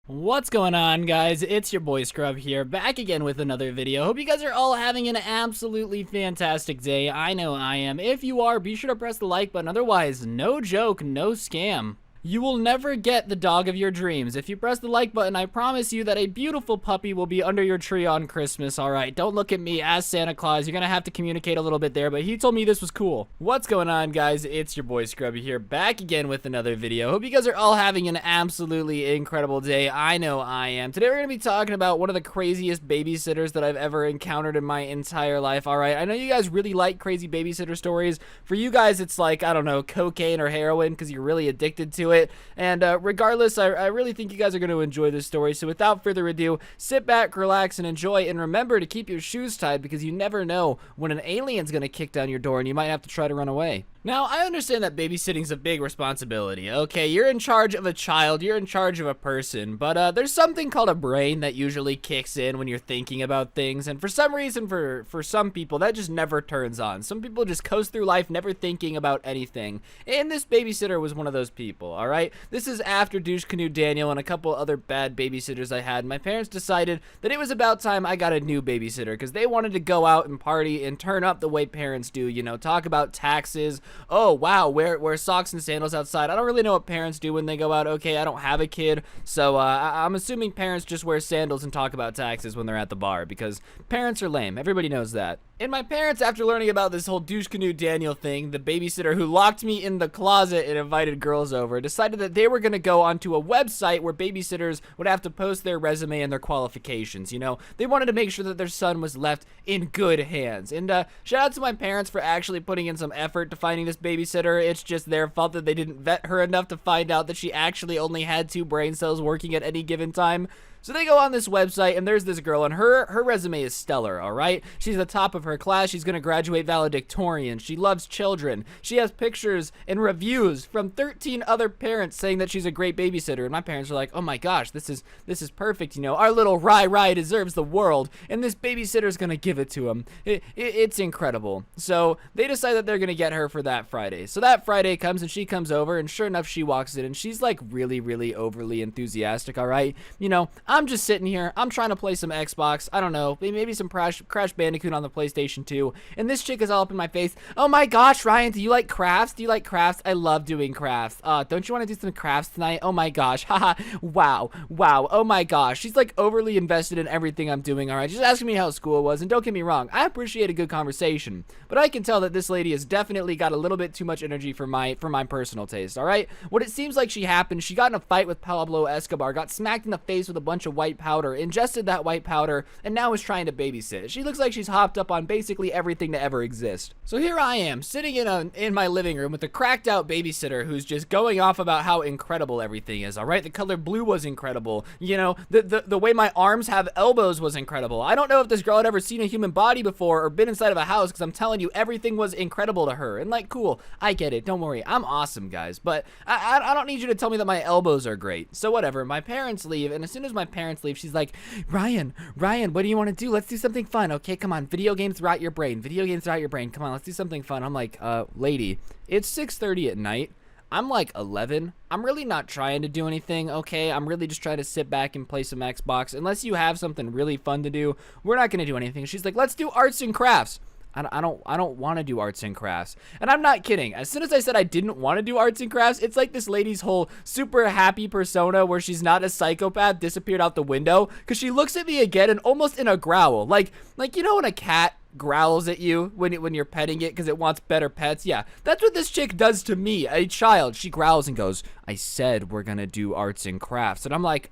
What's going on, guys? It's your boy Scrub here, back again with another video. Hope you guys are all having an absolutely fantastic day. I know I am. If you are, be sure to press the like button. Otherwise, no joke, no scam. You will never get the dog of your dreams. If you press the like button, I promise you that a beautiful puppy will be under your tree on Christmas, alright? Don't look at me as Santa Claus. You're gonna have to communicate a little bit there, but he told me this was cool. What's going on, guys? It's your boy Scrubby here, back again with another video. Hope you guys are all having an absolutely incredible day. I know I am. Today we're gonna be talking about one of the craziest babysitters that I've ever encountered in my entire life, alright? I know you guys really like crazy babysitter stories. For you guys, it's like, I don't know, cocaine or heroin because you're really addicted to it. And regardless, I really think you guys are going to enjoy this story. So without further ado, sit back, relax, and enjoy. And remember to keep your shoes tied because you never know when an alien's going to kick down your door and you might have to try to run away. Now, I understand that babysitting's a big responsibility, okay? You're in charge of a child, you're in charge of a person, but there's something called a brain that usually kicks in when you're thinking about things, and for some reason, for some people, that just never turns on. Some people just coast through life never thinking about anything, and this babysitter was one of those people, alright? This is after Douche Canoe Daniel and a couple other bad babysitters I had. My parents decided that it was about time I got a new babysitter, because they wanted to go out and party and turn up the way parents do, you know, talk about taxes. Oh, wow, wear socks and sandals outside. I don't really know what parents do when they go out. Okay, I don't have a kid, so I'm assuming parents just wear sandals and talk about taxes when they're at the bar, because parents are lame. Everybody knows that. And my parents, after learning about this whole Douche Canoe Daniel thing, the babysitter who locked me in the closet and invited girls over, decided that they were going to go onto a website where babysitters would have to post their resume and their qualifications, you know? They wanted to make sure that their son was left in good hands. And shout out to my parents for actually putting in some effort to finding this babysitter. It's just their fault that they didn't vet her enough to find out that she actually only had 2 brain cells working at any given time. So they go on this website, and there's this girl, and her resume is stellar, all right? She's the top of her class. She's going to graduate valedictorian. She loves children. She has pictures and reviews from 13 other parents saying that she's a great babysitter, and my parents are like, oh my gosh, this is perfect, you know? Our little Rai deserves the world, and this babysitter's going to give it to him. It's incredible. So they decide that they're going to get her for that Friday. So that Friday comes, and she comes over, and sure enough, she walks in, and she's like really overly enthusiastic, all right? You know, I'm just sitting here. I'm trying to play some Xbox. I don't know. Maybe some Crash Bandicoot on the PlayStation 2. And this chick is all up in my face. Oh my gosh, Ryan, do you like crafts? Do you like crafts? I love doing crafts. Don't you want to do some crafts tonight? Oh my gosh. Haha. Wow. Oh my gosh. She's like overly invested in everything I'm doing, all right? She's asking me how school was. And don't get me wrong, I appreciate a good conversation. But I can tell that this lady has definitely got a little bit too much energy for my personal taste, all right? What it seems like she got in a fight with Pablo Escobar, got smacked in the face with a bunch of white powder, ingested that white powder, and now is trying to babysit. She looks like she's hopped up on basically everything to ever exist. So here I am, sitting in my living room with a cracked out babysitter who's just going off about how incredible everything is, alright? The color blue was incredible. You know, the way my arms have elbows was incredible. I don't know if this girl had ever seen a human body before or been inside of a house, because I'm telling you, everything was incredible to her. And like, cool, I get it, don't worry, I'm awesome, guys. But I don't need you to tell me that my elbows are great. So whatever, my parents leave, and as soon as my parents leave, she's like, Ryan, what do you want to do? Let's do something fun. Okay, come on. Video games rot your brain. Come on, let's do something fun. I'm like, lady, it's 6:30 at night. I'm like 11. I'm really not trying to do anything, okay? I'm really just trying to sit back and play some Xbox. Unless you have something really fun to do, we're not going to do anything. She's like, let's do arts and crafts. I don't want to do arts and crafts. And I'm not kidding. As soon as I said I didn't want to do arts and crafts, it's like this lady's whole super happy persona where she's not a psychopath disappeared out the window, because she looks at me again and almost in a growl. Like you know when a cat growls at you when you're petting it because it wants better pets? Yeah, that's what this chick does to me, a child. She growls and goes, I said we're gonna do arts and crafts. And I'm like,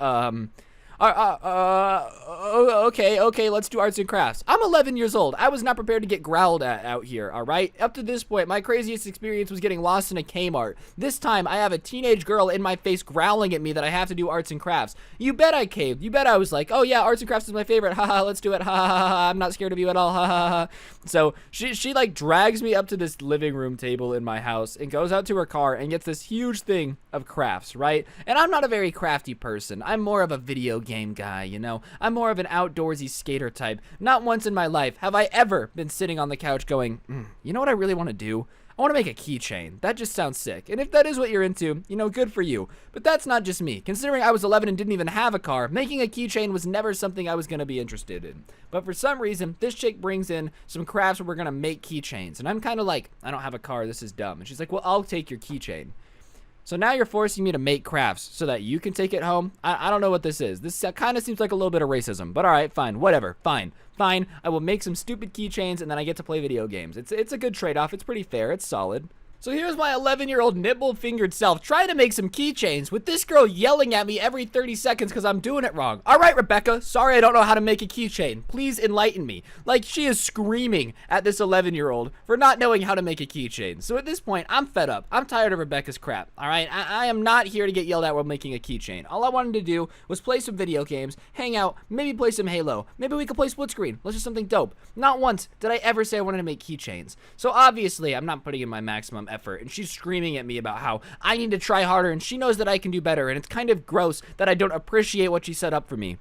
okay, let's do arts and crafts. I'm 11 years old. I was not prepared to get growled at out here, all right? Up to this point, my craziest experience was getting lost in a Kmart. This time, I have a teenage girl in my face growling at me that I have to do arts and crafts. You bet I caved. You bet I was like, oh yeah, arts and crafts is my favorite. Haha, let's do it. Ha ha ha. I'm not scared of you at all. Ha ha ha. So she like drags me up to this living room table in my house and goes out to her car and gets this huge thing of crafts, right? And I'm not a very crafty person. I'm more of a video game guy, you know? I'm more of an outdoorsy skater type. Not once in my life have I ever been sitting on the couch going, you know what I really want to do? I want to make a keychain. That just sounds sick. And if that is what you're into, you know, good for you. But that's not just me. Considering I was 11 and didn't even have a car, making a keychain was never something I was going to be interested in. But for some reason, this chick brings in some crafts where we're going to make keychains. And I'm kind of like, I don't have a car. This is dumb. And she's like, well, I'll take your keychain. So now you're forcing me to make crafts so that you can take it home? I don't know what this is. This kind of seems like a little bit of racism, but all right, fine, whatever, fine. I will make some stupid keychains and then I get to play video games. It's a good trade-off. It's pretty fair. It's solid. So here's my 11-year-old nibble-fingered self trying to make some keychains with this girl yelling at me every 30 seconds because I'm doing it wrong. All right, Rebecca, sorry I don't know how to make a keychain. Please enlighten me. Like, she is screaming at this 11-year-old for not knowing how to make a keychain. So at this point, I'm fed up. I'm tired of Rebecca's crap, all right? I am not here to get yelled at while making a keychain. All I wanted to do was play some video games, hang out, maybe play some Halo. Maybe we could play split screen. Let's do something dope. Not once did I ever say I wanted to make keychains. So obviously, I'm not putting in my maximum effort, and she's screaming at me about how I need to try harder, and she knows that I can do better, and it's kind of gross that I don't appreciate what she set up for me.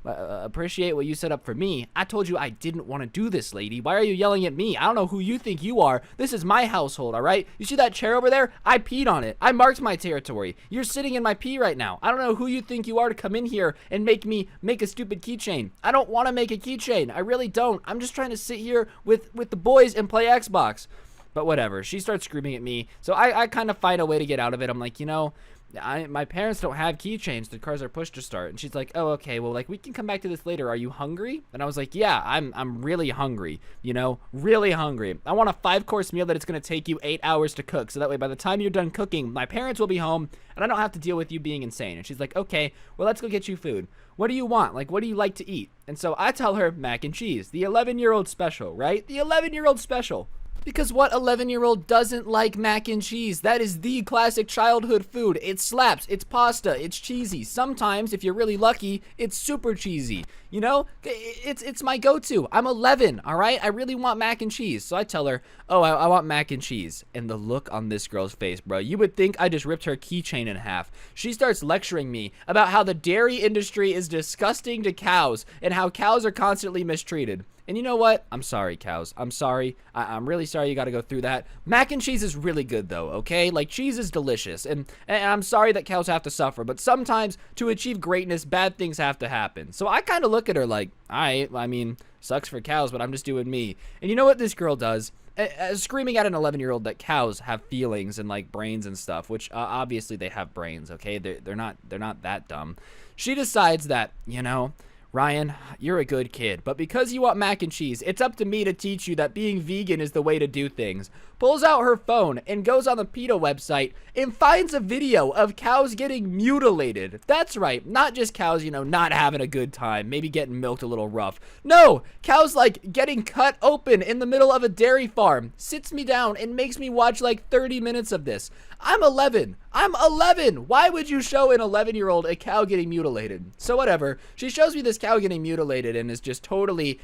Appreciate what you set up for me? I told you I didn't want to do this, lady. Why are you yelling at me? I don't know who you think you are. This is my household, all right? You see that chair over there? I peed on it. I marked my territory. You're sitting in my pee right now. I don't know who you think you are to come in here and make me make a stupid keychain. I don't want to make a keychain. I really don't. I'm just trying to sit here with the boys and play Xbox. But whatever, she starts screaming at me, so I kind of find a way to get out of it. I'm like, you know, my parents don't have keychains. The cars are push to start. And she's like, oh, okay, well, like, we can come back to this later. Are you hungry? And I was like, yeah, I'm really hungry, you know, really hungry. I want a 5-course meal that it's going to take you 8 hours to cook. So that way, by the time you're done cooking, my parents will be home, and I don't have to deal with you being insane. And she's like, okay, well, let's go get you food. What do you want? Like, what do you like to eat? And so I tell her mac and cheese, the 11-year-old special, right? The 11-year-old special. Because what 11-year-old doesn't like mac and cheese? That is the classic childhood food. It slaps, it's pasta, it's cheesy. Sometimes, if you're really lucky, it's super cheesy. You know, it's my go-to. I'm 11, all right? I really want mac and cheese. So I tell her, oh, I want mac and cheese. And the look on this girl's face, bro, you would think I just ripped her keychain in half. She starts lecturing me about how the dairy industry is disgusting to cows and how cows are constantly mistreated. And you know what? I'm sorry, cows. I'm sorry. I'm really sorry you got to go through that. Mac and cheese is really good, though, okay? Like, cheese is delicious. And I'm sorry that cows have to suffer. But sometimes, to achieve greatness, bad things have to happen. So I kind of look at her like, all right, I mean, sucks for cows, but I'm just doing me. And you know what this girl does? Screaming at an 11-year-old that cows have feelings and, like, brains and stuff, which obviously they have brains, okay? They're not that dumb. She decides that, you know, Ryan, you're a good kid, but because you want mac and cheese, it's up to me to teach you that being vegan is the way to do things. Pulls out her phone and goes on the PETA website and finds a video of cows getting mutilated. That's right, not just cows, you know, not having a good time, maybe getting milked a little rough. No, cows like getting cut open in the middle of a dairy farm. Sits me down and makes me watch like 30 minutes of this. I'm 11. I'm 11. Why would you show an 11-year-old a cow getting mutilated? So whatever. She shows me this cow getting mutilated and is just totally,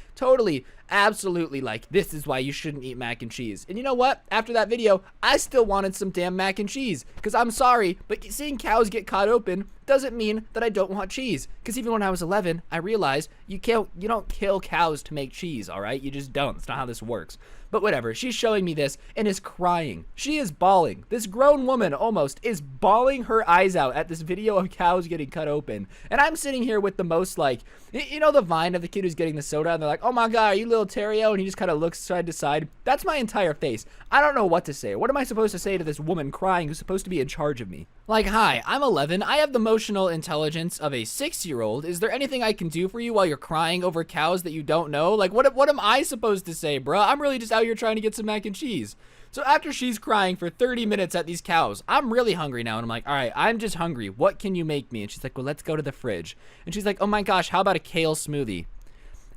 absolutely like, this is why you shouldn't eat mac and cheese. And you know what? After that video, I still wanted some damn mac and cheese. Because I'm sorry, but seeing cows get cut open doesn't mean that I don't want cheese. Because even when I was 11, I realized you don't kill cows to make cheese, all right? You just don't. It's not how this works. But whatever, she's showing me this and is crying. She is bawling. This grown woman almost is bawling her eyes out at this video of cows getting cut open. And I'm sitting here with the most, like, you know the vine of the kid who's getting the soda and they're like, oh my God, are you little Terrio? And he just kind of looks side to side. That's my entire face. I don't know what to say. What am I supposed to say to this woman crying who's supposed to be in charge of me? Like, hi, I'm 11. I have the emotional intelligence of a 6-year-old. Is there anything I can do for you while you're crying over cows that you don't know? Like, what am I supposed to say, bruh? I'm really just out here trying to get some mac and cheese. So after she's crying for 30 minutes at these cows, I'm really hungry now. And I'm like, all right, I'm just hungry. What can you make me? And she's like, well, let's go to the fridge. And she's like, oh my gosh, how about a kale smoothie?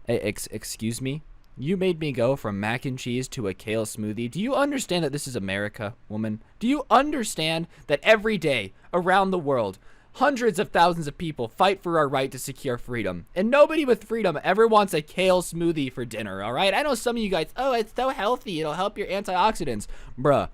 Excuse me? You made me go from mac and cheese to a kale smoothie. Do you understand that this is America, woman? Do you understand that every day around the world, hundreds of thousands of people fight for our right to secure freedom, and nobody with freedom ever wants a kale smoothie for dinner, all right? I know some of you guys, oh, it's so healthy, it'll help your antioxidants. Bruh,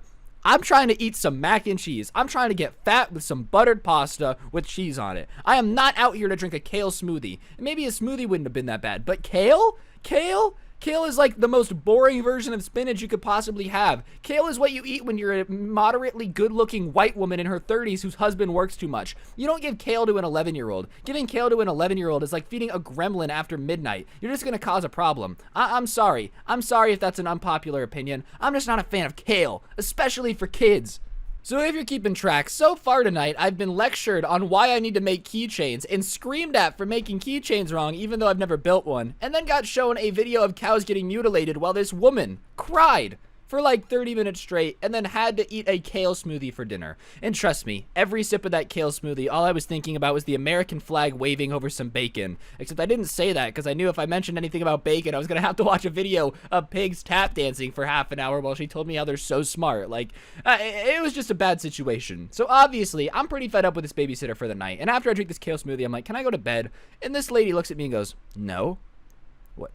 I'm trying to eat some mac and cheese. I'm trying to get fat with some buttered pasta with cheese on it. I am not out here to drink a kale smoothie. Maybe a smoothie wouldn't have been that bad, but kale? Kale? Kale is like the most boring version of spinach you could possibly have. Kale is what you eat when you're a moderately good-looking white woman in her 30s whose husband works too much. You don't give kale to an 11-year-old. Giving kale to an 11-year-old is like feeding a gremlin after midnight. You're just gonna cause a problem. I'm sorry. I'm sorry if that's an unpopular opinion. I'm just not a fan of kale, especially for kids. So if you're keeping track, so far tonight, I've been lectured on why I need to make keychains and screamed at for making keychains wrong even though I've never built one, and then got shown a video of cows getting mutilated while this woman cried for like 30 minutes straight and then had to eat a kale smoothie for dinner. And trust me, every sip of that kale smoothie, all I was thinking about was the American flag waving over some bacon. Except I didn't say that because I knew if I mentioned anything about bacon, I was gonna have to watch a video of pigs tap dancing for half an hour while she told me how they're so smart. Like, it was just a bad situation. So obviously, I'm pretty fed up with this babysitter for the night. And after I drink this kale smoothie, I'm like, can I go to bed? And this lady looks at me and goes, no.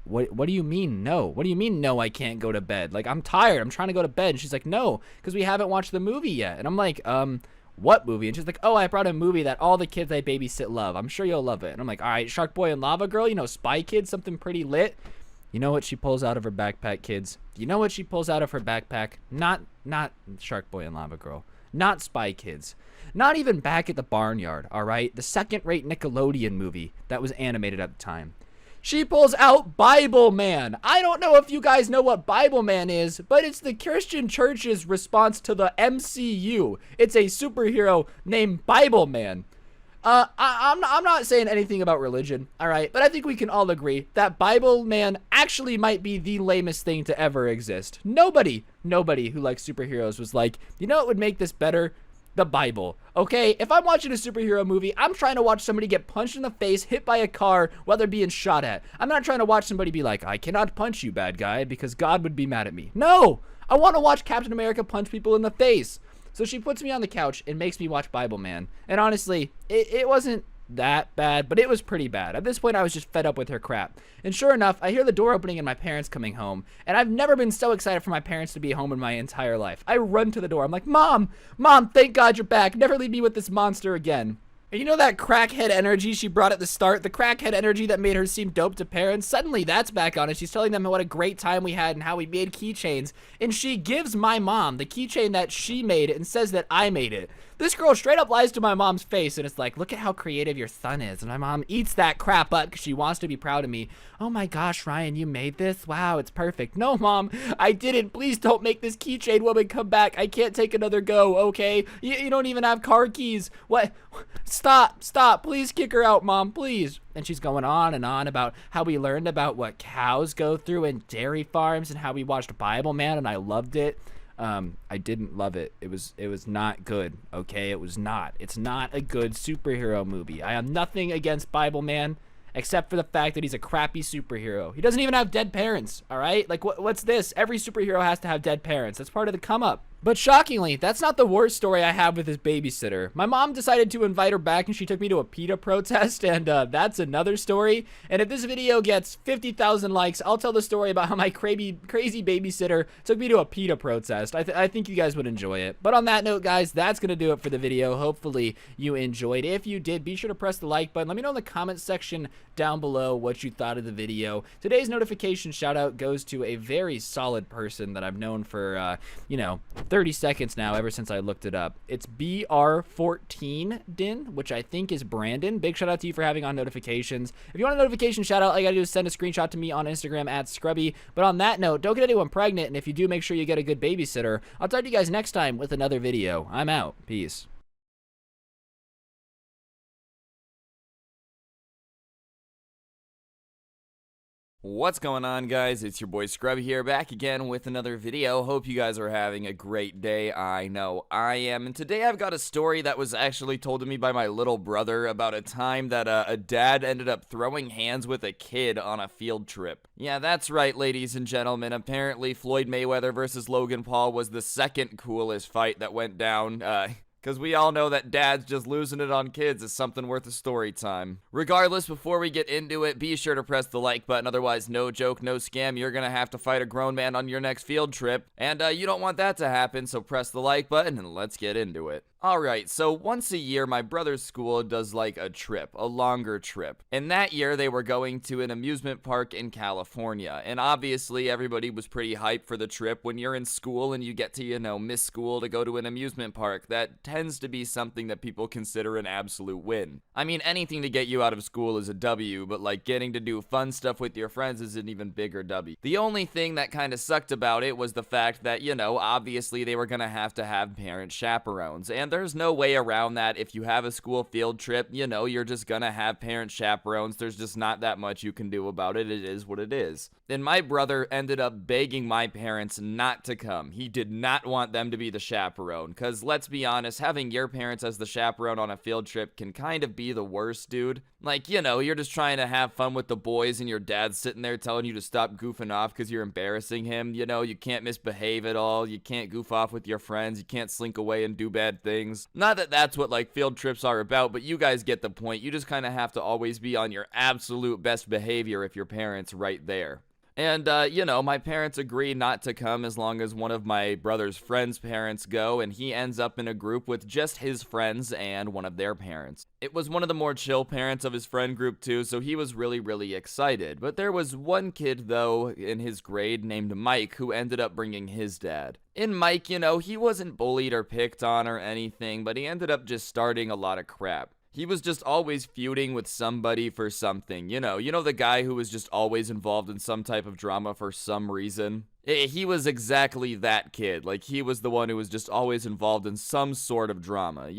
What do you mean no? What do you mean no, I can't go to bed? Like, I'm tired. I'm trying to go to bed. And she's like, no, because we haven't watched the movie yet. And I'm like, what movie? And she's like, oh, I brought a movie that all the kids I babysit love. I'm sure you'll love it. And I'm like, all right, Shark Boy and Lava Girl, you know, Spy Kids, something pretty lit. You know what she pulls out of her backpack, kids? You know what she pulls out of her backpack? Not Shark Boy and Lava Girl. Not Spy Kids. Not even Back at the Barnyard, all right? The second-rate Nickelodeon movie that was animated at the time. She pulls out Bible Man. I don't know if you guys know what Bible Man is, but it's the Christian church's response to the MCU. It's a superhero named Bible Man. I'm not saying anything about religion, all right? But I think we can all agree that Bible Man actually might be the lamest thing to ever exist. Nobody who likes superheroes was like, you know what would make this better? The Bible, okay? If I'm watching a superhero movie, I'm trying to watch somebody get punched in the face, hit by a car while they're being shot at. I'm not trying to watch somebody be like, I cannot punch you, bad guy, because God would be mad at me. No! I want to watch Captain America punch people in the face. So she puts me on the couch and makes me watch Bible Man. And honestly, it wasn't that bad, but it was pretty bad. At this point, I was just fed up with her crap. And sure enough, I hear the door opening and my parents coming home. And I've never been so excited for my parents to be home in my entire life. I run to the door. I'm like, Mom, thank God you're back. Never leave me with this monster again. And you know that crackhead energy she brought at the start? The crackhead energy that made her seem dope to parents? Suddenly that's back on and she's telling them what a great time we had and how we made keychains. And she gives my mom the keychain that she made and says that I made it. This girl straight up lies to my mom's face and it's like, look at how creative your son is. And my mom eats that crap up because she wants to be proud of me. Oh my gosh, Ryan, you made this? Wow, it's perfect. No, Mom, I didn't. Please don't make this keychain woman come back. I can't take another go, okay? You don't even have car keys. What? Stop. Please kick her out, Mom, please. And she's going on and on about how we learned about what cows go through in dairy farms and how we watched Bible Man and I loved it. I didn't love it. It was not good, okay? It was not. It's not a good superhero movie. I have nothing against Bible Man except for the fact that he's a crappy superhero. He doesn't even have dead parents, all right? Like, what's this? Every superhero has to have dead parents. That's part of the come up. But shockingly, that's not the worst story I have with this babysitter. My mom decided to invite her back and she took me to a PETA protest, and that's another story. And if this video gets 50,000 likes, I'll tell the story about how my crazy babysitter took me to a PETA protest. I think you guys would enjoy it. But on that note, guys, that's going to do it for the video. Hopefully you enjoyed. If you did, be sure to press the like button. Let me know in the comments section down below what you thought of the video. Today's notification shout out goes to a very solid person that I've known for, 30 seconds now, ever since I looked it up. It's BR14 Din, which I think is Brandon. Big shout out to you for having on notifications. If you want a notification shout out, all you gotta do is send a screenshot to me on Instagram at Scrubby. But on that note, don't get anyone pregnant, and if you do, make sure you get a good babysitter. I'll talk to you guys next time with another video. I'm out. Peace. What's going on, guys? It's your boy Scrubby here, back again with another video. Hope you guys are having a great day. I know I am. And today I've got a story that was actually told to me by my little brother about a time that a dad ended up throwing hands with a kid on a field trip. Yeah, that's right, ladies and gentlemen. Apparently Floyd Mayweather versus Logan Paul was the second coolest fight that went down. Because we all know that dads just losing it on kids is something worth a story time. Regardless, before we get into it, be sure to press the like button. Otherwise, no joke, no scam, you're gonna have to fight a grown man on your next field trip. And you don't want that to happen, so press the like button and let's get into it. Alright, so once a year, my brother's school does like a trip, a longer trip. And that year, they were going to an amusement park in California. And obviously, everybody was pretty hyped for the trip. When you're in school and you get to, miss school to go to an amusement park, that tends to be something that people consider an absolute win. I mean, anything to get you out of school is a W, but like getting to do fun stuff with your friends is an even bigger W. The only thing that kind of sucked about it was the fact that, obviously they were gonna have parent chaperones. And there's no way around that. If you have a school field trip, you're just gonna have parent chaperones. There's just not that much you can do about it. It is what it is. And my brother ended up begging my parents not to come. He did not want them to be the chaperone, because let's be honest, having your parents as the chaperone on a field trip can kind of be the worst, dude. Like, you're just trying to have fun with the boys and your dad's sitting there telling you to stop goofing off because you're embarrassing him. You can't misbehave at all. You can't goof off with your friends. You can't slink away and do bad things. Not that that's what like field trips are about, but you guys get the point. You just kind of have to always be on your absolute best behavior if your parents right there. And, my parents agree not to come as long as one of my brother's friends' parents go, and he ends up in a group with just his friends and one of their parents. It was one of the more chill parents of his friend group too, so he was really, really excited. But there was one kid, though, in his grade named Mike who ended up bringing his dad. And Mike, he wasn't bullied or picked on or anything, but he ended up just starting a lot of crap. He was just always feuding with somebody for something. The guy who was just always involved in some type of drama for some reason. He was exactly that kid. Like, he was the one who was just always involved in some sort of drama,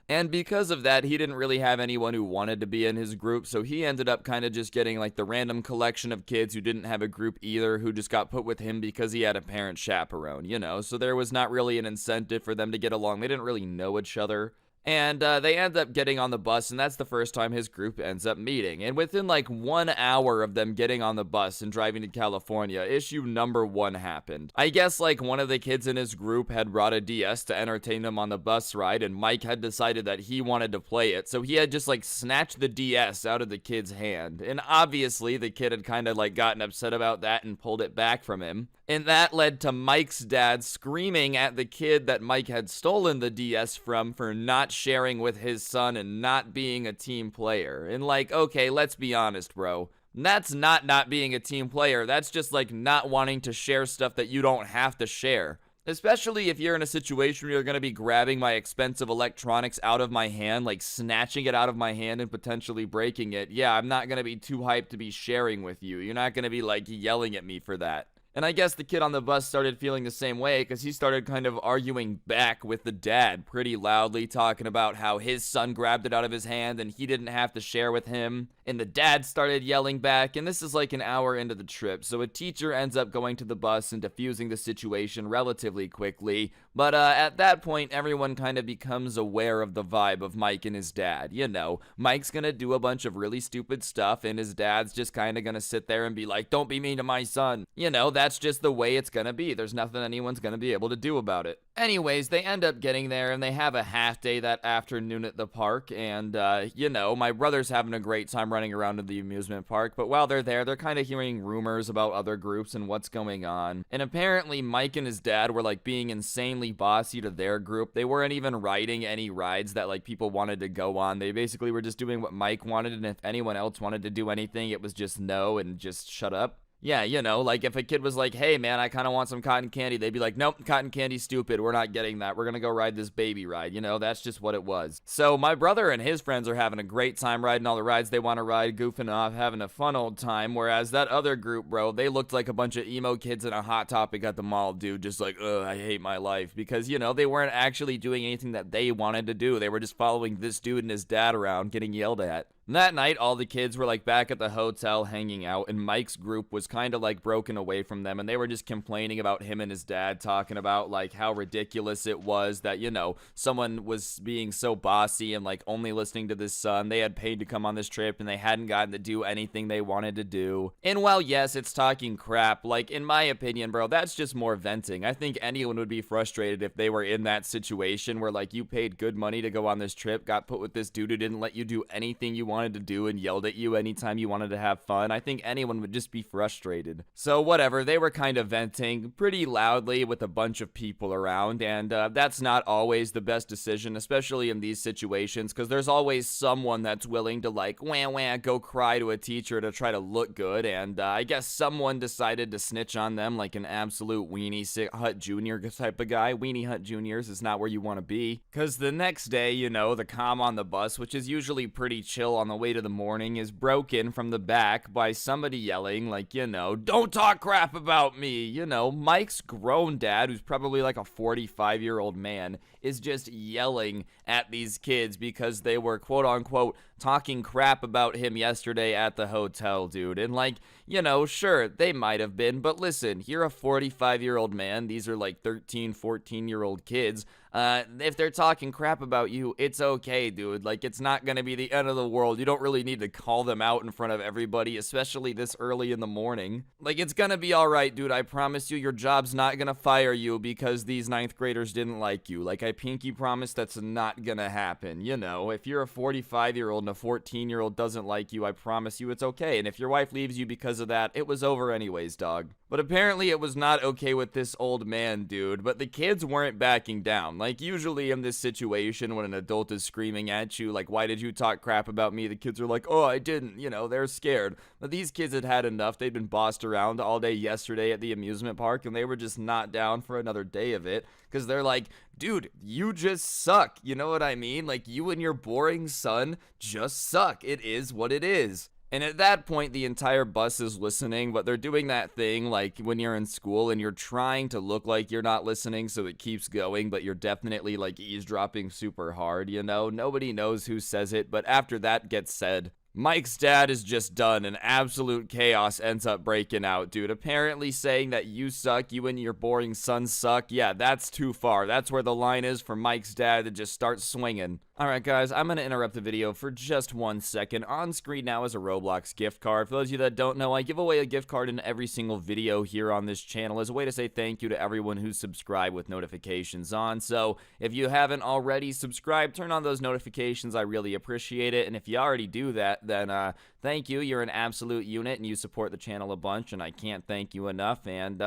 And because of that, he didn't really have anyone who wanted to be in his group, so he ended up kind of just getting like the random collection of kids who didn't have a group either, who just got put with him because he had a parent chaperone, So there was not really an incentive for them to get along. They didn't really know each other. And they end up getting on the bus, and that's the first time his group ends up meeting. And within like 1 hour of them getting on the bus and driving to California, issue number 1 happened. I guess like one of the kids in his group had brought a DS to entertain them on the bus ride, and Mike had decided that he wanted to play it. So he had just like snatched the DS out of the kid's hand. And obviously the kid had kind of like gotten upset about that and pulled it back from him. And that led to Mike's dad screaming at the kid that Mike had stolen the DS from for not sharing with his son and not being a team player. And like, okay, let's be honest, bro. That's not being a team player. That's just like not wanting to share stuff that you don't have to share. Especially if you're in a situation where you're going to be grabbing my expensive electronics out of my hand, like snatching it out of my hand and potentially breaking it. Yeah, I'm not going to be too hyped to be sharing with you. You're not going to be like yelling at me for that. And I guess the kid on the bus started feeling the same way because he started kind of arguing back with the dad pretty loudly, talking about how his son grabbed it out of his hand and he didn't have to share with him. And the dad started yelling back, and this is like an hour into the trip, so a teacher ends up going to the bus and diffusing the situation relatively quickly. But at that point, everyone kind of becomes aware of the vibe of Mike and his dad. Mike's gonna do a bunch of really stupid stuff, and his dad's just kind of gonna sit there and be like, don't be mean to my son. That's just the way it's gonna be. There's nothing anyone's gonna be able to do about it. Anyways, they end up getting there, and they have a half day that afternoon at the park, and, my brother's having a great time running around in the amusement park, but while they're there, they're kind of hearing rumors about other groups and what's going on. And apparently, Mike and his dad were, like, being insanely bossy to their group. They weren't even riding any rides that, like, people wanted to go on. They basically were just doing what Mike wanted, and if anyone else wanted to do anything, it was just no and just shut up. Yeah, like if a kid was like, hey man, I kind of want some cotton candy, they'd be like, nope, cotton candy's stupid, we're not getting that, we're gonna go ride this baby ride, that's just what it was. So my brother and his friends are having a great time riding all the rides they want to ride, goofing off, having a fun old time, whereas that other group, bro, they looked like a bunch of emo kids in a Hot Topic at the mall, dude, just like, ugh, I hate my life, because, they weren't actually doing anything that they wanted to do. They were just following this dude and his dad around, getting yelled at. That night, all the kids were like back at the hotel hanging out, and Mike's group was kind of like broken away from them, and they were just complaining about him and his dad, talking about like how ridiculous it was that, someone was being so bossy and like only listening to this son. They had paid to come on this trip and they hadn't gotten to do anything they wanted to do. And while yes, it's talking crap, like in my opinion, bro, that's just more venting. I think anyone would be frustrated if they were in that situation where like you paid good money to go on this trip, got put with this dude who didn't let you do anything you wanted wanted to do and yelled at you anytime you wanted to have fun, I think anyone would just be frustrated. So whatever, they were kind of venting pretty loudly with a bunch of people around, and that's not always the best decision, especially in these situations, because there's always someone that's willing to like wah go cry to a teacher to try to look good, and I guess someone decided to snitch on them like an absolute Weenie Hut Jr. type of guy. Weenie Hut Juniors is not where you want to be, because the next day, you know, the comm on the bus, which is usually pretty chill on the way to the morning, is broken from the back by somebody yelling like, you know, don't talk crap about me. You know, Mike's grown dad, who's probably like a 45-year-old man, is just yelling at these kids because they were quote unquote talking crap about him yesterday at the hotel, dude. And like, you know, sure, they might have been, but listen, you're a 45-year-old man. These are like 13, 14-year-old kids. If they're talking crap about you, it's okay, dude. Like, it's not gonna be the end of the world. You don't really need to call them out in front of everybody, especially this early in the morning. Like, it's gonna be alright, dude. I promise you, your job's not gonna fire you because these 9th graders didn't like you. Like, I pinky promise that's not gonna happen. You know, if you're a 45-year-old and a 14-year-old doesn't like you, I promise you it's okay. And if your wife leaves you because of that, it was over anyways, dog. But apparently it was not okay with this old man, dude. But the kids weren't backing down. Like, usually in this situation, when an adult is screaming at you, like, why did you talk crap about me? The kids are like, oh, I didn't. You know, they're scared. But these kids had had enough. They'd been bossed around all day yesterday at the amusement park, and they were just not down for another day of it. Because they're like, dude, you just suck. You know what I mean? Like, you and your boring son just suck. It is what it is. And at that point, the entire bus is listening, but they're doing that thing like when you're in school and you're trying to look like you're not listening so it keeps going, but you're definitely like eavesdropping super hard, you know? Nobody knows who says it, but after that gets said, Mike's dad is just done and absolute chaos ends up breaking out, dude. Apparently saying that you suck, you and your boring son suck, yeah, that's too far. That's where the line is for Mike's dad to just start swinging. Alright guys, I'm going to interrupt the video for just 1 second. On screen now is a Roblox gift card. For those of you that don't know, I give away a gift card in every single video here on this channel as a way to say thank you to everyone who's subscribed with notifications on. So if you haven't already subscribed, turn on those notifications. I really appreciate it. And if you already do that, then thank you. You're an absolute unit and you support the channel a bunch and I can't thank you enough. And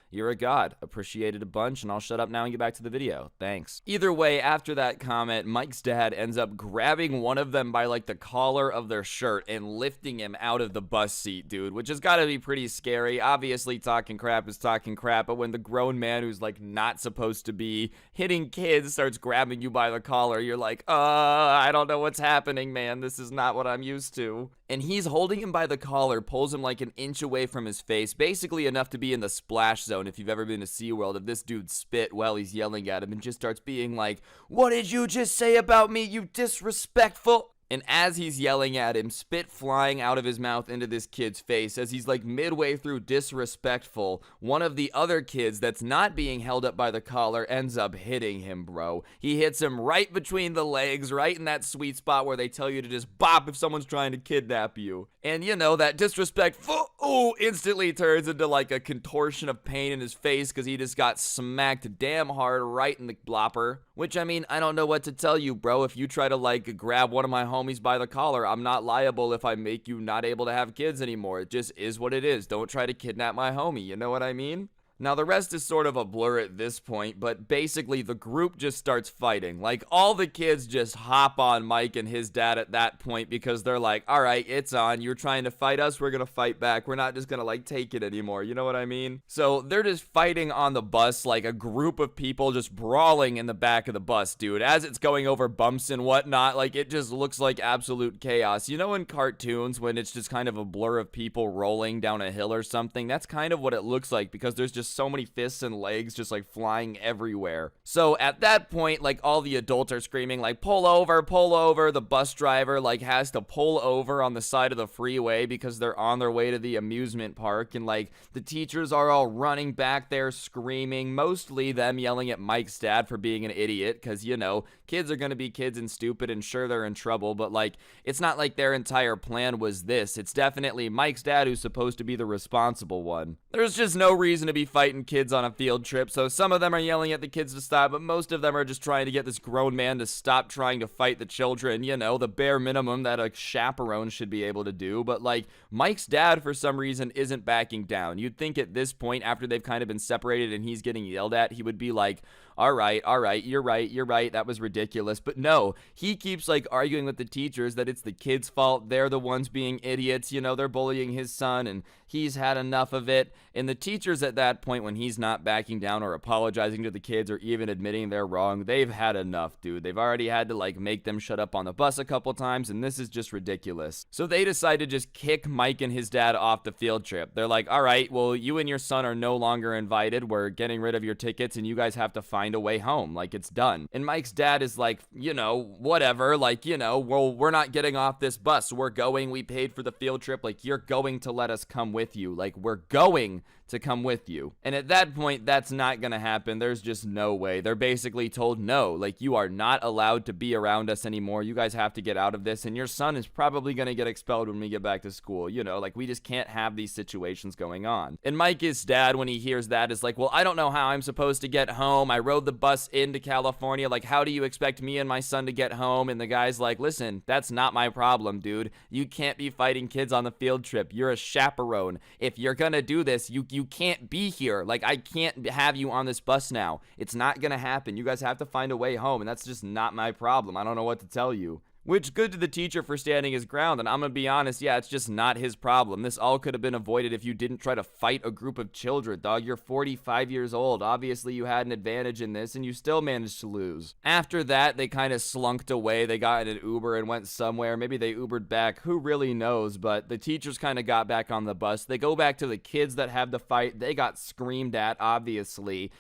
you're a god. Appreciate it a bunch, and I'll shut up now and get back to the video. Thanks. Either way, after that comment, Mike's dad ends up grabbing one of them by, like, the collar of their shirt and lifting him out of the bus seat, dude, which has got to be pretty scary. Obviously, talking crap is talking crap, but when the grown man who's, like, not supposed to be hitting kids starts grabbing you by the collar, you're like, I don't know what's happening, man. This is not what I'm used to. And he's holding him by the collar, pulls him like an inch away from his face, basically enough to be in the splash zone if you've ever been to SeaWorld, if this dude spit while he's yelling at him and just starts being like, what did you just say about me, you disrespectful? And as he's yelling at him, spit flying out of his mouth into this kid's face, as he's like midway through disrespectful, one of the other kids that's not being held up by the collar ends up hitting him, bro. He hits him right between the legs, right in that sweet spot where they tell you to just bop if someone's trying to kidnap you. And you know, that disrespectful, instantly turns into like a contortion of pain in his face because he just got smacked damn hard right in the blopper. Which, I mean, I don't know what to tell you, bro. If you try to like grab one of my homies by the collar, I'm not liable if I make you not able to have kids anymore. It just is what it is. Don't try to kidnap my homie, you know what I mean? Now, the rest is sort of a blur at this point, but basically the group just starts fighting. Like, all the kids just hop on Mike and his dad at that point because they're like, all right, it's on. You're trying to fight us. We're going to fight back. We're not just going to, like, take it anymore. You know what I mean? So they're just fighting on the bus, like a group of people just brawling in the back of the bus, dude. As it's going over bumps and whatnot, like, it just looks like absolute chaos. You know, in cartoons, when it's just kind of a blur of people rolling down a hill or something, that's kind of what it looks like because there's just so many fists and legs just like flying everywhere. So at that point, like, all the adults are screaming like, pull over, pull over. The bus driver like has to pull over on the side of the freeway because they're on their way to the amusement park, and like the teachers are all running back there screaming, mostly them yelling at Mike's dad for being an idiot because, you know, kids are gonna be kids and stupid and sure they're in trouble, but like it's not like their entire plan was this. It's definitely Mike's dad who's supposed to be the responsible one. There's just no reason to be fighting kids on a field trip, so some of them are yelling at the kids to stop, but most of them are just trying to get this grown man to stop trying to fight the children. You know, the bare minimum that a chaperone should be able to do. But like, Mike's dad for some reason isn't backing down. You'd think at this point, after they've kind of been separated and he's getting yelled at, he would be like, all right, you're right, that was ridiculous. But no, he keeps like arguing with the teachers that it's the kids' fault, they're the ones being idiots, you know, they're bullying his son and he's had enough of it. And the teachers at that point, when he's not backing down or apologizing to the kids or even admitting they're wrong, they've had enough, dude. They've already had to like make them shut up on the bus a couple times, and this is just ridiculous. So they decide to just kick Mike and his dad off the field trip. They're like, all right, well, you and your son are no longer invited. We're getting rid of your tickets and you guys have to find a way home. Like, it's done. And Mike's dad is like, you know, whatever, like, you know, well, we're not getting off this bus. We're going. We paid for the field trip. Like, you're going to let us come with you. Like, we're going to come with you. And at that point, that's not gonna happen. There's just no way. They're basically told, no, like, you are not allowed to be around us anymore. You guys have to get out of this, and your son is probably gonna get expelled when we get back to school. You know, like, we just can't have these situations going on. And Mike's dad, when he hears that, is like, well, I don't know how I'm supposed to get home. I rode the bus into California. Like, how do you expect me and my son to get home? And the guy's like, listen, that's not my problem, dude. You can't be fighting kids on the field trip. You're a chaperone. If you're gonna do this, you can't be here. Like, I can't have you on this bus now. It's not gonna happen. You guys have to find a way home, and that's just not my problem. I don't know what to tell you. Which, good to the teacher for standing his ground, and I'm gonna be honest, yeah, it's just not his problem. This all could have been avoided if you didn't try to fight a group of children, dog. You're 45 years old. Obviously, you had an advantage in this, and you still managed to lose. After that, they kind of slunked away. They got in an Uber and went somewhere. Maybe they Ubered back. Who really knows? But the teachers kind of got back on the bus. They go back to the kids that have the fight. They got screamed at, obviously,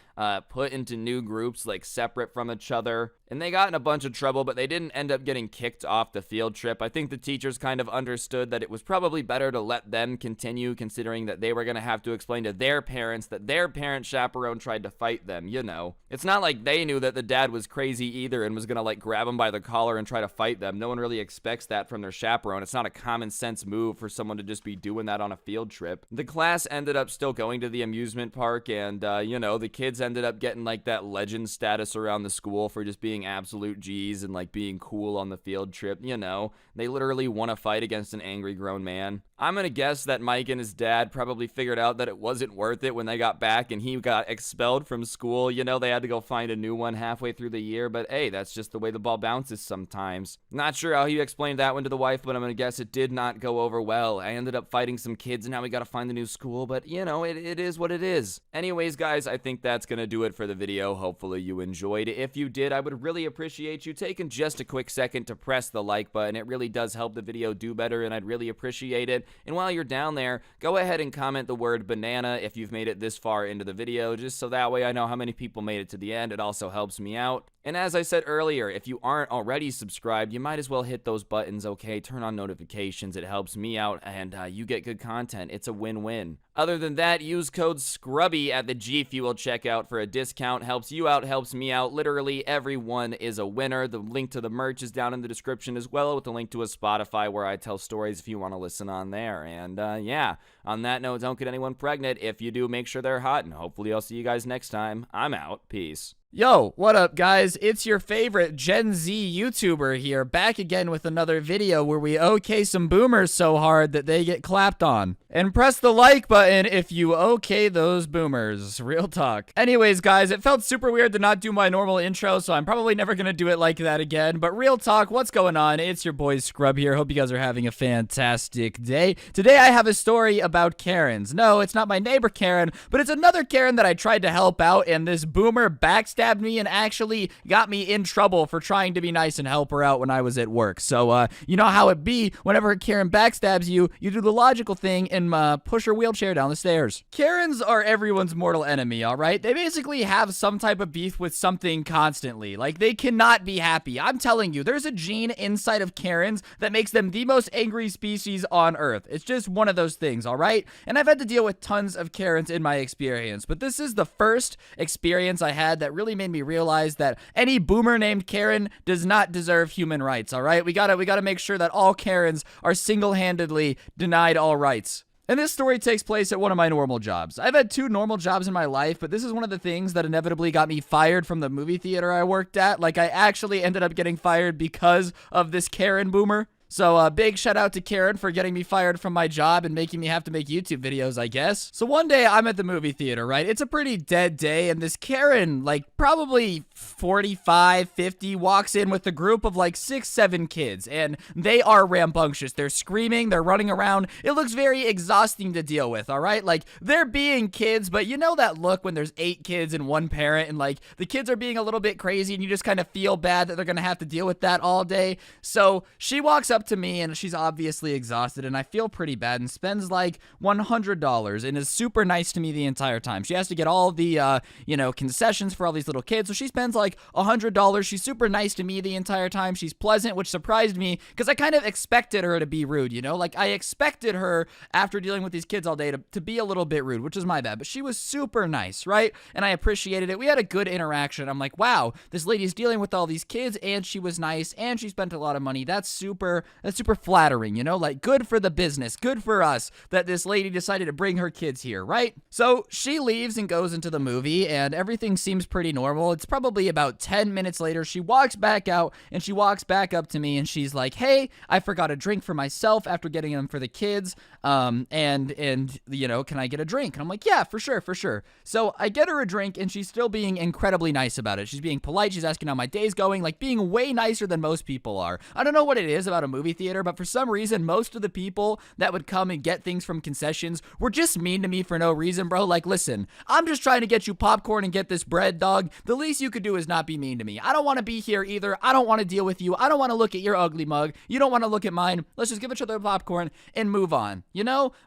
put into new groups, like, separate from each other. And they got in a bunch of trouble, but they didn't end up getting kicked off the field trip. I think the teachers kind of understood that it was probably better to let them continue, considering that they were going to have to explain to their parents that their parent chaperone tried to fight them, you know. It's not like they knew that the dad was crazy either and was going to, like, grab them by the collar and try to fight them. No one really expects that from their chaperone. It's not a common sense move for someone to just be doing that on a field trip. The class ended up still going to the amusement park, and, you know, the kids ended up getting, like, that legend status around the school for just being absolute G's and like being cool on the field trip. You know, they literally won a fight against an angry grown man. I'm gonna guess that Mike and his dad probably figured out that it wasn't worth it when they got back and he got expelled from school. You know, they had to go find a new one halfway through the year, but hey, that's just the way the ball bounces sometimes. Not sure how he explained that one to the wife, but I'm gonna guess it did not go over well. I ended up fighting some kids and now we gotta find a new school, but you know, it is what it is. Anyways, guys, I think that's gonna do it for the video. Hopefully you enjoyed. If you did, I would really appreciate you taking just a quick second to press the like button. It really does help the video do better, and I'd really appreciate it. And while you're down there, go ahead and comment the word banana if you've made it this far into the video, just so that way I know how many people made it to the end. It also helps me out. And as I said earlier, if you aren't already subscribed, you might as well hit those buttons, okay? Turn on notifications. It helps me out, and you get good content. It's a win-win. Other than that, use code Scrubby at the G Fuel checkout for a discount. Helps you out, helps me out. Literally, everyone is a winner. The link to the merch is down in the description as well, with a link to a Spotify where I tell stories if you want to listen on there. And yeah, on that note, don't get anyone pregnant. If you do, make sure they're hot, and hopefully I'll see you guys next time. I'm out. Peace. Yo, what up, guys? It's your favorite Gen Z YouTuber here, back again with another video where we okay some boomers so hard that they get clapped on. And press the like button if you okay those boomers. Real talk. Anyways, guys, it felt super weird to not do my normal intro, so I'm probably never gonna do it like that again. But real talk, what's going on? It's your boy Scrub here. Hope you guys are having a fantastic day. Today I have a story about Karens. No, it's not my neighbor Karen, but it's another Karen that I tried to help out, and this boomer backstabbed me and actually got me in trouble for trying to be nice and help her out when I was at work. So, you know how it be, whenever Karen backstabs you, you do the logical thing and push her wheelchair down the stairs. Karens are everyone's mortal enemy, alright? They basically have some type of beef with something constantly. Like, they cannot be happy. I'm telling you, there's a gene inside of Karens that makes them the most angry species on Earth. It's just one of those things, alright? And I've had to deal with tons of Karens in my experience, but this is the first experience I had that really made me realize that any boomer named Karen does not deserve human rights, all right? We gotta make sure that all Karens are single-handedly denied all rights. And this story takes place at one of my normal jobs. I've had 2 normal jobs in my life, but this is one of the things that inevitably got me fired from the movie theater I worked at. Like, I actually ended up getting fired because of this Karen boomer. So big shout out to Karen for getting me fired from my job and making me have to make YouTube videos, I guess. So one day I'm at the movie theater, right? It's a pretty dead day, and this Karen, like probably 45, 50, walks in with a group of like 6, 7 kids, and they are rambunctious. They're screaming, they're running around. It looks very exhausting to deal with, all right? Like, they're being kids, but you know that look when there's 8 kids and 1 parent, and like the kids are being a little bit crazy, and you just kind of feel bad that they're gonna have to deal with that all day. So she walks up to me, and she's obviously exhausted, and I feel pretty bad, and spends like $100 and is super nice to me the entire time. She has to get all the concessions for all these little kids, so she spends like $100. She's super nice to me the entire time. She's pleasant, which surprised me because I kind of expected her to be rude, like I expected her after dealing with these kids all day to be a little bit rude, which is my bad, but she was super nice, right? And I appreciated it. We had a good interaction. I'm like, wow, this lady's dealing with all these kids, and she was nice, and she spent a lot of money. That's super flattering, like good for the business, good for us that this lady decided to bring her kids here, right? So she leaves and goes into the movie, and everything seems pretty normal. It's probably about 10 minutes later, she walks back out, and she walks back up to me, and she's like, hey, I forgot a drink for myself after getting them for the kids, and can I get a drink? And I'm like, yeah, for sure. So I get her a drink, and she's still being incredibly nice about it. She's being polite, she's asking how my day's going, like being way nicer than most people are. I don't know what it is about a movie theater, but for some reason, most of the people that would come and get things from concessions were just mean to me for no reason, bro. Like, listen, I'm just trying to get you popcorn and get this bread, dog. The least you could do is not be mean to me. I don't want to be here either. I don't want to deal with you. I don't want to look at your ugly mug. You don't want to look at mine. Let's just give each other popcorn and move on,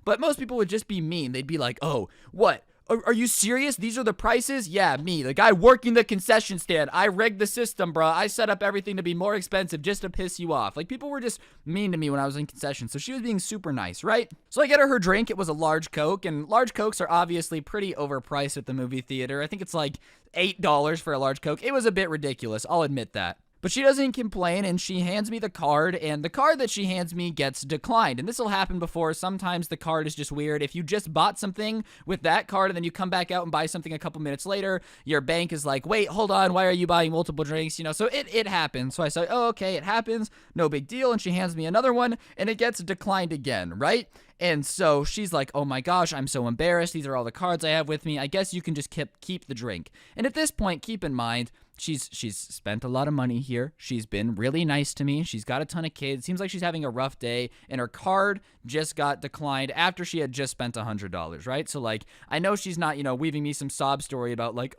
But most people would just be mean. They'd be like, oh, what? Are you serious? These are the prices? Yeah, me, the guy working the concession stand. I rigged the system, bro. I set up everything to be more expensive just to piss you off. Like, people were just mean to me when I was in concession, so she was being super nice, right? So I get her drink. It was a large Coke, and large Cokes are obviously pretty overpriced at the movie theater. I think it's like $8 for a large Coke. It was a bit ridiculous. I'll admit that. But she doesn't complain, and she hands me the card, and the card that she hands me gets declined. And this will happen before. Sometimes the card is just weird. If you just bought something with that card, and then you come back out and buy something a couple minutes later, your bank is like, wait, hold on, why are you buying multiple drinks? So it happens. So I say, oh, okay, it happens. No big deal. And she hands me another one, and it gets declined again, right? And so she's like, oh my gosh, I'm so embarrassed. These are all the cards I have with me. I guess you can just keep the drink. And at this point, keep in mind, she's spent a lot of money here. She's been really nice to me. She's got a ton of kids. Seems like she's having a rough day. And her card just got declined after she had just spent $100, right? So, like, I know she's not, weaving me some sob story about, like,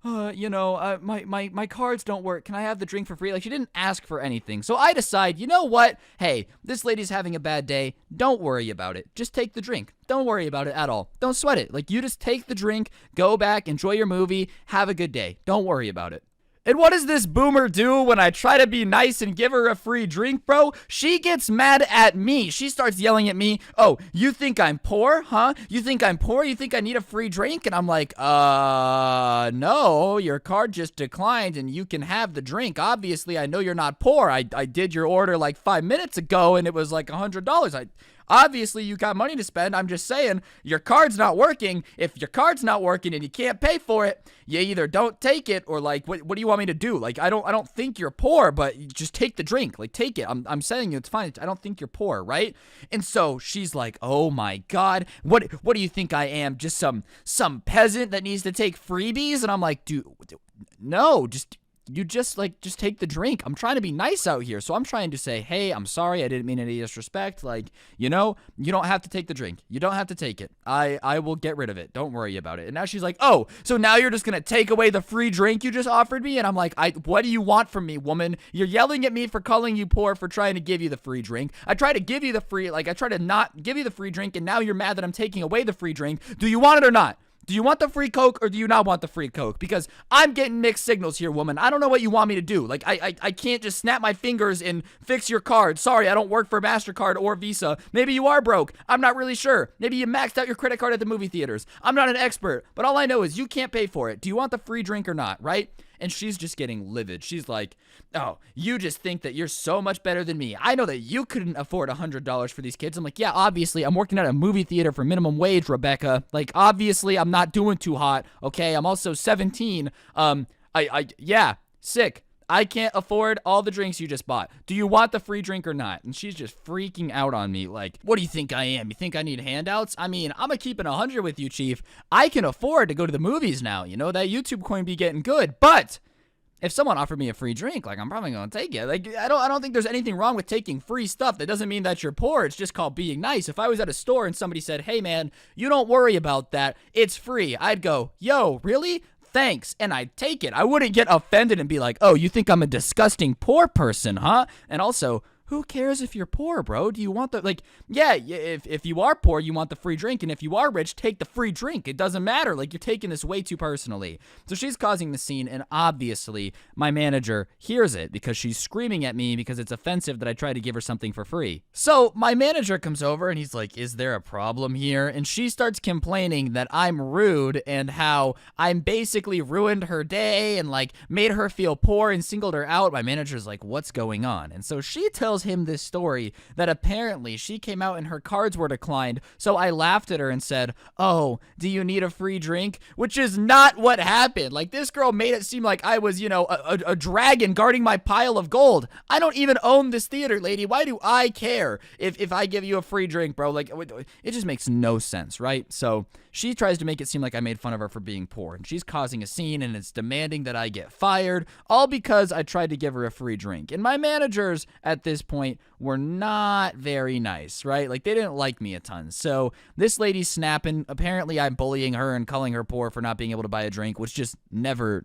my cards don't work. Can I have the drink for free? Like, she didn't ask for anything. So I decide, you know what? Hey, this lady's having a bad day. Don't worry about it. Just take the drink. Don't worry about it at all. Don't sweat it. Like, you just take the drink, go back, enjoy your movie, have a good day. Don't worry about it. And what does this boomer do when I try to be nice and give her a free drink, bro? She gets mad at me. She starts yelling at me, oh, you think I'm poor, huh? You think I'm poor? You think I need a free drink? And I'm like, no, your card just declined and you can have the drink. Obviously, I know you're not poor. I did your order like 5 minutes ago and it was like $100. Obviously, you got money to spend. I'm just saying, your card's not working. If your card's not working and you can't pay for it, you either don't take it or, like, what do you want me to do? Like, I don't think you're poor, but you just take the drink. Like, take it. I'm saying you, it's fine. I don't think you're poor, right? And so she's like, oh my God, what do you think I am? Just some peasant that needs to take freebies? And I'm like, dude, no, just take the drink. I'm trying to be nice out here. So I'm trying to say, hey, I'm sorry. I didn't mean any disrespect. Like, you don't have to take the drink. You don't have to take it. I will get rid of it. Don't worry about it. And now she's like, oh, so now you're just going to take away the free drink you just offered me? And I'm like, what do you want from me, woman? You're yelling at me for calling you poor for trying to give you the free drink. I try to give you the free, I try to not give you the free drink. And now you're mad that I'm taking away the free drink. Do you want it or not? Do you want the free Coke or do you not want the free Coke? Because I'm getting mixed signals here, woman. I don't know what you want me to do. Like, I can't just snap my fingers and fix your card. Sorry, I don't work for MasterCard or Visa. Maybe you are broke. I'm not really sure. Maybe you maxed out your credit card at the movie theaters. I'm not an expert, but all I know is you can't pay for it. Do you want the free drink or not, right? And she's just getting livid. She's like, oh, you just think that you're so much better than me. I know that you couldn't afford $100 for these kids. I'm like, yeah, obviously, I'm working at a movie theater for minimum wage, Rebecca. Like, obviously, I'm not doing too hot, okay? I'm also 17. Yeah, sick. I can't afford all the drinks you just bought. Do you want the free drink or not? And she's just freaking out on me like, what do you think I am? You think I need handouts? I mean, I'm gonna keep it 100 with you, Chief. I can afford to go to the movies now. You know, that YouTube coin be getting good. But if someone offered me a free drink, like, I'm probably gonna take it. Like, I don't think there's anything wrong with taking free stuff. That doesn't mean that you're poor. It's just called being nice. If I was at a store and somebody said, hey man, you don't worry about that, it's free, I'd go, yo, really? Thanks, and I'd take it. I wouldn't get offended and be like, oh, you think I'm a disgusting poor person, huh? And also, who cares if you're poor, bro? Do you want the, like, yeah, if you are poor, you want the free drink, and if you are rich, take the free drink. It doesn't matter. Like, you're taking this way too personally. So she's causing the scene, and obviously, my manager hears it because she's screaming at me because it's offensive that I try to give her something for free. So my manager comes over, and he's like, is there a problem here? And she starts complaining that I'm rude and how I'm basically ruined her day and, like, made her feel poor and singled her out. My manager's like, what's going on? And so she tells him this story that apparently she came out and her cards were declined, so I laughed at her and said, oh, do you need a free drink? Which is not what happened. Like, this girl made it seem like I was, you know, a dragon guarding my pile of gold. I don't even own this theater, lady. Why do I care if I give you a free drink, bro? Like, it just makes no sense, right? So she tries to make it seem like I made fun of her for being poor, and she's causing a scene, and it's demanding that I get fired, all because I tried to give her a free drink. And my managers at this point were not very nice, right? Like, they didn't like me a ton. So this lady's snapping. Apparently, I'm bullying her and calling her poor for not being able to buy a drink, which just never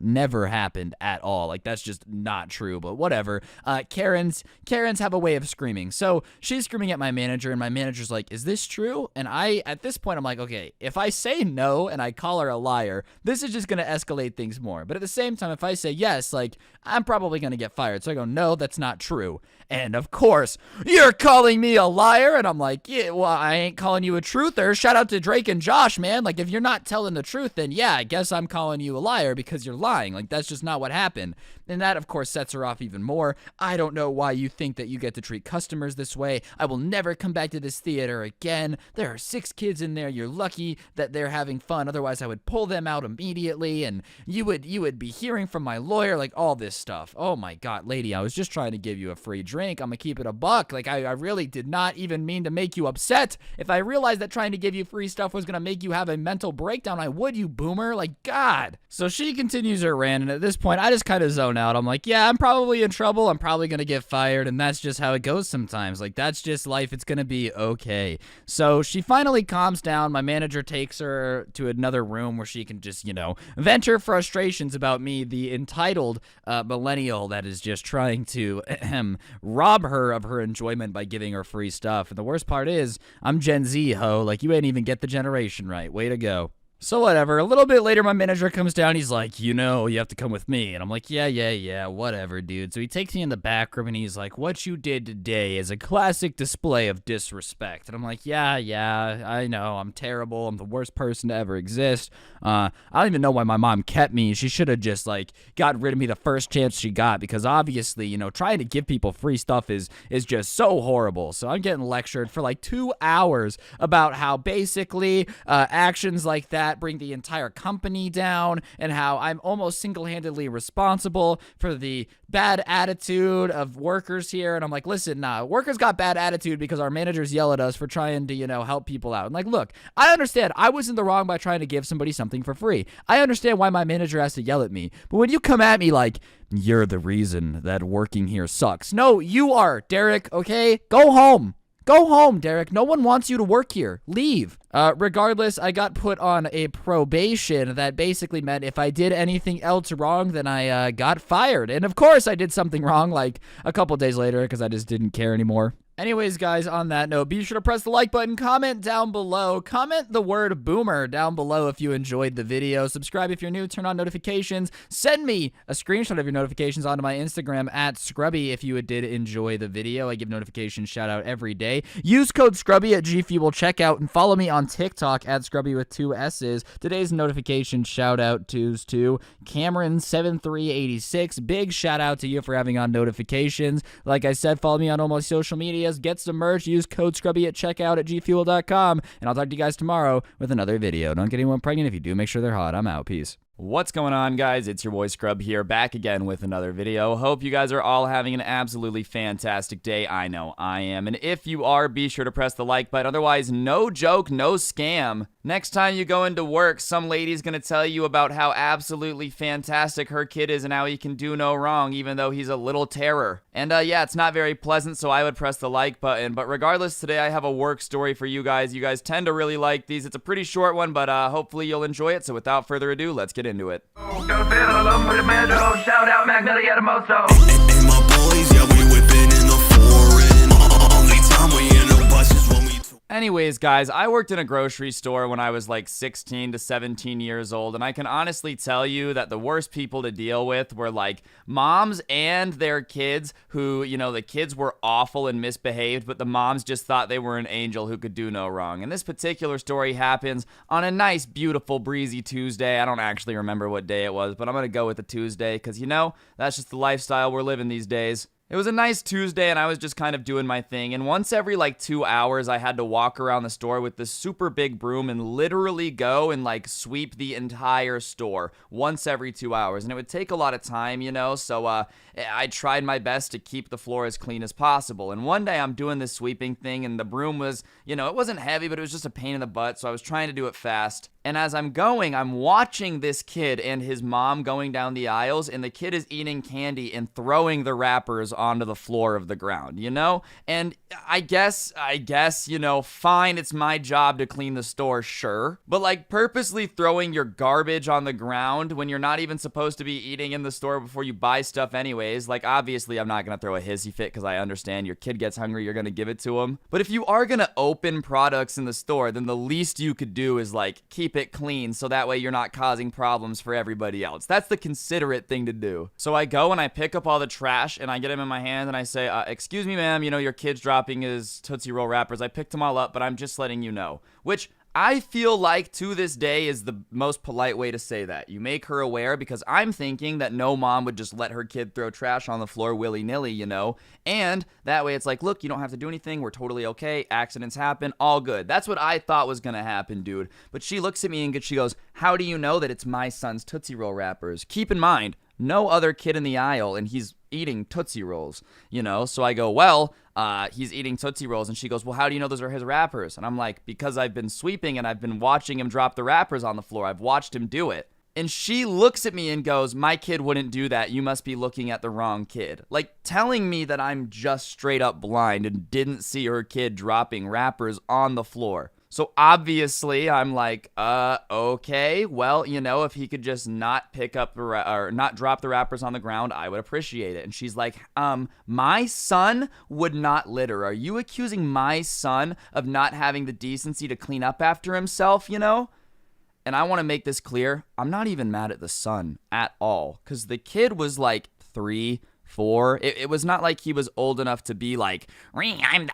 happened at all. Like, that's just not true, but whatever. Karens have a way of screaming. So she's screaming at my manager, and my manager's like, is this true? And at this point, I'm like, okay, if I say no and I call her a liar, this is just going to escalate things more. But at the same time, if I say yes, like, I'm probably going to get fired. So I go, no, that's not true. And of course, you're calling me a liar. And I'm like, yeah, well, I ain't calling you a truther. Shout out to Drake and Josh, man. Like, if you're not telling the truth, then yeah, I guess I'm calling you a liar because you're lying. Like, that's just not what happened. And that, of course, sets her off even more. I don't know why you think that you get to treat customers this way. I will never come back to this theater again. There are 6 kids in there. You're lucky that they're having fun. Otherwise, I would pull them out immediately. And you would be hearing from my lawyer, like, all this stuff. Oh my God, lady, I was just trying to give you a free drink. I'm gonna keep it a buck. Like, I really did not even mean to make you upset. If I realized that trying to give you free stuff was gonna make you have a mental breakdown, I would, you boomer. Like, God. So she continues her rant, and at this point, I just kind of zone out. I'm like, yeah, I'm probably in trouble. I'm probably gonna get fired, and that's just how it goes sometimes. Like, that's just life. It's gonna be okay. So she finally calms down. My manager takes her to another room where she can just, you know, vent her frustrations about me, the entitled millennial that is just trying to rob her of her enjoyment by giving her free stuff. And the worst part is, I'm Gen Z, ho. Like, you ain't even get the generation right. Way to go. So whatever, a little bit later, my manager comes down, he's like, you know, you have to come with me. And I'm like, yeah, whatever, dude. So he takes me in the back room, and he's like, what you did today is a classic display of disrespect. And I'm like, yeah, I know, I'm terrible, I'm the worst person to ever exist. I don't even know why my mom kept me. She should have just, like, got rid of me the first chance she got, because obviously, you know, trying to give people free stuff is just so horrible. So I'm getting lectured for like 2 hours about how basically actions like that bring the entire company down, and how I'm almost single-handedly responsible for the bad attitude of workers here. And I'm like, listen, nah, workers got bad attitude because our managers yell at us for trying to, you know, help people out. And like, look, I understand I was in the wrong by trying to give somebody something for free. I understand why my manager has to yell at me. But when you come at me like, you're the reason that working here sucks. No, you are, Derek, okay? Go home. Go home, Derek. No one wants you to work here. Leave. Regardless, I got put on a probation that basically meant if I did anything else wrong, then I got fired. And of course, I did something wrong like a couple days later because I just didn't care anymore. Anyways, guys, on that note, be sure to press the like button, comment down below, comment the word boomer down below if you enjoyed the video, subscribe if you're new, turn on notifications, send me a screenshot of your notifications onto my Instagram at Scrubby if you did enjoy the video. I give notifications shout out every day. Use code Scrubby at G Fuel checkout and follow me on TikTok at Scrubby with 2 S's. Today's notification shout out to Cameron7386. Big shout out to you for having on notifications. Like I said, follow me on all my social media. Get some merch, use code Scrubby at checkout at gfuel.com, and I'll talk to you guys tomorrow with another video. Don't get anyone pregnant. If you do, make sure they're hot. I'm out. Peace. What's going on, guys? It's your boy Scrub here, back again with another video. Hope you guys are all having an absolutely fantastic day. I know I am. And if you are, be sure to press the like button. Otherwise, no joke, no scam. Next time you go into work, some lady's gonna tell you about how absolutely fantastic her kid is and how he can do no wrong, even though he's a little terror. And yeah, it's not very pleasant, so I would press the like button. But regardless, today I have a work story for you guys. You guys tend to really like these. It's a pretty short one, but hopefully you'll enjoy it. So without further ado, let's get into it. Shout out Mac Millie at a Mosto. And my boys, yeah, we whipping in the foreign. Only time we in the buses when we. Anyways, guys, I worked in a grocery store when I was like 16 to 17 years old, and I can honestly tell you that the worst people to deal with were like moms and their kids who, you know, the kids were awful and misbehaved, but the moms just thought they were an angel who could do no wrong. And this particular story happens on a nice, beautiful, breezy Tuesday. I don't actually remember what day it was, but I'm going to go with the Tuesday because, you know, that's just the lifestyle we're living these days. It was a nice Tuesday, and I was just kind of doing my thing, and once every, like, 2 hours, I had to walk around the store with this super big broom and literally go and, like, sweep the entire store once every 2 hours, and it would take a lot of time, you know, so, I tried my best to keep the floor as clean as possible, and one day I'm doing this sweeping thing, and the broom was, you know, it wasn't heavy, but it was just a pain in the butt, so I was trying to do it fast, and as I'm going, I'm watching this kid and his mom going down the aisles, and the kid is eating candy and throwing the wrappers onto the floor of the ground, you know? And I guess, you know, fine, it's my job to clean the store, sure. But like purposely throwing your garbage on the ground when you're not even supposed to be eating in the store before you buy stuff anyways, like obviously I'm not gonna throw a hissy fit because I understand your kid gets hungry, you're gonna give it to him. But if you are gonna open products in the store, then the least you could do is like keep it clean so that way you're not causing problems for everybody else. That's the considerate thing to do. So I go and I pick up all the trash and I get them in my hand and I say, excuse me, ma'am, you know, your kid's dropping his Tootsie Roll wrappers. I picked them all up, but I'm just letting you know. Which I feel like to this day is the most polite way to say that. You make her aware because I'm thinking that no mom would just let her kid throw trash on the floor willy-nilly, you know? And that way it's like, look, you don't have to do anything. We're totally okay. Accidents happen. All good. That's what I thought was going to happen, dude. But she looks at me and she goes, how do you know that it's my son's Tootsie Roll wrappers? Keep in mind, no other kid in the aisle, and he's eating Tootsie Rolls, you know? So I go, well, he's eating Tootsie Rolls, and she goes, well, how do you know those are his wrappers? And I'm like, because I've been sweeping, and I've been watching him drop the wrappers on the floor. I've watched him do it. And she looks at me and goes, my kid wouldn't do that. You must be looking at the wrong kid. Like, telling me that I'm just straight up blind and didn't see her kid dropping wrappers on the floor. So obviously I'm like, okay, well, you know, if he could just not pick up or not drop the wrappers on the ground, I would appreciate it. And she's like, my son would not litter. Are you accusing my son of not having the decency to clean up after himself, you know? And I want to make this clear. I'm not even mad at the son at all, because the kid was like 3, 4. It was not like he was old enough to be like, I'm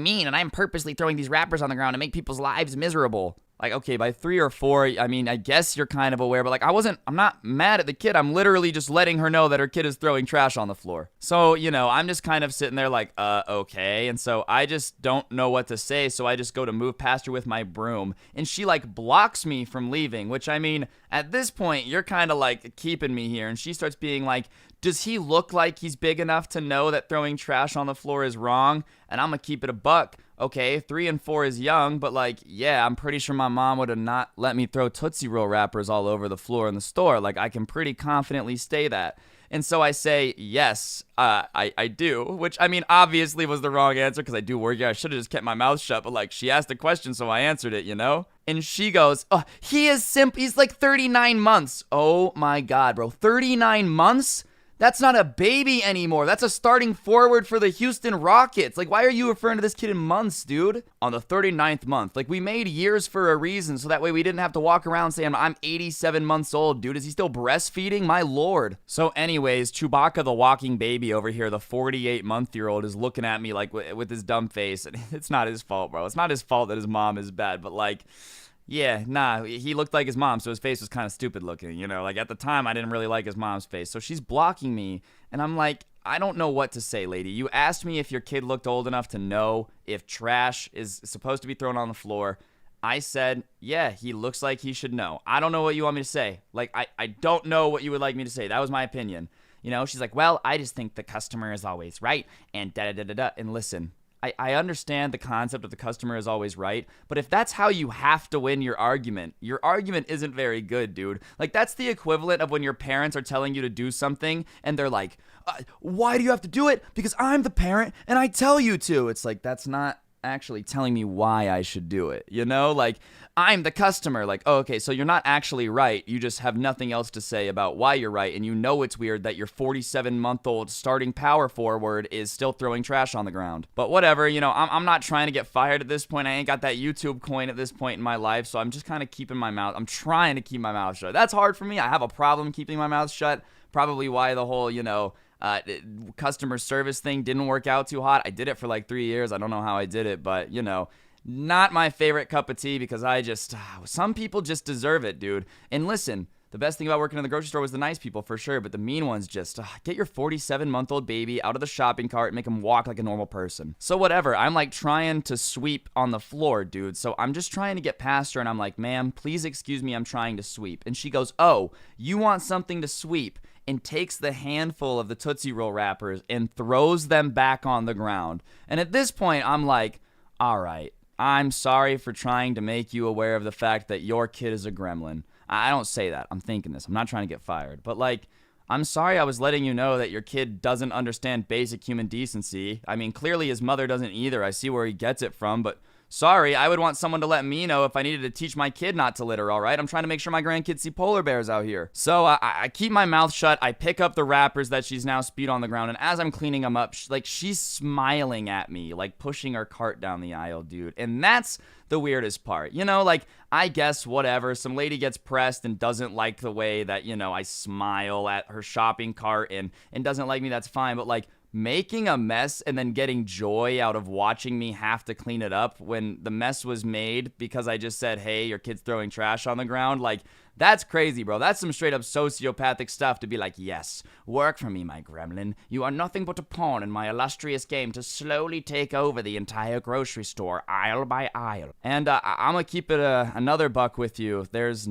mean and I'm purposely throwing these wrappers on the ground to make people's lives miserable. Like, okay, by 3 or 4, I mean, I guess you're kind of aware, but like, I'm not mad at the kid. I'm literally just letting her know that her kid is throwing trash on the floor. So, you know, I'm just kind of sitting there like, okay. And so I just don't know what to say. So I just go to move past her with my broom, and she like blocks me from leaving, which I mean, at this point, you're kind of like keeping me here. And she starts being like, does he look like he's big enough to know that throwing trash on the floor is wrong? And I'm gonna keep it a buck. Okay, 3 and 4 is young, but like, yeah, I'm pretty sure my mom would have not let me throw Tootsie Roll wrappers all over the floor in the store. Like, I can pretty confidently say that. And so I say, yes, I do, which, I mean, obviously was the wrong answer because I do work here. I should have just kept my mouth shut, but like, she asked a question, so I answered it, you know? And she goes, oh, he's like 39 months. Oh my God, bro, 39 months? That's not a baby anymore. That's a starting forward for the Houston Rockets. Like, why are you referring to this kid in months, dude? On the 39th month. Like, we made years for a reason, so that way we didn't have to walk around saying, I'm 87 months old, dude. Is he still breastfeeding? My lord. So anyways, Chewbacca the walking baby over here, the 48-month-year-old, is looking at me like with his dumb face. And it's not his fault, bro. It's not his fault that his mom is bad, but like... Yeah, nah, he looked like his mom, so his face was kind of stupid looking, you know? Like, at the time, I didn't really like his mom's face. So she's blocking me, and I'm like, I don't know what to say, lady. You asked me if your kid looked old enough to know if trash is supposed to be thrown on the floor. I said, yeah, he looks like he should know. I don't know what you want me to say. Like, I don't know what you would like me to say. That was my opinion. You know, she's like, well, I just think the customer is always right, and da-da-da-da-da. And listen, I understand the concept of the customer is always right, but if that's how you have to win your argument isn't very good, dude. Like, that's the equivalent of when your parents are telling you to do something, and they're like, why do you have to do it? Because I'm the parent, and I tell you to. It's like, that's not actually telling me why I should do it, you know? Like, I'm the customer. Like, oh, okay, so you're not actually right. You just have nothing else to say about why you're right, and you know it's weird that your 47-month-old starting power forward is still throwing trash on the ground. But whatever, you know, I'm not trying to get fired at this point. I ain't got that YouTube coin at this point in my life, so I'm just kind of keeping my mouth. I'm trying to keep my mouth shut. That's hard for me. I have a problem keeping my mouth shut. Probably why the whole, you know, customer service thing didn't work out too hot. I did it for like 3 years. I don't know how I did it, but, you know, not my favorite cup of tea because some people just deserve it, dude. And listen, the best thing about working in the grocery store was the nice people for sure, but the mean ones just, get your 47-month-old baby out of the shopping cart and make him walk like a normal person. So whatever, I'm like trying to sweep on the floor, dude. So I'm just trying to get past her and I'm like, ma'am, please excuse me, I'm trying to sweep. And she goes, oh, you want something to sweep? And takes the handful of the Tootsie Roll wrappers and throws them back on the ground. And at this point, I'm like, all right, I'm sorry for trying to make you aware of the fact that your kid is a gremlin. I don't say that. I'm thinking this. I'm not trying to get fired. But, like, I'm sorry I was letting you know that your kid doesn't understand basic human decency. I mean, clearly his mother doesn't either. I see where he gets it from, but... Sorry, I would want someone to let me know if I needed to teach my kid not to litter, all right? I'm trying to make sure my grandkids see polar bears out here. So I keep my mouth shut. I pick up the wrappers that she's now spewed on the ground, and as I'm cleaning them up, she's smiling at me, like pushing her cart down the aisle, dude. And that's the weirdest part. You know, like, I guess whatever. Some lady gets pressed and doesn't like the way that, you know, I smile at her shopping cart and doesn't like me, that's fine. But, like, making a mess and then getting joy out of watching me have to clean it up when the mess was made because I just said, hey, your kid's throwing trash on the ground, like, that's crazy, bro. That's some straight up sociopathic stuff to be like, yes, work for me, my gremlin. You are nothing but a pawn in my illustrious game to slowly take over the entire grocery store, aisle by aisle. And I'm gonna keep it another buck with you. This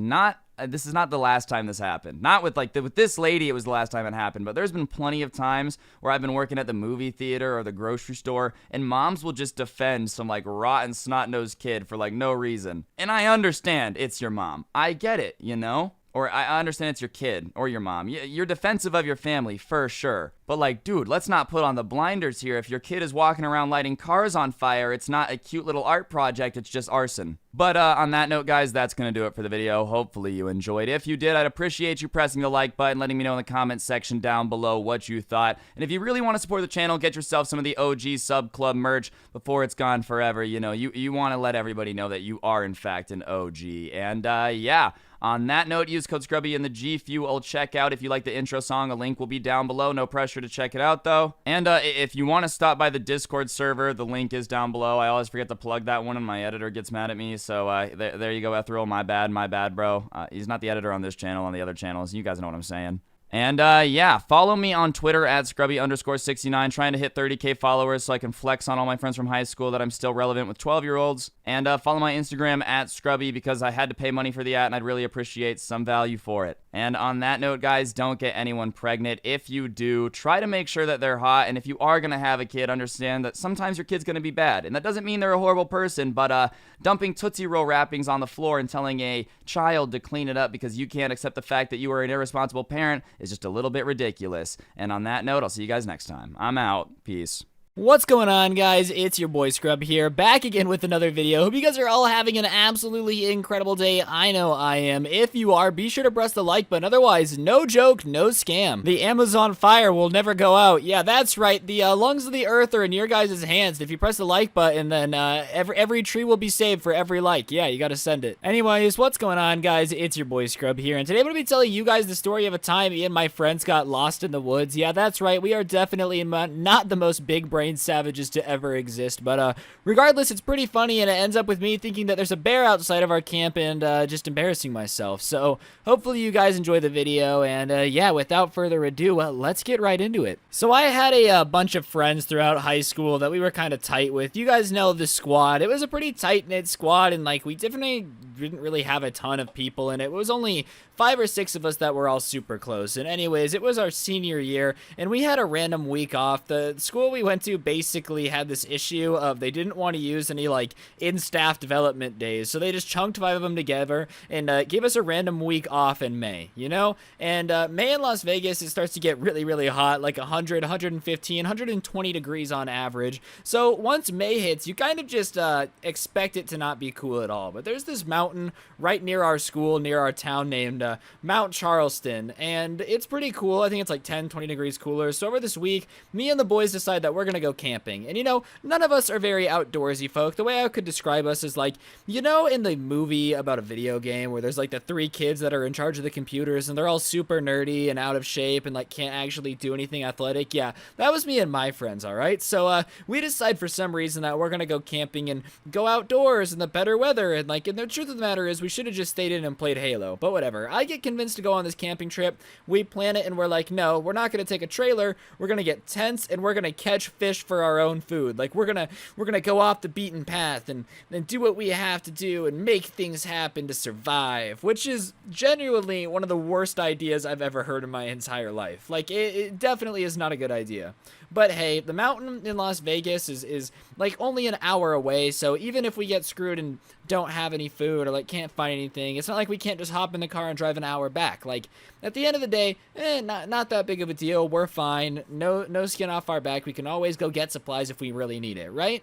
is not the last time this happened. Not with with this lady, it was the last time it happened, but there's been plenty of times where I've been working at the movie theater or the grocery store, and moms will just defend some like rotten snot-nosed kid for like no reason. And I understand it's your mom. I get it, you know? Or I understand it's your kid or your mom. You're defensive of your family for sure. But like, dude, let's not put on the blinders here. If your kid is walking around lighting cars on fire, it's not a cute little art project, it's just arson. But on that note, guys, that's going to do it for the video. Hopefully you enjoyed. If you did, I'd appreciate you pressing the like button, letting me know in the comment section down below what you thought. And if you really want to support the channel, get yourself some of the OG Sub Club merch before it's gone forever. You know, you want to let everybody know that you are, in fact, an OG. And yeah. On that note, use code Scrubby in the G Fuel checkout. If you like the intro song, a link will be down below. No pressure to check it out, though. And if you want to stop by the Discord server, the link is down below. I always forget to plug that one, and my editor gets mad at me. So there you go, Ethereal. My bad, bro. He's not the editor on this channel, on the other channels. You guys know what I'm saying. And yeah, follow me on Twitter at Scrubby_69, trying to hit 30K followers so I can flex on all my friends from high school that I'm still relevant with 12-year-olds. And follow my Instagram at Scrubby because I had to pay money for the ad and I'd really appreciate some value for it. And on that note, guys, don't get anyone pregnant. If you do, try to make sure that they're hot. And if you are going to have a kid, understand that sometimes your kid's going to be bad. And that doesn't mean they're a horrible person, but dumping Tootsie Roll wrappings on the floor and telling a child to clean it up because you can't accept the fact that you are an irresponsible parent is just a little bit ridiculous. And on that note, I'll see you guys next time. I'm out. Peace. What's going on, guys? It's your boy Scrub here, back again with another video. Hope you guys are all having an absolutely incredible day. I know I am. If you are, be sure to press the like button. Otherwise, no joke, no scam. The Amazon fire will never go out. Yeah, that's right. The lungs of the earth are in your guys' hands. If you press the like button, then every tree will be saved for every like. Yeah, you gotta send it. Anyways, what's going on, guys? It's your boy Scrub here, and today I'm gonna be telling you guys the story of a time me and my friends got lost in the woods. Yeah, that's right. We are definitely not the most big brain savages to ever exist, but regardless, it's pretty funny, and it ends up with me thinking that there's a bear outside of our camp and just embarrassing myself. So hopefully you guys enjoy the video, and yeah, without further ado, let's get right into it. So I had a bunch of friends throughout high school that we were kind of tight with. You guys know the squad. It was a pretty tight-knit squad, and like we definitely didn't really have a ton of people in it. It was only 5 or 6 of us that were all super close. And anyways, it was our senior year, and we had a random week off. The school we went to basically had this issue of they didn't want to use any like in-staff development days, so they just chunked 5 of them together and gave us a random week off in May, you know? And May in Las Vegas, it starts to get really, really hot, like 100, 115, 120 degrees on average. So once May hits, you kind of just expect it to not be cool at all. But there's this mountain right near our school, near our town, named Mount Charleston, and it's pretty cool. I think it's like 10, 20 degrees cooler. So over this week, me and the boys decide that we're gonna go camping. And you know, none of us are very outdoorsy folk. The way I could describe us is like, you know, in the movie about a video game where there's like the 3 kids that are in charge of the computers and they're all super nerdy and out of shape and like can't actually do anything athletic. Yeah, that was me and my friends, all right? So we decide for some reason that we're gonna go camping and go outdoors in the better weather, and like, and the truth of the matter is we should have just stayed in and played Halo, but whatever. I get convinced to go on this camping trip. We plan it and we're like, no, we're not gonna take a trailer. We're gonna get tents and we're gonna catch fish for our own food. Like we're gonna go off the beaten path and do what we have to do and make things happen to survive, which is genuinely one of the worst ideas I've ever heard in my entire life. Like it definitely is not a good idea. But hey, the mountain in Las Vegas is like only an hour away, so even if we get screwed and don't have any food or like can't find anything, it's not like we can't just hop in the car and drive an hour back. Like at the end of the day, not that big of a deal. We're fine. No skin off our back. We can always go get supplies if we really need it, right?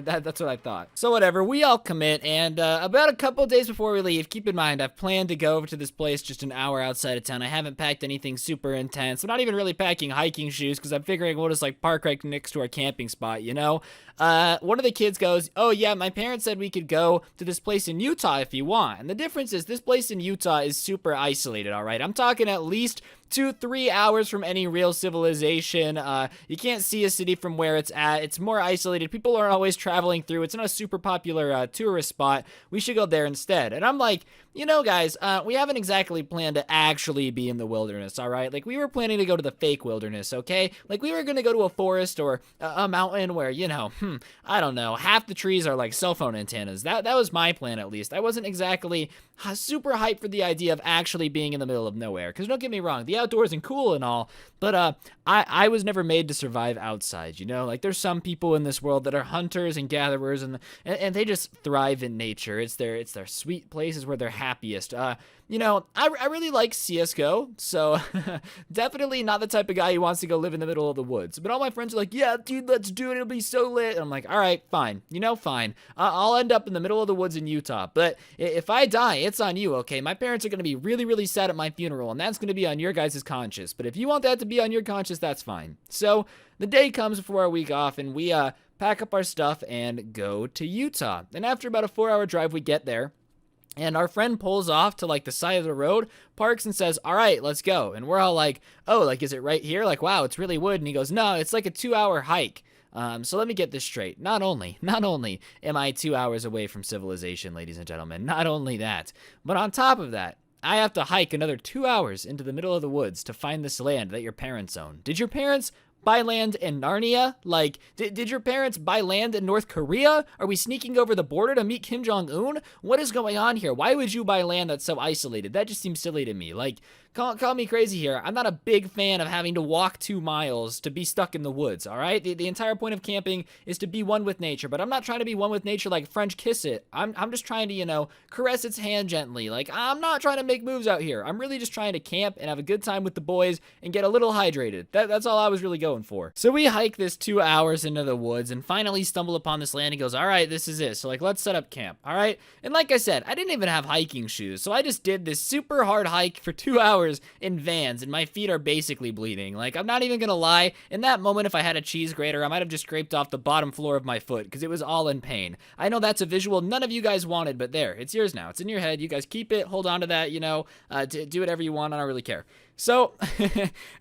That's what I thought. So whatever, we all commit, and about a couple days before we leave, keep in mind I've planned to go over to this place just an hour outside of town. I haven't packed anything super intense. I'm not even really packing hiking shoes because I'm figuring we'll just like park right next to our camping spot, you know? One of the kids goes, oh yeah, my parents said we could go to this place in Utah if you want. And the difference is this place in Utah is super isolated, all right? I'm talking at least 2-3 hours from any real civilization. You can't see a city from where it's at. It's more isolated. People aren't always traveling through. It's not a super popular tourist spot. We should go there instead. And I'm like, you know, guys, we haven't exactly planned to actually be in the wilderness, all right? Like, we were planning to go to the fake wilderness, okay? Like, we were going to go to a forest or a mountain where, you know, I don't know, half the trees are like cell phone antennas. That was my plan, at least. I wasn't exactly super hyped for the idea of actually being in the middle of nowhere. Because don't get me wrong, the outdoors and cool and all, but I was never made to survive outside, you know? Like, there's some people in this world that are hunters and gatherers, and they just thrive in nature. It's their sweet places where they're happiest. You know, I really like CSGO, so definitely not the type of guy who wants to go live in the middle of the woods. But all my friends are like, yeah, dude, let's do it. It'll be so lit. And I'm like, all right, fine. You know, fine. I'll end up in the middle of the woods in Utah. But if I die, it's on you, okay? My parents are going to be really, really sad at my funeral, and that's going to be on your guys' conscience. But if you want that to be on your conscience, that's fine. So the day comes before our week off, and we pack up our stuff and go to Utah. And after about a 4-hour drive, we get there. And our friend pulls off to like the side of the road, parks and says, all right, let's go. And we're all like, oh, like, is it right here? Like, wow, it's really wood. And he goes, no, it's like a 2-hour hike. So let me get this straight. Not only am I 2 hours away from civilization, ladies and gentlemen, not only that, but on top of that, I have to hike another 2 hours into the middle of the woods to find this land that your parents own. Did your parents buy land in Narnia? Like, did your parents buy land in North Korea? Are we sneaking over the border to meet Kim Jong-un? What is going on here? Why would you buy land that's so isolated? That just seems silly to me. Like, call me crazy here. I'm not a big fan of having to walk 2 miles to be stuck in the woods, all right? The entire point of camping is to be one with nature, but I'm not trying to be one with nature like French kiss it. I'm just trying to, you know, caress its hand gently. Like, I'm not trying to make moves out here. I'm really just trying to camp and have a good time with the boys and get a little hydrated. That's all I was really going going for. So we hike this 2 hours into the woods and finally stumble upon this land. He goes, all right, this is it. So like, let's set up camp. All right. And like I said, I didn't even have hiking shoes. So I just did this super hard hike for 2 hours in Vans, and my feet are basically bleeding. Like, I'm not even gonna lie. In that moment, if I had a cheese grater, I might have just scraped off the bottom floor of my foot because it was all in pain. I know that's a visual none of you guys wanted, but there, it's yours now. It's in your head. You guys keep it, hold on to that, you know, do whatever you want. I don't really care. So,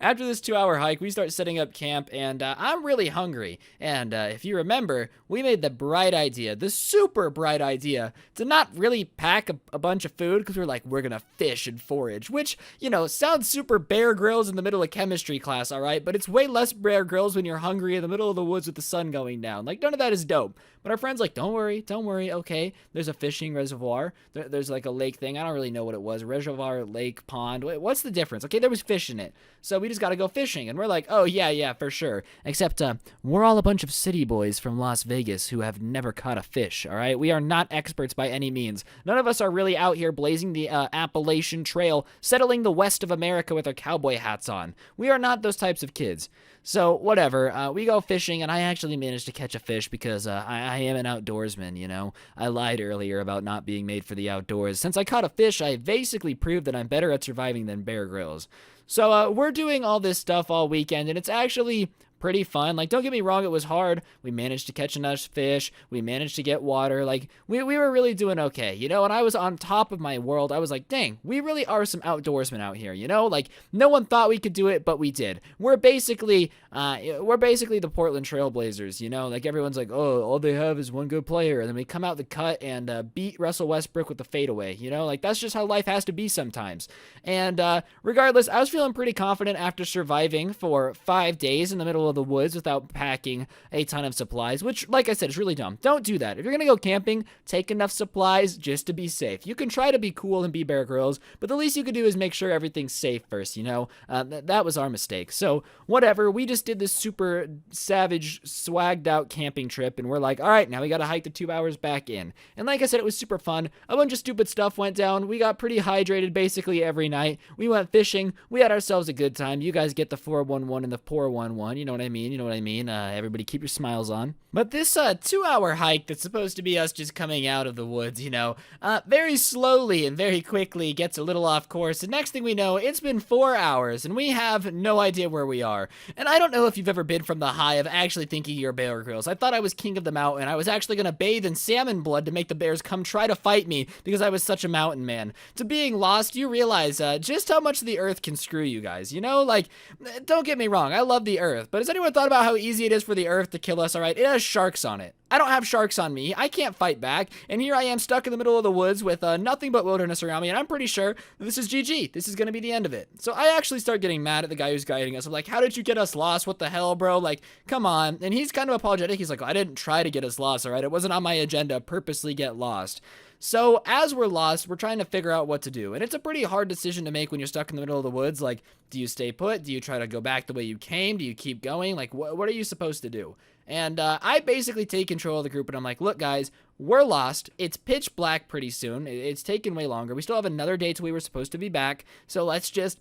after this 2-hour hike, we start setting up camp, and I'm really hungry. And if you remember, we made the bright idea, the super bright idea, to not really pack a bunch of food, because we were like, we're gonna fish and forage, which, you know, sounds super Bear Grylls in the middle of chemistry class, alright? But it's way less Bear Grylls when you're hungry in the middle of the woods with the sun going down. Like, none of that is dope. But our friend's like, don't worry, okay, there's a fishing reservoir, there's like a lake thing, I don't really know what it was, reservoir, lake, pond, what's the difference? Okay, there was fish in it, so we just gotta go fishing, and we're like, oh yeah, for sure, except, we're all a bunch of city boys from Las Vegas who have never caught a fish, alright? We are not experts by any means. None of us are really out here blazing the, Appalachian Trail, settling the west of America with our cowboy hats on. We are not those types of kids. So, whatever, we go fishing, and I actually managed to catch a fish because I am an outdoorsman, you know? I lied earlier about not being made for the outdoors. Since I caught a fish, I basically proved that I'm better at surviving than Bear Grylls. So, we're doing all this stuff all weekend, and it's actually pretty fun. Like, don't get me wrong, it was hard. We managed to catch enough fish. We managed to get water. Like, we were really doing okay, you know? And I was on top of my world. I was like, dang, we really are some outdoorsmen out here, you know? Like, no one thought we could do it, but we did. We're basically the Portland Trailblazers, you know? Like, everyone's like, oh, all they have is one good player. And then we come out the cut and beat Russell Westbrook with the fadeaway, you know? Like, that's just how life has to be sometimes. And regardless, I was feeling pretty confident after surviving for 5 days in the middle of the woods without packing a ton of supplies, which, like I said, is really dumb. Don't do that. If you're gonna go camping, take enough supplies just to be safe. You can try to be cool and be Bear Grylls, but the least you can do is make sure everything's safe first, you know? That was our mistake. So, whatever, we just did this super savage, swagged out camping trip, and we're like, all right, now we gotta hike the 2 hours back in. And like I said, it was super fun. A bunch of stupid stuff went down. We got pretty hydrated basically every night. We went fishing. We had ourselves a good time. You guys get the 411 and the 411, you know what I mean? You know what I mean? Everybody keep your smiles on. But this 2-hour hike that's supposed to be us just coming out of the woods, you know, very slowly and very quickly gets a little off course. And next thing we know, it's been 4 hours and we have no idea where we are. And I don't know if you've ever been from the high of actually thinking you're Bear Grylls. I thought I was king of the mountain. I was actually going to bathe in salmon blood to make the bears come try to fight me because I was such a mountain man. To being lost, you realize just how much the earth can screw you guys. You know, like, don't get me wrong, I love the earth, but has anyone thought about how easy it is for the earth to kill us? All right, it has sharks on it. I don't have sharks on me. I can't fight back. And here I am stuck in the middle of the woods with nothing but wilderness around me. And I'm pretty sure this is GG. This is going to be the end of it. So I actually start getting mad at the guy who's guiding us. I'm like, how did you get us lost? What the hell, bro? Like, come on. And he's kind of apologetic. He's like, I didn't try to get us lost, all right? It wasn't on my agenda. Purposely get lost. So as we're lost, we're trying to figure out what to do. And it's a pretty hard decision to make when you're stuck in the middle of the woods. Like, do you stay put? Do you try to go back the way you came? Do you keep going? Like, what are you supposed to do? And I basically take control of the group, and I'm like, look, guys, we're lost. It's pitch black pretty soon. It's taken way longer. We still have another day till we were supposed to be back. So let's just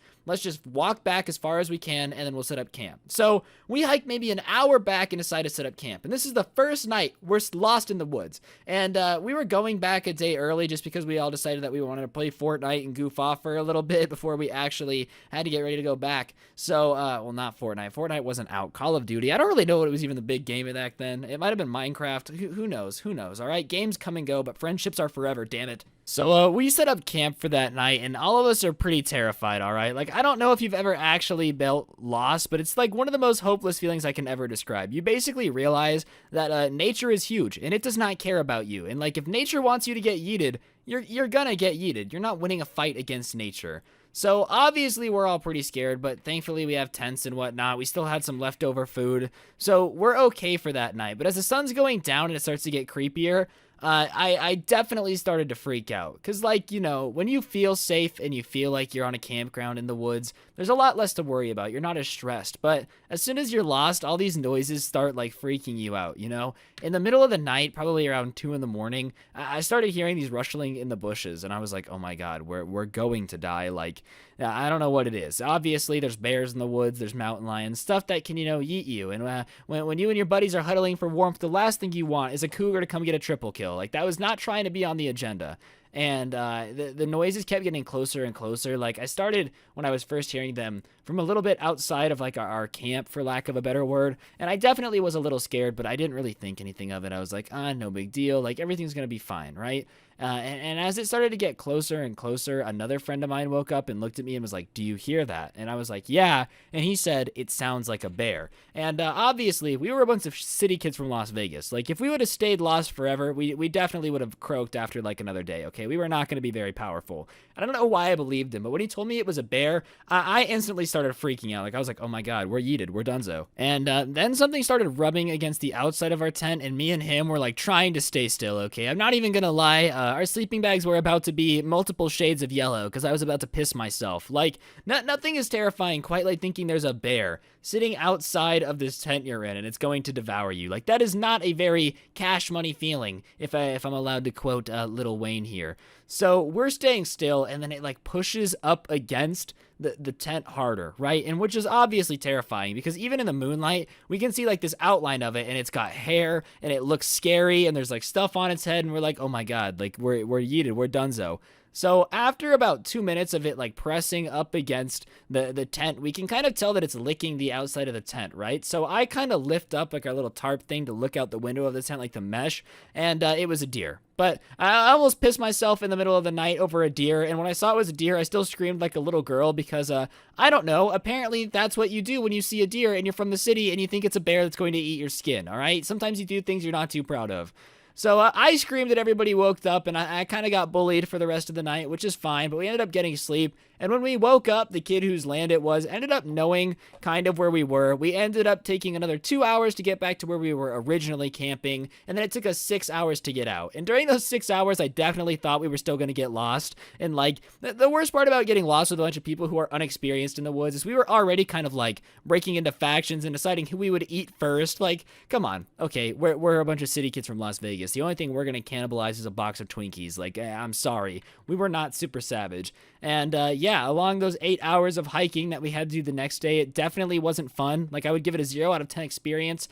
walk back as far as we can, and then we'll set up camp. So we hike maybe an hour back and decide to set up camp. And this is the first night we're lost in the woods. And we were going back a day early just because we all decided that we wanted to play Fortnite and goof off for a little bit before we actually had to get ready to go back. So, well, not Fortnite. Fortnite wasn't out. Call of Duty. I don't really know what it was even the big game back then. It might have been Minecraft. Who knows? Who knows? All right, games come and go, but friendships are forever. Damn it. So we set up camp for that night, and all of us are pretty terrified. All right, like I don't know if you've ever actually felt lost, but it's like one of the most hopeless feelings I can ever describe. You basically realize that nature is huge, and it does not care about you. And like if nature wants you to get yeeted, you're gonna get yeeted. You're not winning a fight against nature. So obviously we're all pretty scared, but thankfully we have tents and whatnot. We still had some leftover food, so we're okay for that night. But as the sun's going down and it starts to get creepier, I definitely started to freak out. Because, like, when you feel safe and you feel like you're on a campground in the woods, there's a lot less to worry about. You're not as stressed. But as soon as you're lost, all these noises start, like, freaking you out, In the middle of the night, probably around 2 in the morning, I started hearing these rustling in the bushes, and I was like, oh my god, we're going to die. Like, I don't know what it is. Obviously, there's bears in the woods, there's mountain lions, stuff that can, yeet you. And when you and your buddies are huddling for warmth, the last thing you want is a cougar to come get a triple kill. Like, that was not trying to be on the agenda. And the noises kept getting closer and closer. Like, I started, when I was first hearing them, from a little bit outside of, like, our camp, for lack of a better word. And I definitely was a little scared, but I didn't really think anything of it. I was like, no big deal. Like, everything's going to be fine, right? And as it started to get closer and closer, another friend of mine woke up and looked at me and was like, do you hear that? And I was like, yeah. And he said, it sounds like a bear. And obviously, we were a bunch of city kids from Las Vegas. Like, if we would have stayed lost forever, we definitely would have croaked after, like, another day, okay? We were not going to be very powerful. I don't know why I believed him, but when he told me it was a bear, I instantly started freaking out. Like, I was like, oh my god, we're yeeted, we're donezo. And then something started rubbing against the outside of our tent, and me and him were, like, trying to stay still, okay? I'm not even gonna lie, our sleeping bags were about to be multiple shades of yellow, because I was about to piss myself. Like, nothing is terrifying quite like thinking there's a bear sitting outside of this tent you're in, and it's going to devour you. Like, that is not a very cash money feeling, if I'm allowed to quote Lil Wayne here. So we're staying still, and then it, like, pushes up against the tent harder, right? And which is obviously terrifying, because even in the moonlight, we can see, like, this outline of it, and it's got hair, and it looks scary, and there's, like, stuff on its head, and we're like, oh my god, like, we're yeeted, we're donezo. So after about 2 minutes of it, like, pressing up against the tent, we can kind of tell that it's licking the outside of the tent, right? So I kind of lift up, like, our little tarp thing to look out the window of the tent, like the mesh, and it was a deer. But I almost pissed myself in the middle of the night over a deer, and when I saw it was a deer, I still screamed like a little girl, because I don't know, apparently that's what you do when you see a deer and you're from the city and you think it's a bear that's going to eat your skin, all right? Sometimes you do things you're not too proud of. So I screamed that everybody woke up, and I kind of got bullied for the rest of the night, which is fine, but we ended up getting sleep. And when we woke up, the kid whose land it was ended up knowing kind of where we were. We ended up taking another 2 hours to get back to where we were originally camping, and then it took us 6 hours to get out. And during those 6 hours, I definitely thought we were still going to get lost. And, like, the worst part about getting lost with a bunch of people who are unexperienced in the woods is we were already kind of, like, breaking into factions and deciding who we would eat first. Like, come on. Okay, we're a bunch of city kids from Las Vegas. The only thing we're going to cannibalize is a box of Twinkies. Like, I'm sorry. We were not super savage. And, yeah, along those 8 hours of hiking that we had to do the next day, it definitely wasn't fun. Like, I would give it a 0 out of 10 experience.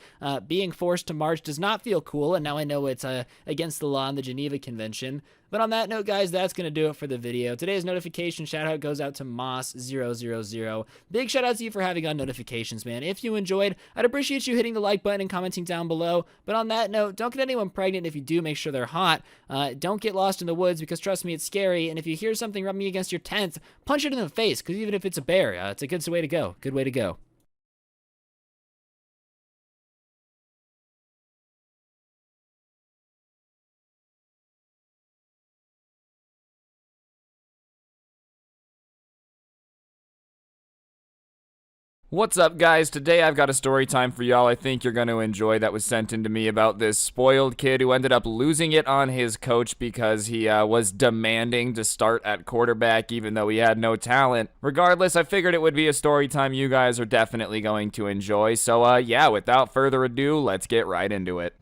Being forced to march does not feel cool, and now I know it's against the law in the Geneva Convention. But on that note, guys, that's going to do it for the video. Today's notification shout-out goes out to Moss000. Big shout-out to you for having on notifications, man. If you enjoyed, I'd appreciate you hitting the like button and commenting down below. But on that note, don't get anyone pregnant. If you do, make sure they're hot. Don't get lost in the woods, because trust me, it's scary. And if you hear something rubbing against your tent, punch it in the face, because even if it's a bear, it's a good way to go. Good way to go. What's up, guys? Today I've got a story time for y'all I think you're going to enjoy that was sent in to me about this spoiled kid who ended up losing it on his coach because he was demanding to start at quarterback even though he had no talent. Regardless, I figured it would be a story time you guys are definitely going to enjoy. So, yeah, without further ado, let's get right into it.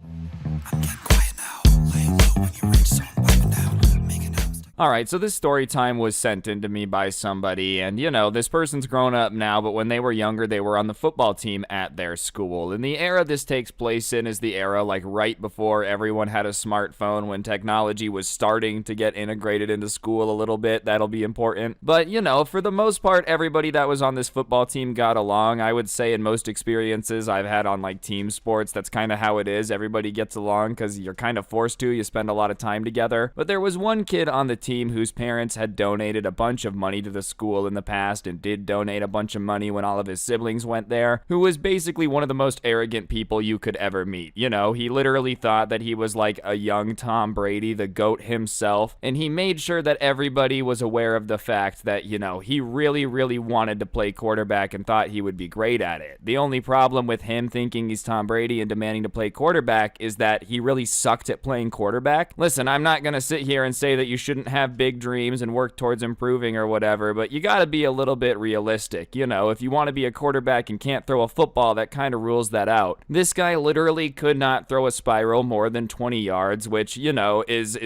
I'm getting quiet now. Laying low when you reach zone, wiping out, making out. Alright, so this story time was sent in to me by somebody, and you know, this person's grown up now, but when they were younger, they were on the football team at their school. And the era this takes place in is the era, like, right before everyone had a smartphone, when technology was starting to get integrated into school a little bit. That'll be important. But, you know, for the most part, everybody that was on this football team got along. I would say in most experiences I've had on, like, team sports, that's kind of how it is. Everybody gets along because you're kind of forced to. You spend a lot of time together. But there was one kid on the team whose parents had donated a bunch of money to the school in the past and did donate a bunch of money when all of his siblings went there, who was basically one of the most arrogant people you could ever meet. You know, he literally thought that he was like a young Tom Brady, the GOAT himself, and he made sure that everybody was aware of the fact that, you know, he really, really wanted to play quarterback and thought he would be great at it. The only problem with him thinking he's Tom Brady and demanding to play quarterback is that he really sucked at playing quarterback. Listen, I'm not going to sit here and say that you shouldn't have big dreams and work towards improving or whatever, but you got to be a little bit realistic. You know, if you want to be a quarterback and can't throw a football, that kind of rules that out. This guy literally could not throw a spiral more than 20 yards, which, you know, is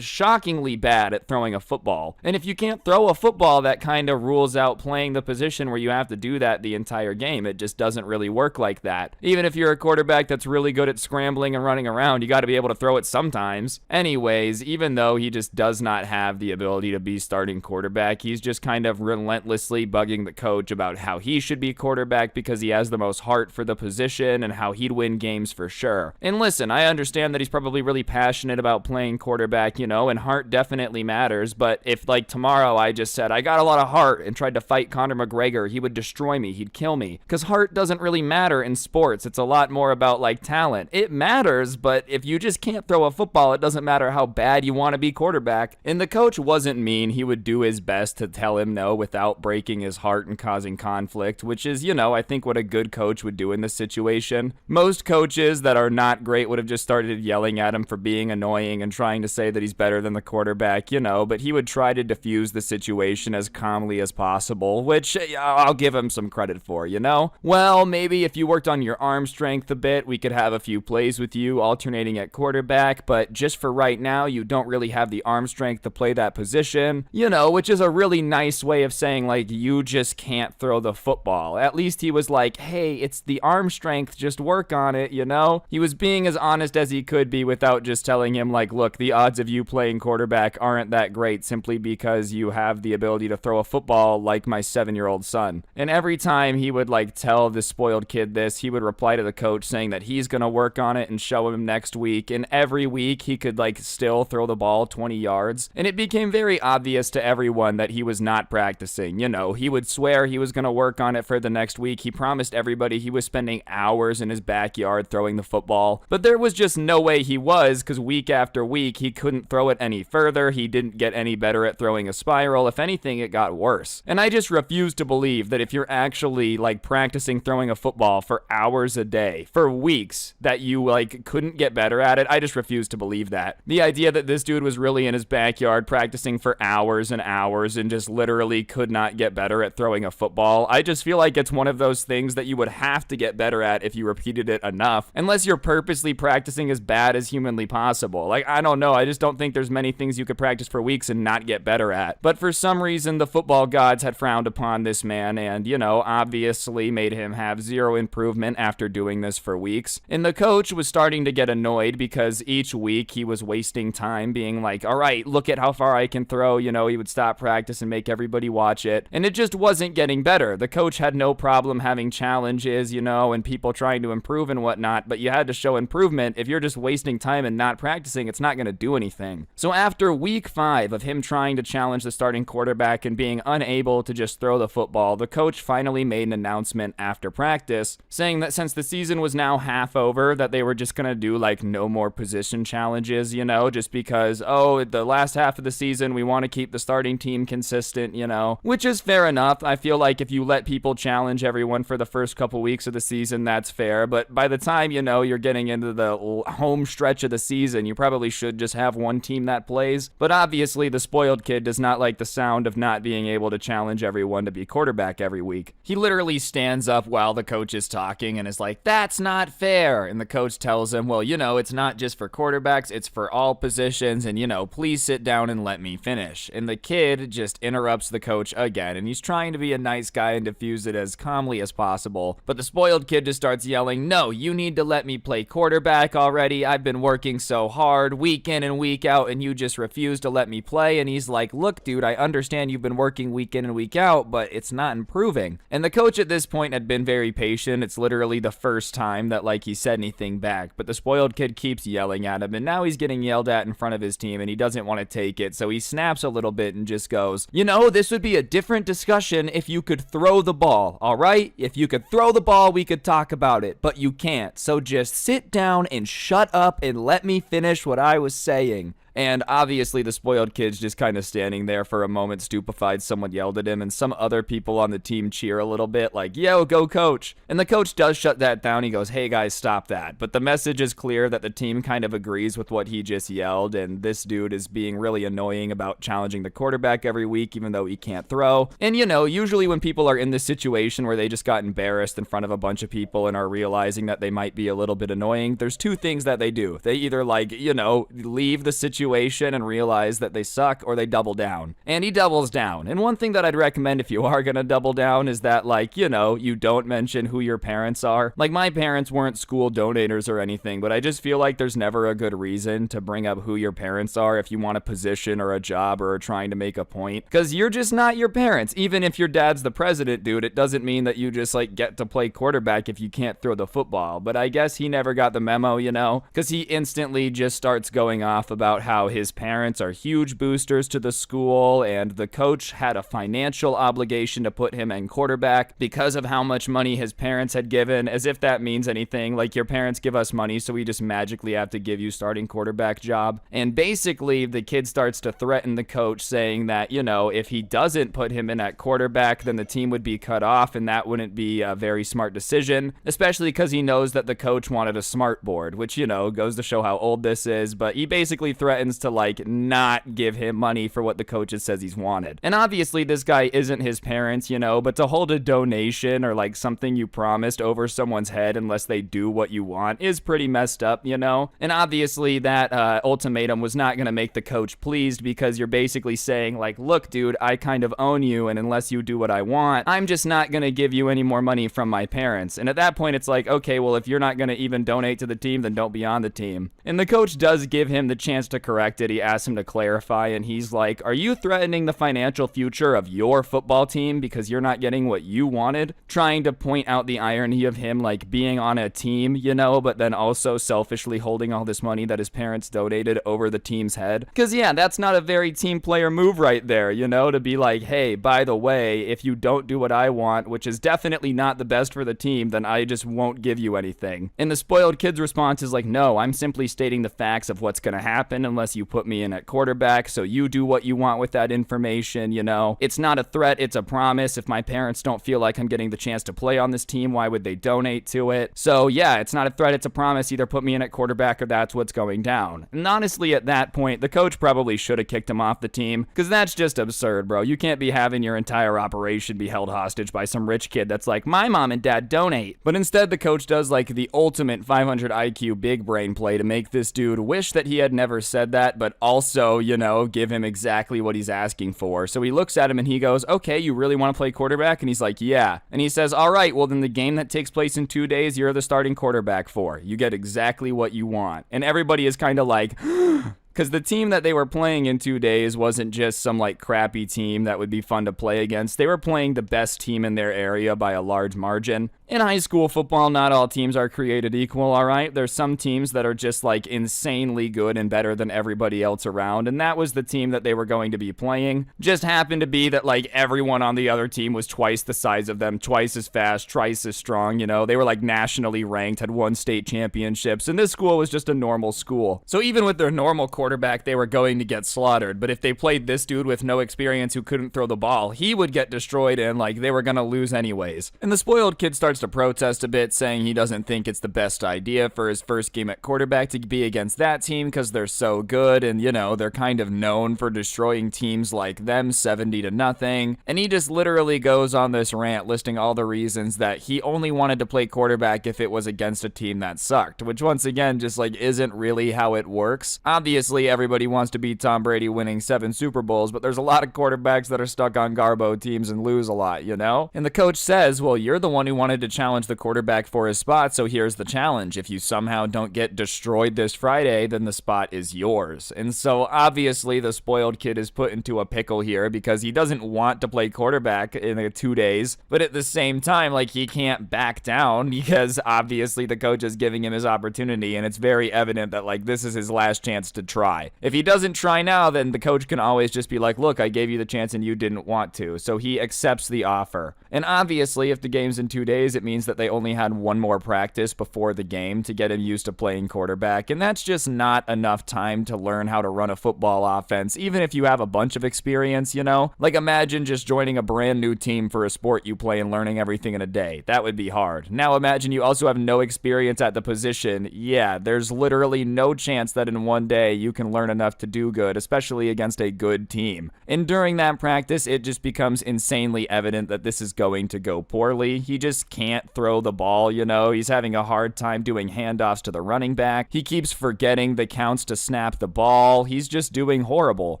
shockingly bad at throwing a football. And if you can't throw a football, that kind of rules out playing the position where you have to do that the entire game. It just doesn't really work like that. Even if you're a quarterback that's really good at scrambling and running around, you got to be able to throw it sometimes. Anyways, even though he just does not have the ability to be starting quarterback, he's just kind of relentlessly bugging the coach about how he should be quarterback because he has the most heart for the position and how he'd win games for sure. And listen, I understand that he's probably really passionate about playing quarterback, you know, and heart definitely matters, but if like tomorrow I just said I got a lot of heart and tried to fight Conor McGregor, he would destroy me, he'd kill me, because heart doesn't really matter in sports. It's a lot more about like talent. It matters, but if you just can't throw a football, it doesn't matter how bad you want to be quarterback. And the coach wasn't mean. He would do his best to tell him no without breaking his heart and causing conflict, which is, you know, I think what a good coach would do in this situation. Most coaches that are not great would have just started yelling at him for being annoying and trying to say that he's better than the quarterback, you know, but he would try to diffuse the situation as calmly as possible, which I'll give him some credit for, you know? Well, maybe if you worked on your arm strength a bit, we could have a few plays with you alternating at quarterback, but just for right now, you don't really have the arm strength to play that position, you know, which is a really nice way of saying, like, you just can't throw the football. At least he was like, hey, it's the arm strength, just work on it, you know? He was being as honest as he could be without just telling him, like, look, the odds of you playing quarterback aren't that great simply because you have the ability to throw a football like my 7-year-old son. And every time he would, like, tell the spoiled kid this, he would reply to the coach saying that he's gonna work on it and show him next week, and every week he could, like, still throw the ball 20 yards. And it became very obvious to everyone that he was not practicing. You know, he would swear he was gonna work on it for the next week. He promised everybody he was spending hours in his backyard throwing the football, but there was just no way he was, because week after week he couldn't throw it any further. He didn't get any better at throwing a spiral. If anything, it got worse. And I just refuse to believe that if you're actually, like, practicing throwing a football for hours a day for weeks, that you, like, couldn't get better at it. I just refuse to believe that. The idea that this dude was really in his backyard practicing for hours and hours and just literally could not get better at throwing a football, I just feel like it's one of those things that you would have to get better at if you repeated it enough, unless you're purposely practicing as bad as humanly possible. Like, I don't know, I just don't think there's many things you could practice for weeks and not get better at. But for some reason, the football gods had frowned upon this man and, you know, obviously made him have zero improvement after doing this for weeks. And the coach was starting to get annoyed because each week he was wasting time being like, all right, look at how far I can throw. You know, he would stop practice and make everybody watch it. And it just wasn't getting better. The coach had no problem having challenges, you know, and people trying to improve and whatnot, but you had to show improvement. If you're just wasting time and not practicing, it's not going to do anything. So after week 5 of him trying to challenge the starting quarterback and being unable to just throw the football, the coach finally made an announcement after practice saying that since the season was now half over, that they were just going to do like no more position challenges, you know, just because, oh, the last half of the season, we want to keep the starting team consistent, you know, which is fair enough. I feel like if you let people challenge everyone for the first couple weeks of the season, that's fair. But by the time, you know, you're getting into the home stretch of the season, you probably should just have one team that plays. But obviously, the spoiled kid does not like the sound of not being able to challenge everyone to be quarterback every week. He literally stands up while the coach is talking and is like, that's not fair. And the coach tells him, well, you know, it's not just for quarterbacks, it's for all positions. And, you know, please sit down and let me finish. And the kid just interrupts the coach again. And he's trying to be a nice guy and diffuse it as calmly as possible. But the spoiled kid just starts yelling, no, you need to let me play quarterback already. I've been working so hard week in and week out, and you just refuse to let me play. And he's like, look, dude, I understand you've been working week in and week out, but it's not improving. And the coach at this point had been very patient. It's literally the first time that, like, he said anything back. But the spoiled kid keeps yelling at him, and now he's getting yelled at in front of his team, and he doesn't want to take it, so he snaps a little bit and just goes, you know, this would be a different discussion if you could throw the ball, all right? If you could throw the ball, we could talk about it, but you can't. So just sit down and shut up and let me finish what I was saying. And obviously the spoiled kid's just kind of standing there for a moment stupefied. Someone yelled at him, and some other people on the team cheer a little bit like, yo, go coach. And the coach does shut that down. He goes, hey guys, stop that. But the message is clear that the team kind of agrees with what he just yelled, and this dude is being really annoying about challenging the quarterback every week even though he can't throw. And you know, usually when people are in this situation where they just got embarrassed in front of a bunch of people and are realizing that they might be a little bit annoying, there's two things that they do. They either leave the situation and realize that they suck, or they double down. And he doubles down. And one thing that I'd recommend if you are gonna double down is that, you don't mention who your parents are. Like, my parents weren't school donators or anything, but I just feel like there's never a good reason to bring up who your parents are if you want a position or a job or are trying to make a point. Because you're just not your parents. Even if your dad's the president, dude, it doesn't mean that you just, get to play quarterback if you can't throw the football. But I guess he never got the memo, because he instantly just starts going off about how his parents are huge boosters to the school, and the coach had a financial obligation to put him in quarterback because of how much money his parents had given, as if that means anything. Like, your parents give us money, so we just magically have to give you starting quarterback job. And basically, the kid starts to threaten the coach, saying that, if he doesn't put him in at quarterback, then the team would be cut off, and that wouldn't be a very smart decision, especially because he knows that the coach wanted a smart board, which, goes to show how old this is. But he basically threatens to not give him money for what the coach says he's wanted. And obviously this guy isn't his parents, but to hold a donation or something you promised over someone's head unless they do what you want is pretty messed up, And obviously that ultimatum was not going to make the coach pleased, because you're basically saying look, dude, I kind of own you, and unless you do what I want, I'm just not going to give you any more money from my parents. And at that point it's okay, well, if you're not going to even donate to the team, then don't be on the team. And the coach does give him the chance to correct it. He asks him to clarify, and he's like, are you threatening the financial future of your football team because you're not getting what you wanted? Trying to point out the irony of him being on a team, but then also selfishly holding all this money that his parents donated over the team's head. Because yeah, that's not a very team player move right there, to be like, hey, by the way, if you don't do what I want, which is definitely not the best for the team, then I just won't give you anything. And the spoiled kid's response is no, I'm simply stating the facts of what's gonna happen unless you put me in at quarterback, so you do what you want with that information, It's not a threat, it's a promise. If my parents don't feel like I'm getting the chance to play on this team, why would they donate to it? So yeah, it's not a threat, it's a promise. Either put me in at quarterback or that's what's going down. And honestly, at that point, the coach probably should have kicked him off the team, because that's just absurd, bro. You can't be having your entire operation be held hostage by some rich kid that's like, my mom and dad donate. But instead, the coach does the ultimate 500 IQ big brain play to make this dude wish that he had never said that, but also, give him exactly what he's asking for. So he looks at him and he goes, okay, you really want to play quarterback? And he's like, yeah. And he says, all right, well then the game that takes place in 2 days, you're the starting quarterback for. You get exactly what you want. And everybody is kind of like, because the team that they were playing in 2 days wasn't just some crappy team that would be fun to play against. They were playing the best team in their area by a large margin. In high school football, not all teams are created equal, alright? There's some teams that are just insanely good and better than everybody else around, and that was the team that they were going to be playing. Just happened to be that everyone on the other team was twice the size of them, twice as fast, twice as strong, They were nationally ranked, had won state championships, and this school was just a normal school. So even with their normal quarterback, they were going to get slaughtered. But if they played this dude with no experience who couldn't throw the ball, he would get destroyed, and they were gonna lose anyways. And the spoiled kid starts to protest a bit, saying he doesn't think it's the best idea for his first game at quarterback to be against that team because they're so good, and they're kind of known for destroying teams like them 70-0. And he just literally goes on this rant listing all the reasons that he only wanted to play quarterback if it was against a team that sucked, which once again just isn't really how it works. Obviously everybody wants to beat Tom Brady winning 7 Super Bowls, but there's a lot of quarterbacks that are stuck on Garbo teams and lose a lot, And the coach says, well, you're the one who wanted to challenge the quarterback for his spot, so here's the challenge. If you somehow don't get destroyed this Friday, then the spot is yours. And so obviously the spoiled kid is put into a pickle here because he doesn't want to play quarterback in 2 days, but at the same time, he can't back down because obviously the coach is giving him his opportunity, and it's very evident that this is his last chance to try. try. If he doesn't try now, then the coach can always just be like, look, I gave you the chance and you didn't want to. So he accepts the offer. And obviously, if the game's in 2 days, it means that they only had one more practice before the game to get him used to playing quarterback. And that's just not enough time to learn how to run a football offense, even if you have a bunch of experience, you know? Like, imagine just joining a brand new team for a sport you play and learning everything in a day. That would be hard. Now imagine you also have no experience at the position. Yeah, there's literally no chance that in one day you can learn enough to do good, especially against a good team. And during that practice, it just becomes insanely evident that this is going to go poorly. He just can't throw the ball, you know? He's having a hard time doing handoffs to the running back. He keeps forgetting the counts to snap the ball. He's just doing horrible.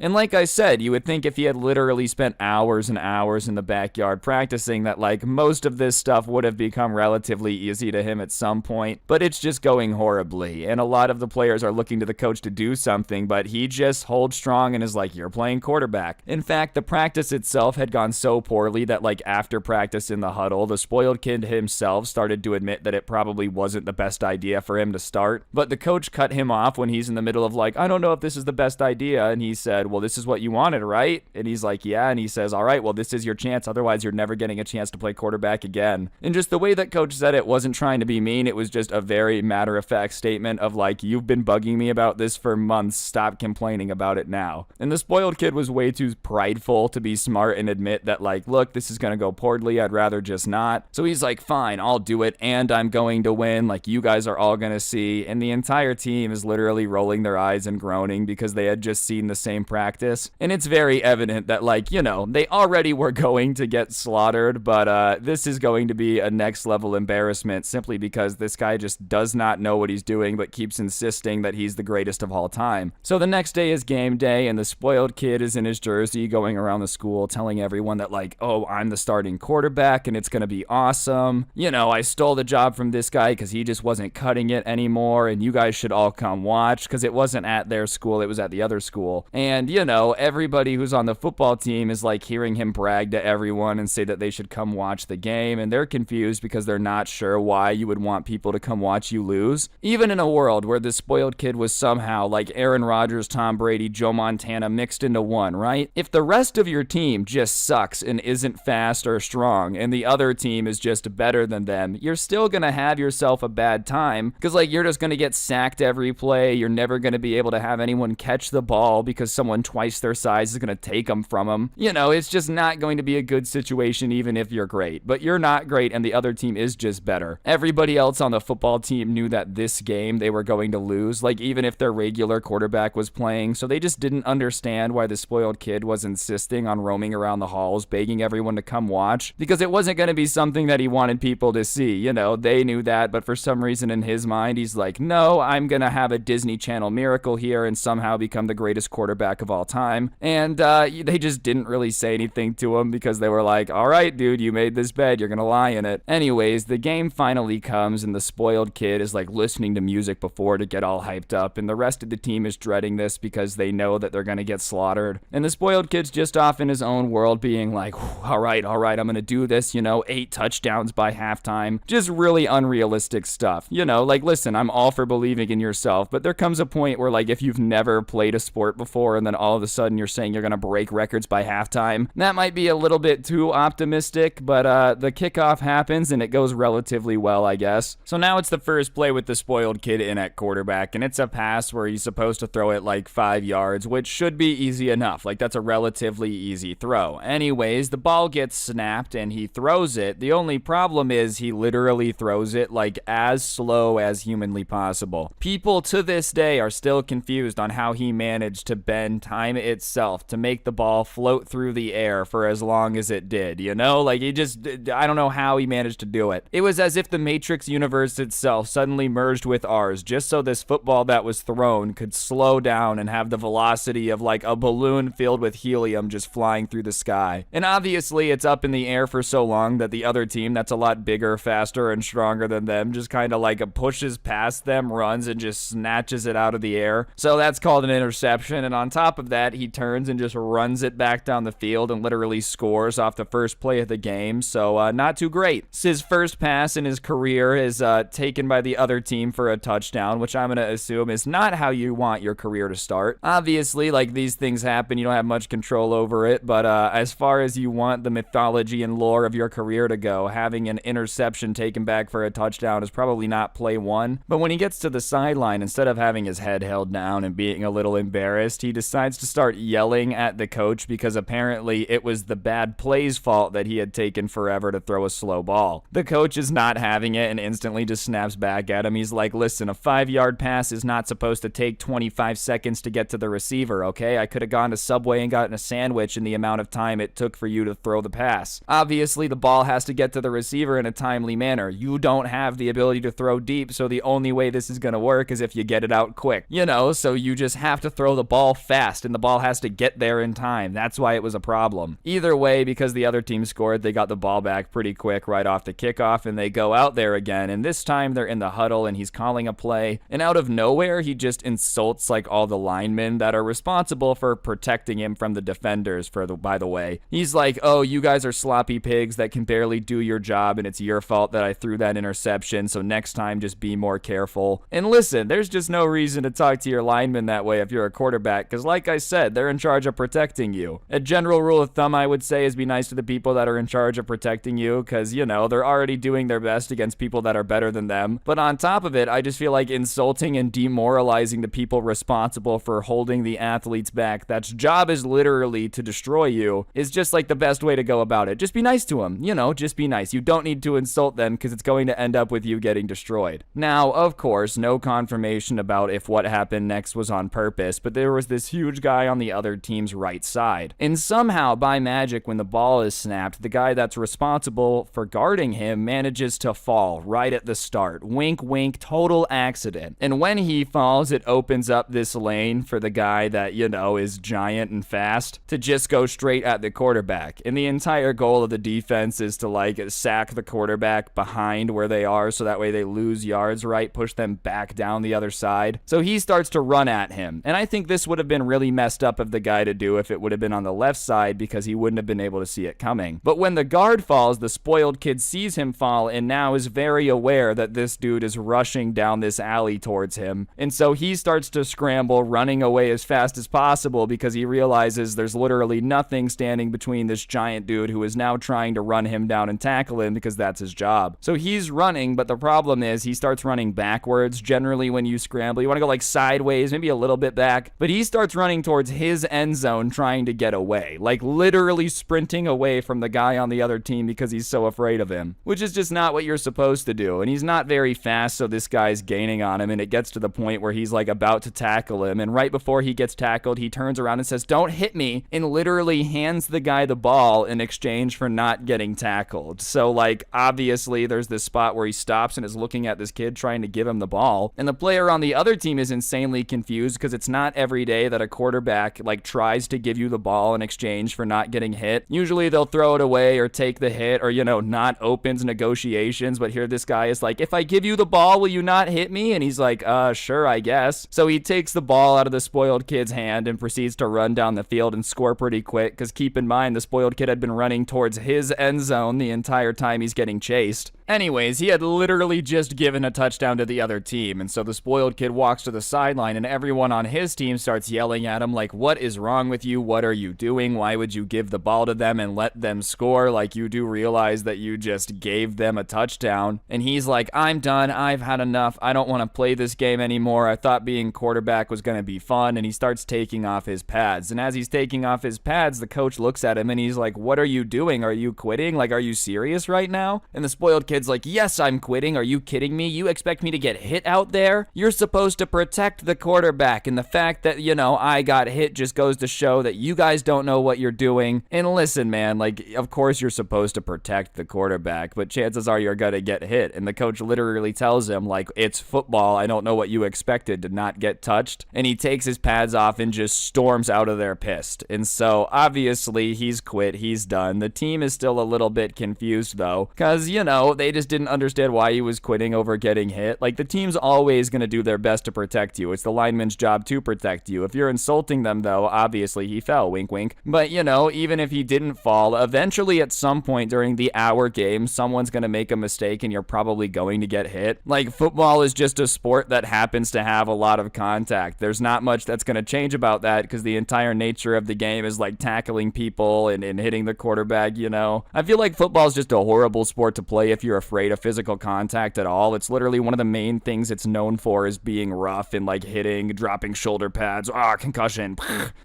And like I said, you would think if he had literally spent hours and hours in the backyard practicing that like most of this stuff would have become relatively easy to him at some point, but it's just going horribly. And a lot of the players are looking to the coach to do something, but he just holds strong and is like, you're playing quarterback. In fact, the practice itself had gone so poorly that like after practice in the huddle, the spoiled kid himself started to admit that it probably wasn't the best idea for him to start, but the coach cut him off when he's in the middle of like, I don't know if this is the best idea, and he said, well, this is what you wanted, right? And he's like, yeah, and he says, all right, well, this is your chance, otherwise you're never getting a chance to play quarterback again. And just the way that coach said it wasn't trying to be mean, it was just a very matter-of-fact statement of like, you've been bugging me about this for months, stop complaining about it now. And the spoiled kid was way too prideful to be smart and admit that like, look, this is gonna go poorly, I'd rather just not. So he's like, fine, I'll do it, and I'm going to win, like you guys are all gonna see. And the entire team is literally rolling their eyes and groaning because they had just seen the same practice. And it's very evident that like, you know, they already were going to get slaughtered, but this is going to be a next level embarrassment simply because this guy just does not know what he's doing but keeps insisting that he's the greatest of all time. So the next day is game day and the spoiled kid is in his jersey going around the school telling everyone that like, oh, I'm the starting quarterback and it's gonna be awesome. You know, I stole the job from this guy because he just wasn't cutting it anymore and you guys should all come watch, because it wasn't at their school, it was at the other school. And you know, everybody who's on the football team is like hearing him brag to everyone and say that they should come watch the game, and they're confused because they're not sure why you would want people to come watch you lose. Even in a world where this spoiled kid was somehow like Aaron Rodgers, Tom Brady, Joe Montana mixed into one, right? If the rest of your team just sucks and isn't fast or strong, and the other team is just better than them, you're still gonna have yourself a bad time, because like you're just gonna get sacked every play, you're never gonna be able to have anyone catch the ball because someone twice their size is gonna take them from them. You know, it's just not going to be a good situation even if you're great. But you're not great and the other team is just better. Everybody else on the football team knew that this game they were going to lose, like even if their regular quarterback was playing, so they just didn't understand why the spoiled kid was insisting on roaming around the halls begging everyone to come watch, because it wasn't going to be something that he wanted people to see. You know, they knew that, but for some reason in his mind he's like, no, I'm gonna have a Disney Channel miracle here and somehow become the greatest quarterback of all time. And they just didn't really say anything to him because they were like, all right, dude, you made this bed, you're gonna lie in it. Anyways, the game finally comes and the spoiled kid is like listening to music before to get all hyped up, and the rest of the team is dreading this because they know that they're gonna get slaughtered. And the spoiled kid's just off in his own world being like, all right, I'm gonna do this, you know, 8 touchdowns by halftime. Just really unrealistic stuff. You know, like, listen, I'm all for believing in yourself, but there comes a point where like if you've never played a sport before and then all of a sudden you're saying you're gonna break records by halftime, that might be a little bit too optimistic. But the kickoff happens and it goes relatively well, I guess. So now it's the first play with the spoiled kid in at quarterback, and it's a pass where he's supposed to throw it like 5 yards, which should be easy enough. Like, that's a relatively easy throw. Anyways, the ball gets snapped and he throws it. The only problem is he literally throws it like as slow as humanly possible. People to this day are still confused on how he managed to bend time itself to make the ball float through the air for as long as it did, you know? Like, he just, I don't know how he managed to do it. It was as if the Matrix universe itself suddenly merged with ours just so this football that was thrown could slow down and have the velocity of like a balloon filled with helium just flying through the sky. And obviously it's up in the air for so long that the other team that's a lot bigger, faster, and stronger than them just kind of like pushes past them, runs, and just snatches it out of the air. So that's called an interception, and on top of that, he turns and just runs it back down the field and literally scores off the first play of the game, so not too great. It's his first pass in his career is taken by the other team for a touchdown, which I'm going to assume is not how you want want your career to start. Obviously, like, these things happen, you don't have much control over it, but as far as you want the mythology and lore of your career to go, having an interception taken back for a touchdown is probably not play one. But when he gets to the sideline, instead of having his head held down and being a little embarrassed, he decides to start yelling at the coach because apparently it was the bad play's fault that he had taken forever to throw a slow ball. The coach is not having it and instantly just snaps back at him. He's like, listen, a 5-yard pass is not supposed to take 25 seconds to get to the receiver, okay? I could have gone to Subway and gotten a sandwich in the amount of time it took for you to throw the pass. Obviously, the ball has to get to the receiver in a timely manner. You don't have the ability to throw deep, so the only way this is going to work is if you get it out quick. You know, so you just have to throw the ball fast, and the ball has to get there in time. That's why it was a problem. Either way, because the other team scored, they got the ball back pretty quick right off the kickoff, and they go out there again, and this time they're in the huddle, and he's calling a play, and out of nowhere, he just insults, like, all the linemen that are responsible for protecting him from the defenders, by the way. He's like, oh, you guys are sloppy pigs that can barely do your job, and it's your fault that I threw that interception, so next time just be more careful. And listen, there's just no reason to talk to your linemen that way if you're a quarterback, because like I said, they're in charge of protecting you. A general rule of thumb I would say is be nice to the people that are in charge of protecting you, because, you know, they're already doing their best against people that are better than them. But on top of it, I just feel like insulting and demoralizing the people responsible for holding the athletes back, that's job is literally to destroy you, is just like the best way to go about it. Just be nice to them, you know, just be nice. You don't need to insult them because it's going to end up with you getting destroyed. Now, of course, no confirmation about if what happened next was on purpose, but there was this huge guy on the other team's right side. And somehow, by magic, when the ball is snapped, the guy that's responsible for guarding him manages to fall right at the start. Wink, wink, total accident. And when he falls, it opens up this lane for the guy that, you know, is giant and fast to just go straight at the quarterback. And the entire goal of the defense is to, like, sack the quarterback behind where they are so that way they lose yards, right? Push them back down the other side. So he starts to run at him. And I think this would have been really messed up of the guy to do if it would have been on the left side because he wouldn't have been able to see it coming. But when the guard falls, the spoiled kid sees him fall and now is very aware that this dude is rushing down this alley towards him. And so he starts to scramble, running away as fast as possible because he realizes there's literally nothing standing between this giant dude who is now trying to run him down and tackle him because that's his job. So he's running, but the problem is he starts running backwards. Generally, when you scramble, you want to go like sideways, maybe a little bit back, but he starts running towards his end zone trying to get away, like literally sprinting away from the guy on the other team because he's so afraid of him, which is just not what you're supposed to do. And he's not very fast, so this guy's gaining on him, and it gets to the point where he's like about to tackle him, and right before he gets tackled, he turns around and says, "Don't hit me," and literally hands the guy the ball in exchange for not getting tackled. So, like, obviously there's this spot where he stops and is looking at this kid trying to give him the ball, and the player on the other team is insanely confused because it's not every day that a quarterback, like, tries to give you the ball in exchange for not getting hit. Usually they'll throw it away or take the hit or, you know, not opens negotiations, but here this guy is like, "If I give you the ball, will you not hit me?" And he's like, sure, I guess. So he takes the ball out of the spoiled kid's hand and proceeds to run down the field and score pretty quick, because keep in mind, the spoiled kid had been running towards his end zone the entire time he's getting chased. Anyways, he had literally just given a touchdown to the other team, and so the spoiled kid walks to the sideline, and everyone on his team starts yelling at him like, "What is wrong with you? What are you doing? Why would you give the ball to them and let them score? Like, you do realize that you just gave them a touchdown." And he's like, "I'm done. I've had enough. I don't want to play this game anymore. I thought being quarterback was going to be fun." And he starts taking off his pads. And as he's taking off his pads, the coach looks at him and he's like, "What are you doing? Are you quitting? Like, are you serious right now?" And the spoiled kid's like, "Yes, I'm quitting. Are you kidding me? You expect me to get hit out there? You're supposed to protect the quarterback. And the fact that, you know, I got hit just goes to show that you guys don't know what you're doing. And listen, man, like, of course you're supposed to protect the quarterback, but chances are you're gonna get hit." And the coach literally tells him, like, "It's football. I don't know what you expected, to not get touched." And he takes his pads off and just storms out of there pissed. And so obviously he's quit. He's done. The team is still a little bit confused though, because, you know, they just didn't understand why he was quitting over getting hit. Like, the team's always going to do their best to protect you. It's the lineman's job to protect you. If you're insulting them though, obviously he fell, wink wink. But, you know, even if he didn't fall, eventually at some point during the hour game, someone's going to make a mistake and you're probably going to get hit. Like, football is just a sport that happens to have a lot of contact. There's not much that's going to change about that because the entire nature of the game is like tackling people and hitting the quarterback, you know. I feel like football is just a horrible sport to play if you're afraid of physical contact at all. It's literally one of the main things it's known for is being rough and like hitting, dropping shoulder pads, concussion.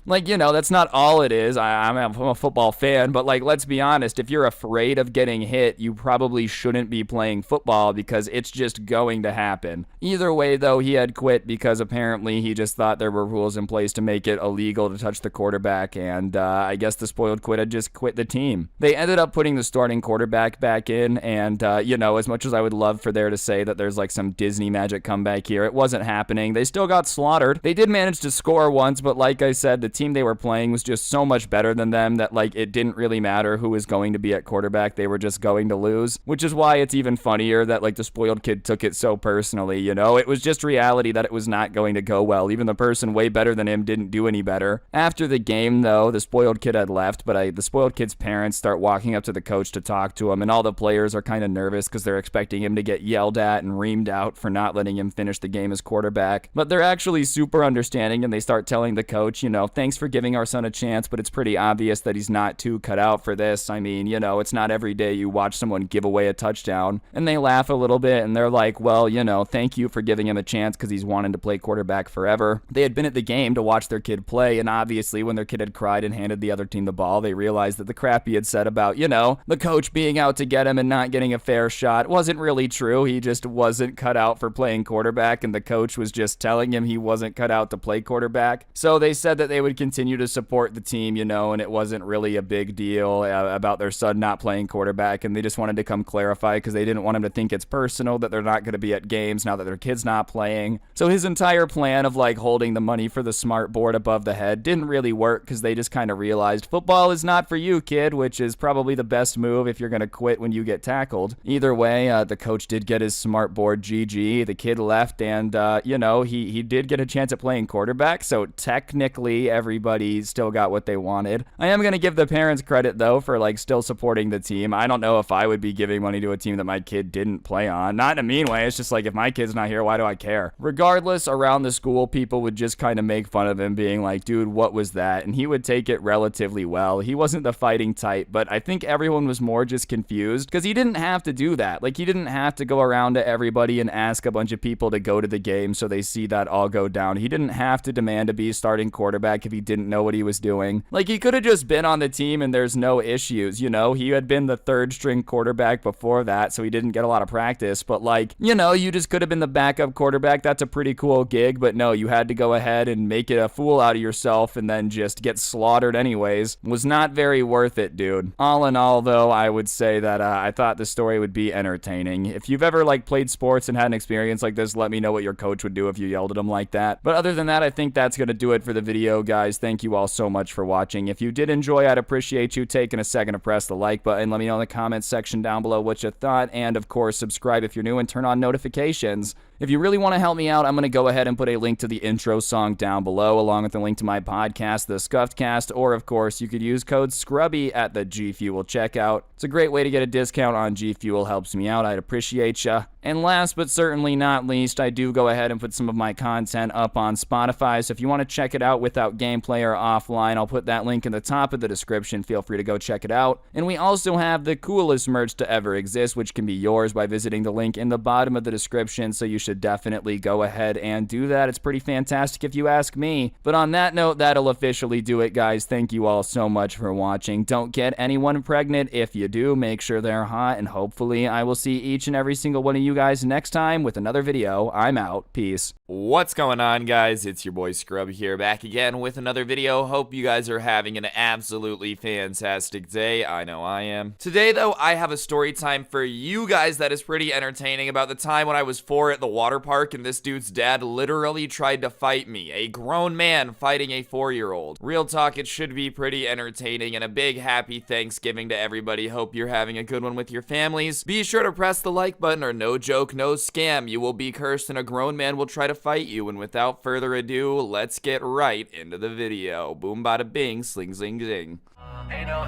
Like, you know, that's not all it is. I'm a football fan, but like, let's be honest, if you're afraid of getting hit, you probably shouldn't be playing football because it's just going to happen. Either way, though, he had quit because apparently he just thought there were rules in place to make it illegal to touch the quarterback, and I guess the spoiled kid had just quit the team. They ended up putting the starting quarterback back in, and, you know, as much as I would love for there to say that there's like some Disney magic comeback here, it wasn't happening. They still got slaughtered. They did manage to score once, but like I said, the team they were playing was just so much better than them that like it didn't really matter who was going to be at quarterback. They were just going to lose, which is why it's even funnier that like the spoiled kid took it so personally, you know? It was just reality that it was not going to go well. Even the person way better than him didn't do any better. After the game, though, the spoiled kid had left, but the spoiled kid's parents start walking up to the coach to talk to him, and all the players are kind of nervous because they're expecting him to get yelled at and reamed out for not letting him finish the game as quarterback. But they're actually super understanding, and they start telling the coach, you know, thanks for giving our son a chance, but it's pretty obvious that he's not too cut out for this. I mean, you know, it's not every day you watch someone give away a touchdown. And they laugh a little bit, and they're like, well, you know, thank you for giving him a chance because he's wanted to play quarterback forever. They had been at the game to watch their kid play, and obviously when their kid had cried and handed the other team the ball, they realized that the crap he had said about, you know, the coach being out to get him and not getting a fair shot wasn't really true. He just wasn't cut out for playing quarterback, and the coach was just telling him he wasn't cut out to play quarterback. So they said that they would continue to support the team, you know, and it wasn't really a big deal about their son not playing quarterback, and they just wanted to come clarify because they didn't want him to think it's personal that they're not going to be at games now that their kid's not playing. So his entire plan of like holding the money for the smart board above the head didn't really work because they just kind of realized football is not for you, kid, which is probably the best move if you're going to quit when you get tackled. Either way, the coach did get his smart board GG. The kid left, and you know, he did get a chance at playing quarterback, so technically everybody still got what they wanted. I am going to give the parents credit though for like still supporting the team. I don't know if I would be giving money to a team that my kid didn't play on. Not in a mean way, it's just like if my kid's not here, why do I care? Regardless, around the school, people would just kind of make fun of him, being like, dude, what was that? And he would take it relatively well. He wasn't the fighting type, but I think everyone was more just confused because he didn't have to do that. Like, he didn't have to go around to everybody and ask a bunch of people to go to the game so they see that all go down. He didn't have to demand to be starting quarterback if he didn't know what he was doing. Like, he could have just been on the team and there's no issues, you know? He had been the third string quarterback before that, so he didn't get a lot of practice, but like, you know, you just could have been the backup quarterback. That's a pretty cool gig, but no, you had to go ahead and make it a fool out of yourself and then just get slaughtered anyways. Was not very worth it, dude. All in all, though, I would say that I thought the story would be entertaining. If you've ever like played sports and had an experience like this, let me know what your coach would do if you yelled at him like that. But other than that, I think that's gonna do it for the video, guys. Thank you all so much for watching. If you did enjoy, I'd appreciate you taking a second to press the like button. Let me know in the comments section down below what you thought, and of course, subscribe if you're new and turn on notifications. If you really want to help me out, I'm going to go ahead and put a link to the intro song down below, along with a link to my podcast, The Scuffed Cast, or of course, you could use code Scrubby at the G Fuel checkout. It's a great way to get a discount on G Fuel, helps me out, I'd appreciate ya. And last but certainly not least, I do go ahead and put some of my content up on Spotify, so if you want to check it out without gameplay or offline, I'll put that link in the top of the description. Feel free to go check it out. And we also have the coolest merch to ever exist, which can be yours by visiting the link in the bottom of the description, so you should definitely go ahead and do that. It's pretty fantastic if you ask me. But on that note, that'll officially do it, guys. Thank you all so much for watching. Don't get anyone pregnant. If you do, make sure they're hot, and hopefully I will see each and every single one of you guys next time with another video. I'm out. Peace. What's going on, guys? It's your boy Scrubby here, back again with another video. Hope you guys are having an absolutely fantastic day. I know I am. Today, though, I have a story time for you guys that is pretty entertaining about the time when I was 4 at the water park and this dude's dad literally tried to fight me. A grown man fighting a 4-year-old. Real talk, it should be pretty entertaining, and a big happy Thanksgiving to everybody. Hope you're having a good one with your families. Be sure to press the like button, or no joke, no scam, you will be cursed and a grown man will try to fight you. And without further ado, let's get right into the video. Boom bada bing, sling zing zing. I know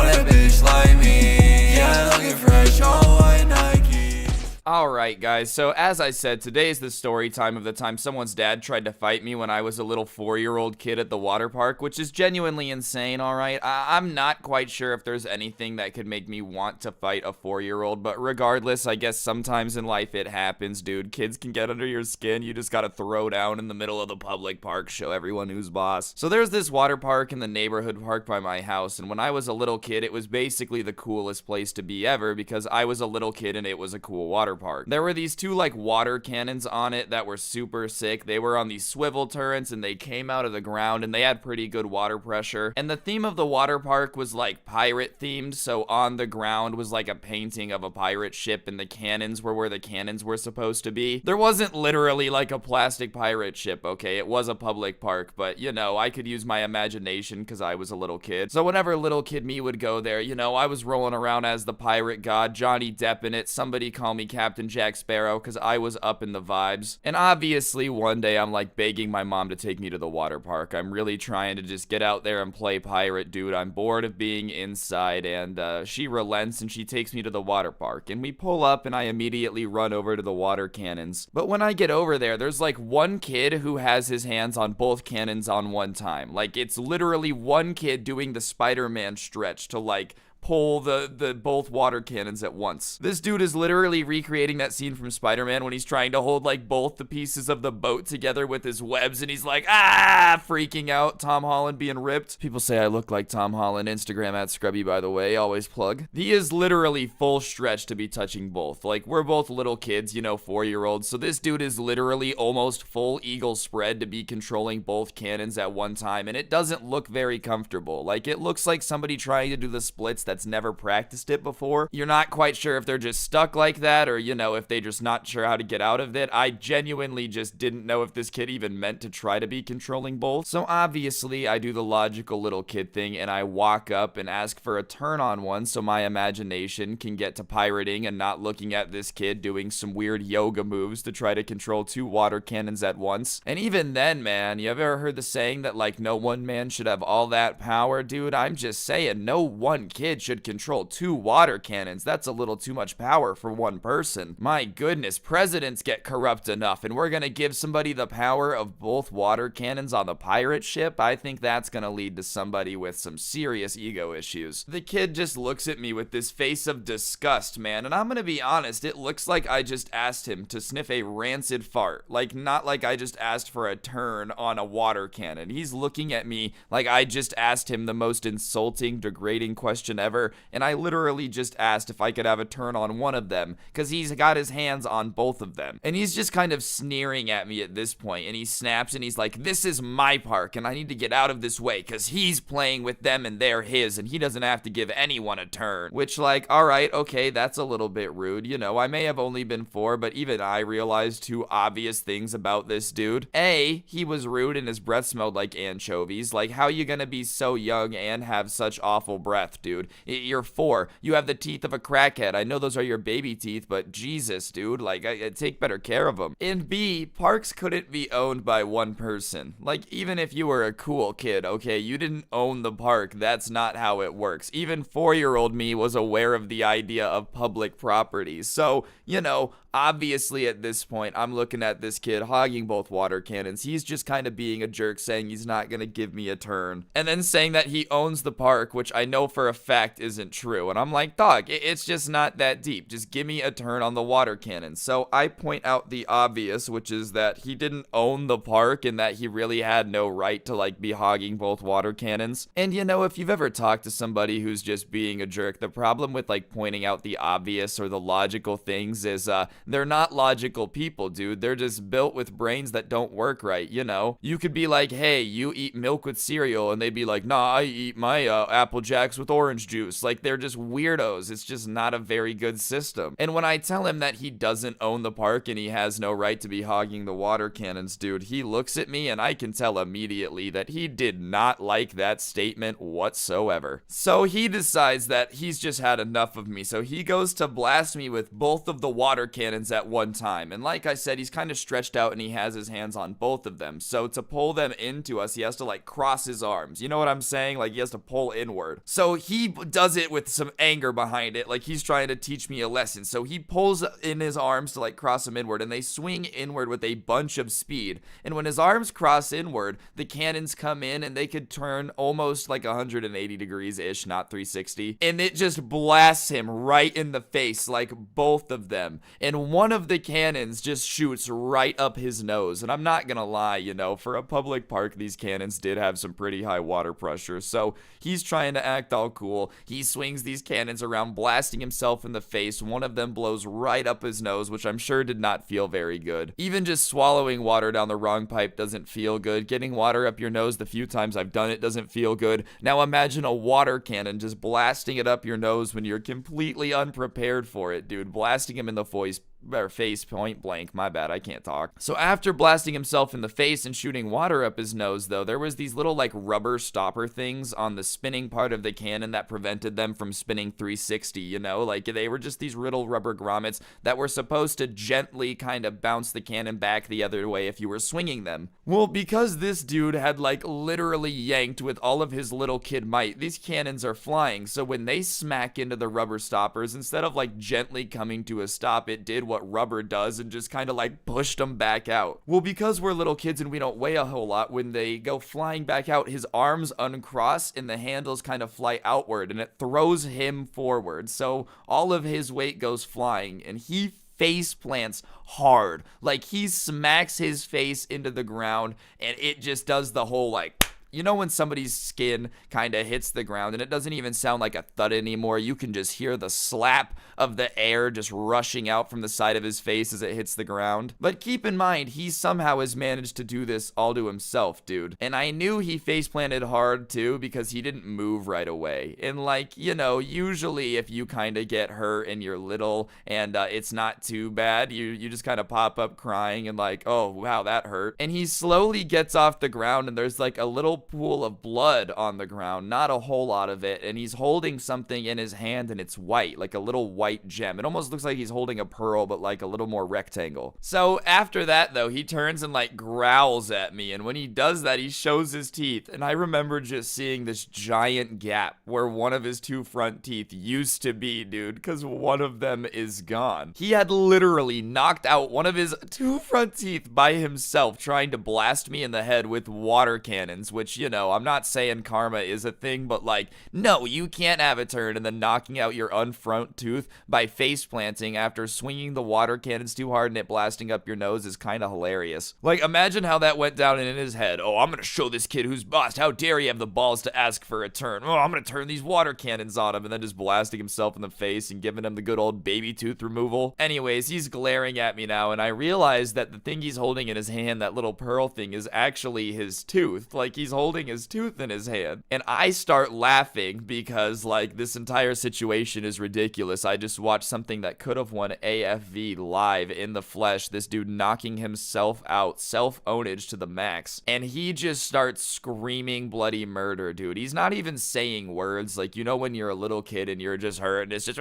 that bitch like me. Yeah, looking fresh, all white Nike. Alright guys, so as I said, today's the story time of the time someone's dad tried to fight me when I was a little 4-year-old kid at the water park, which is genuinely insane, alright? I'm not quite sure if there's anything that could make me want to fight a 4-year-old, but regardless, I guess sometimes in life it happens, dude. Kids can get under your skin, you just gotta throw down in the middle of the public park, show everyone who's boss. So there's this water park in the neighborhood park by my house, and when I was a little kid, it was basically the coolest place to be ever because I was a little kid and it was a cool water park. There were these two like water cannons on it that were super sick. They were on these swivel turrets and they came out of the ground and they had pretty good water pressure. And the theme of the water park was like pirate themed, so on the ground was like a painting of a pirate ship and the cannons were where the cannons were supposed to be. There wasn't literally like a plastic pirate ship, okay? It was a public park, but you know, I could use my imagination because I was a little kid. So whenever little kid me would go there, you know, I was rolling around as the pirate god, Johnny Depp in it. Somebody call me Captain Jack Sparrow because I was up in the vibes. And obviously one day I'm like begging my mom to take me to the water park. I'm really trying to just get out there and play pirate, dude. I'm bored of being inside, and she relents and she takes me to the water park. And we pull up and I immediately run over to the water cannons. But when I get over there, there's like one kid who has his hands on both cannons on one time. Like it's literally one kid doing the Spider-Man stretch to like pull the both water cannons at once. This dude is literally recreating that scene from Spider-Man when he's trying to hold like both the pieces of the boat together with his webs and he's like, freaking out. Tom Holland being ripped. People say I look like Tom Holland. Instagram at Scrubby, by the way, always plug. He is literally full stretch to be touching both. Like we're both little kids, you know, 4-year-olds. So this dude is literally almost full eagle spread to be controlling both cannons at one time, and it doesn't look very comfortable. Like it looks like somebody trying to do the splits that's never practiced it before. You're not quite sure if they're just stuck like that or, you know, if they just not sure how to get out of it. I genuinely just didn't know if this kid even meant to try to be controlling both. So obviously I do the logical little kid thing and I walk up and ask for a turn on one so my imagination can get to pirating and not looking at this kid doing some weird yoga moves to try to control two water cannons at once. And even then, man, you ever heard the saying that like no one man should have all that power? Dude, I'm just saying no one kid should control two water cannons. That's a little too much power for one person. My goodness, presidents get corrupt enough, and we're gonna give somebody the power of both water cannons on the pirate ship? I think that's gonna lead to somebody with some serious ego issues. The kid just looks at me with this face of disgust, man, and I'm gonna be honest, it looks like I just asked him to sniff a rancid fart. Like, not like I just asked for a turn on a water cannon. He's looking at me like I just asked him the most insulting, degrading question ever, and I literally just asked if I could have a turn on one of them, because he's got his hands on both of them. And he's just kind of sneering at me at this point, and he snaps and he's like, this is my park, and I need to get out of this way, because he's playing with them and they're his, and he doesn't have to give anyone a turn. Which, like, alright, okay, that's a little bit rude, you know, I may have only been 4, but even I realized 2 obvious things about this dude. A, he was rude and his breath smelled like anchovies. Like, how you gonna be so young and have such awful breath, dude? You're 4. You have the teeth of a crackhead. I know those are your baby teeth, but Jesus, dude, like, I take better care of them. And B, parks couldn't be owned by one person. Like, even if you were a cool kid, okay, you didn't own the park. That's not how it works. Even 4-year-old me was aware of the idea of public property. So, you know, obviously at this point, I'm looking at this kid hogging both water cannons. He's just kind of being a jerk, saying he's not gonna give me a turn. And then saying that he owns the park, which I know for a fact isn't true. And I'm like, dog, it's just not that deep. Just give me a turn on the water cannon. So I point out the obvious, which is that he didn't own the park and that he really had no right to like be hogging both water cannons. And you know, if you've ever talked to somebody who's just being a jerk, the problem with like pointing out the obvious or the logical things is they're not logical people, dude. They're just built with brains that don't work right, you know? You could be like, hey, you eat milk with cereal, and they'd be like, nah, I eat my Apple Jacks with orange juice. Like, they're just weirdos. It's just not a very good system. And when I tell him that he doesn't own the park and he has no right to be hogging the water cannons, dude, he looks at me and I can tell immediately that he did not like that statement whatsoever. So he decides that he's just had enough of me. So he goes to blast me with both of the water cannons at one time. And like I said, he's kind of stretched out and he has his hands on both of them. So to pull them into us, he has to like cross his arms. You know what I'm saying? Like, he has to pull inward. So he does it with some anger behind it, like he's trying to teach me a lesson. So he pulls in his arms to like cross them inward, and they swing inward with a bunch of speed. And when his arms cross inward, the cannons come in, and they could turn almost like 180 degrees ish, not 360, and it just blasts him right in the face, like both of them. And one of the cannons just shoots right up his nose. And I'm not gonna lie, you know, for a public park, these cannons did have some pretty high water pressure. So he's trying to act all cool. He swings these cannons around, blasting himself in the face. One of them blows right up his nose, which I'm sure did not feel very good. Even just swallowing water down the wrong pipe doesn't feel good. Getting water up your nose the few times I've done it doesn't feel good. Now imagine a water cannon just blasting it up your nose when you're completely unprepared for it, dude. Blasting him in the face point blank. My bad, I can't talk. So after blasting himself in the face and shooting water up his nose, though, there was these little like rubber stopper things on the spinning part of the cannon that prevented them from spinning 360, you know, like they were just these little rubber grommets that were supposed to gently kind of bounce the cannon back the other way if you were swinging them. Well, because this dude had like literally yanked with all of his little kid might, these cannons are flying, so when they smack into the rubber stoppers, instead of like gently coming to a stop, it did what rubber does and just kind of like pushed them back out. Well, because we're little kids and we don't weigh a whole lot, when they go flying back out, his arms uncross and the handles kind of fly outward, and it throws him forward. So all of his weight goes flying, and he face plants hard. Like he smacks his face into the ground, and it just does the whole like, you know, when somebody's skin kind of hits the ground and it doesn't even sound like a thud anymore, you can just hear the slap of the air just rushing out from the side of his face as it hits the ground. But keep in mind, he somehow has managed to do this all to himself, dude. And I knew he face planted hard too, because he didn't move right away. And like, you know, usually if you kind of get hurt and you're little and it's not too bad, you just kind of pop up crying and like, oh wow, that hurt. And he slowly gets off the ground, and there's like a little pool of blood on the ground, not a whole lot of it, and he's holding something in his hand, and it's white, like a little white gem. It almost looks like he's holding a pearl, but like a little more rectangle. So after that though, he turns and like growls at me, and when he does that, he shows his teeth, and I remember just seeing this giant gap where one of his two front teeth used to be, dude, because one of them is gone. He had literally knocked out one of his two front teeth by himself, trying to blast me in the head with water cannons, which, you know, I'm not saying karma is a thing, but like, no, you can't have a turn and then knocking out your unfront tooth by face planting after swinging the water cannons too hard and it blasting up your nose is kind of hilarious. Like, imagine how that went down in his head. Oh, I'm gonna show this kid who's boss. How dare he have the balls to ask for a turn? Oh, I'm gonna turn these water cannons on him, and then just blasting himself in the face and giving him the good old baby tooth removal. Anyways, he's glaring at me now, and I realize that the thing he's holding in his hand, that little pearl thing, is actually his tooth. Like, he's holding his tooth in his hand. And I start laughing because, like, this entire situation is ridiculous. I just watched something that could have won AFV live in the flesh. This dude knocking himself out, self-ownage to the max. And he just starts screaming bloody murder, dude. He's not even saying words. Like, you know when you're a little kid and you're just hurt and it's just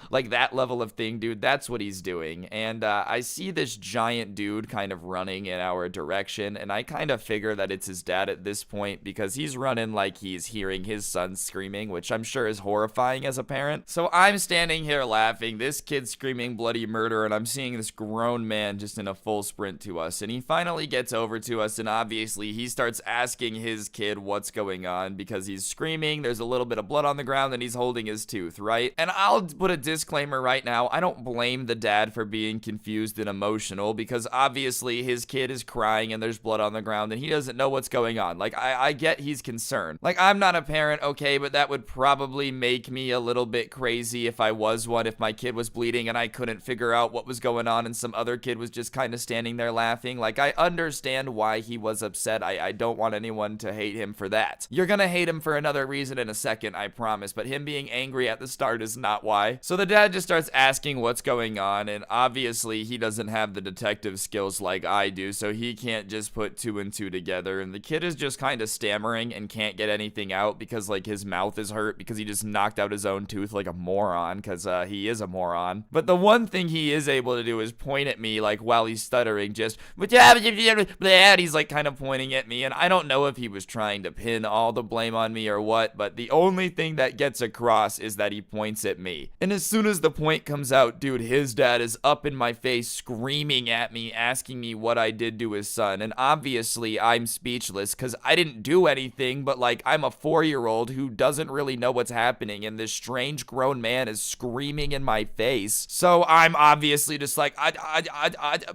like that level of thing, dude. That's what he's doing. And I see this giant dude kind of running in our direction, and I kind of figure that it's his dad at this point because he's running like he's hearing his son screaming, which I'm sure is horrifying as a parent. So I'm standing here laughing, this kid screaming bloody murder, and I'm seeing this grown man just in a full sprint to us, and he finally gets over to us, and obviously he starts asking his kid what's going on because he's screaming, there's a little bit of blood on the ground, and he's holding his tooth, right? And I'll put a disclaimer right now, I don't blame the dad for being confused and emotional because obviously his kid is crying and there's blood on the ground and he doesn't know what's going on. Like, I get he's concerned. Like, I'm not a parent, okay, but that would probably make me a little bit crazy if I was one, if my kid was bleeding and I couldn't figure out what was going on and some other kid was just kind of standing there laughing. Like, I understand why he was upset. I don't want anyone to hate him for that. You're gonna hate him for another reason in a second, I promise, but him being angry at the start is not why. So the dad just starts asking what's going on, and obviously he doesn't have the detective skills like I do, so he can't just put two and two together. toddler, and the kid is just kind of stammering and can't get anything out because, like, his mouth is hurt because he just knocked out his own tooth like a moron, because he is a moron. But the one thing he is able to do is point at me, like, while he's stuttering, just, and he's, like, kind of pointing at me, and I don't know if he was trying to pin all the blame on me or what, but the only thing that gets across is that he points at me. And as soon as the point comes out, dude, his dad is up in my face screaming at me, asking me what I did to his son, and obviously I'm speechless because I didn't do anything, but, like, I'm a 4-year-old who doesn't really know what's happening, and this strange grown man is screaming in my face. So I'm obviously just like,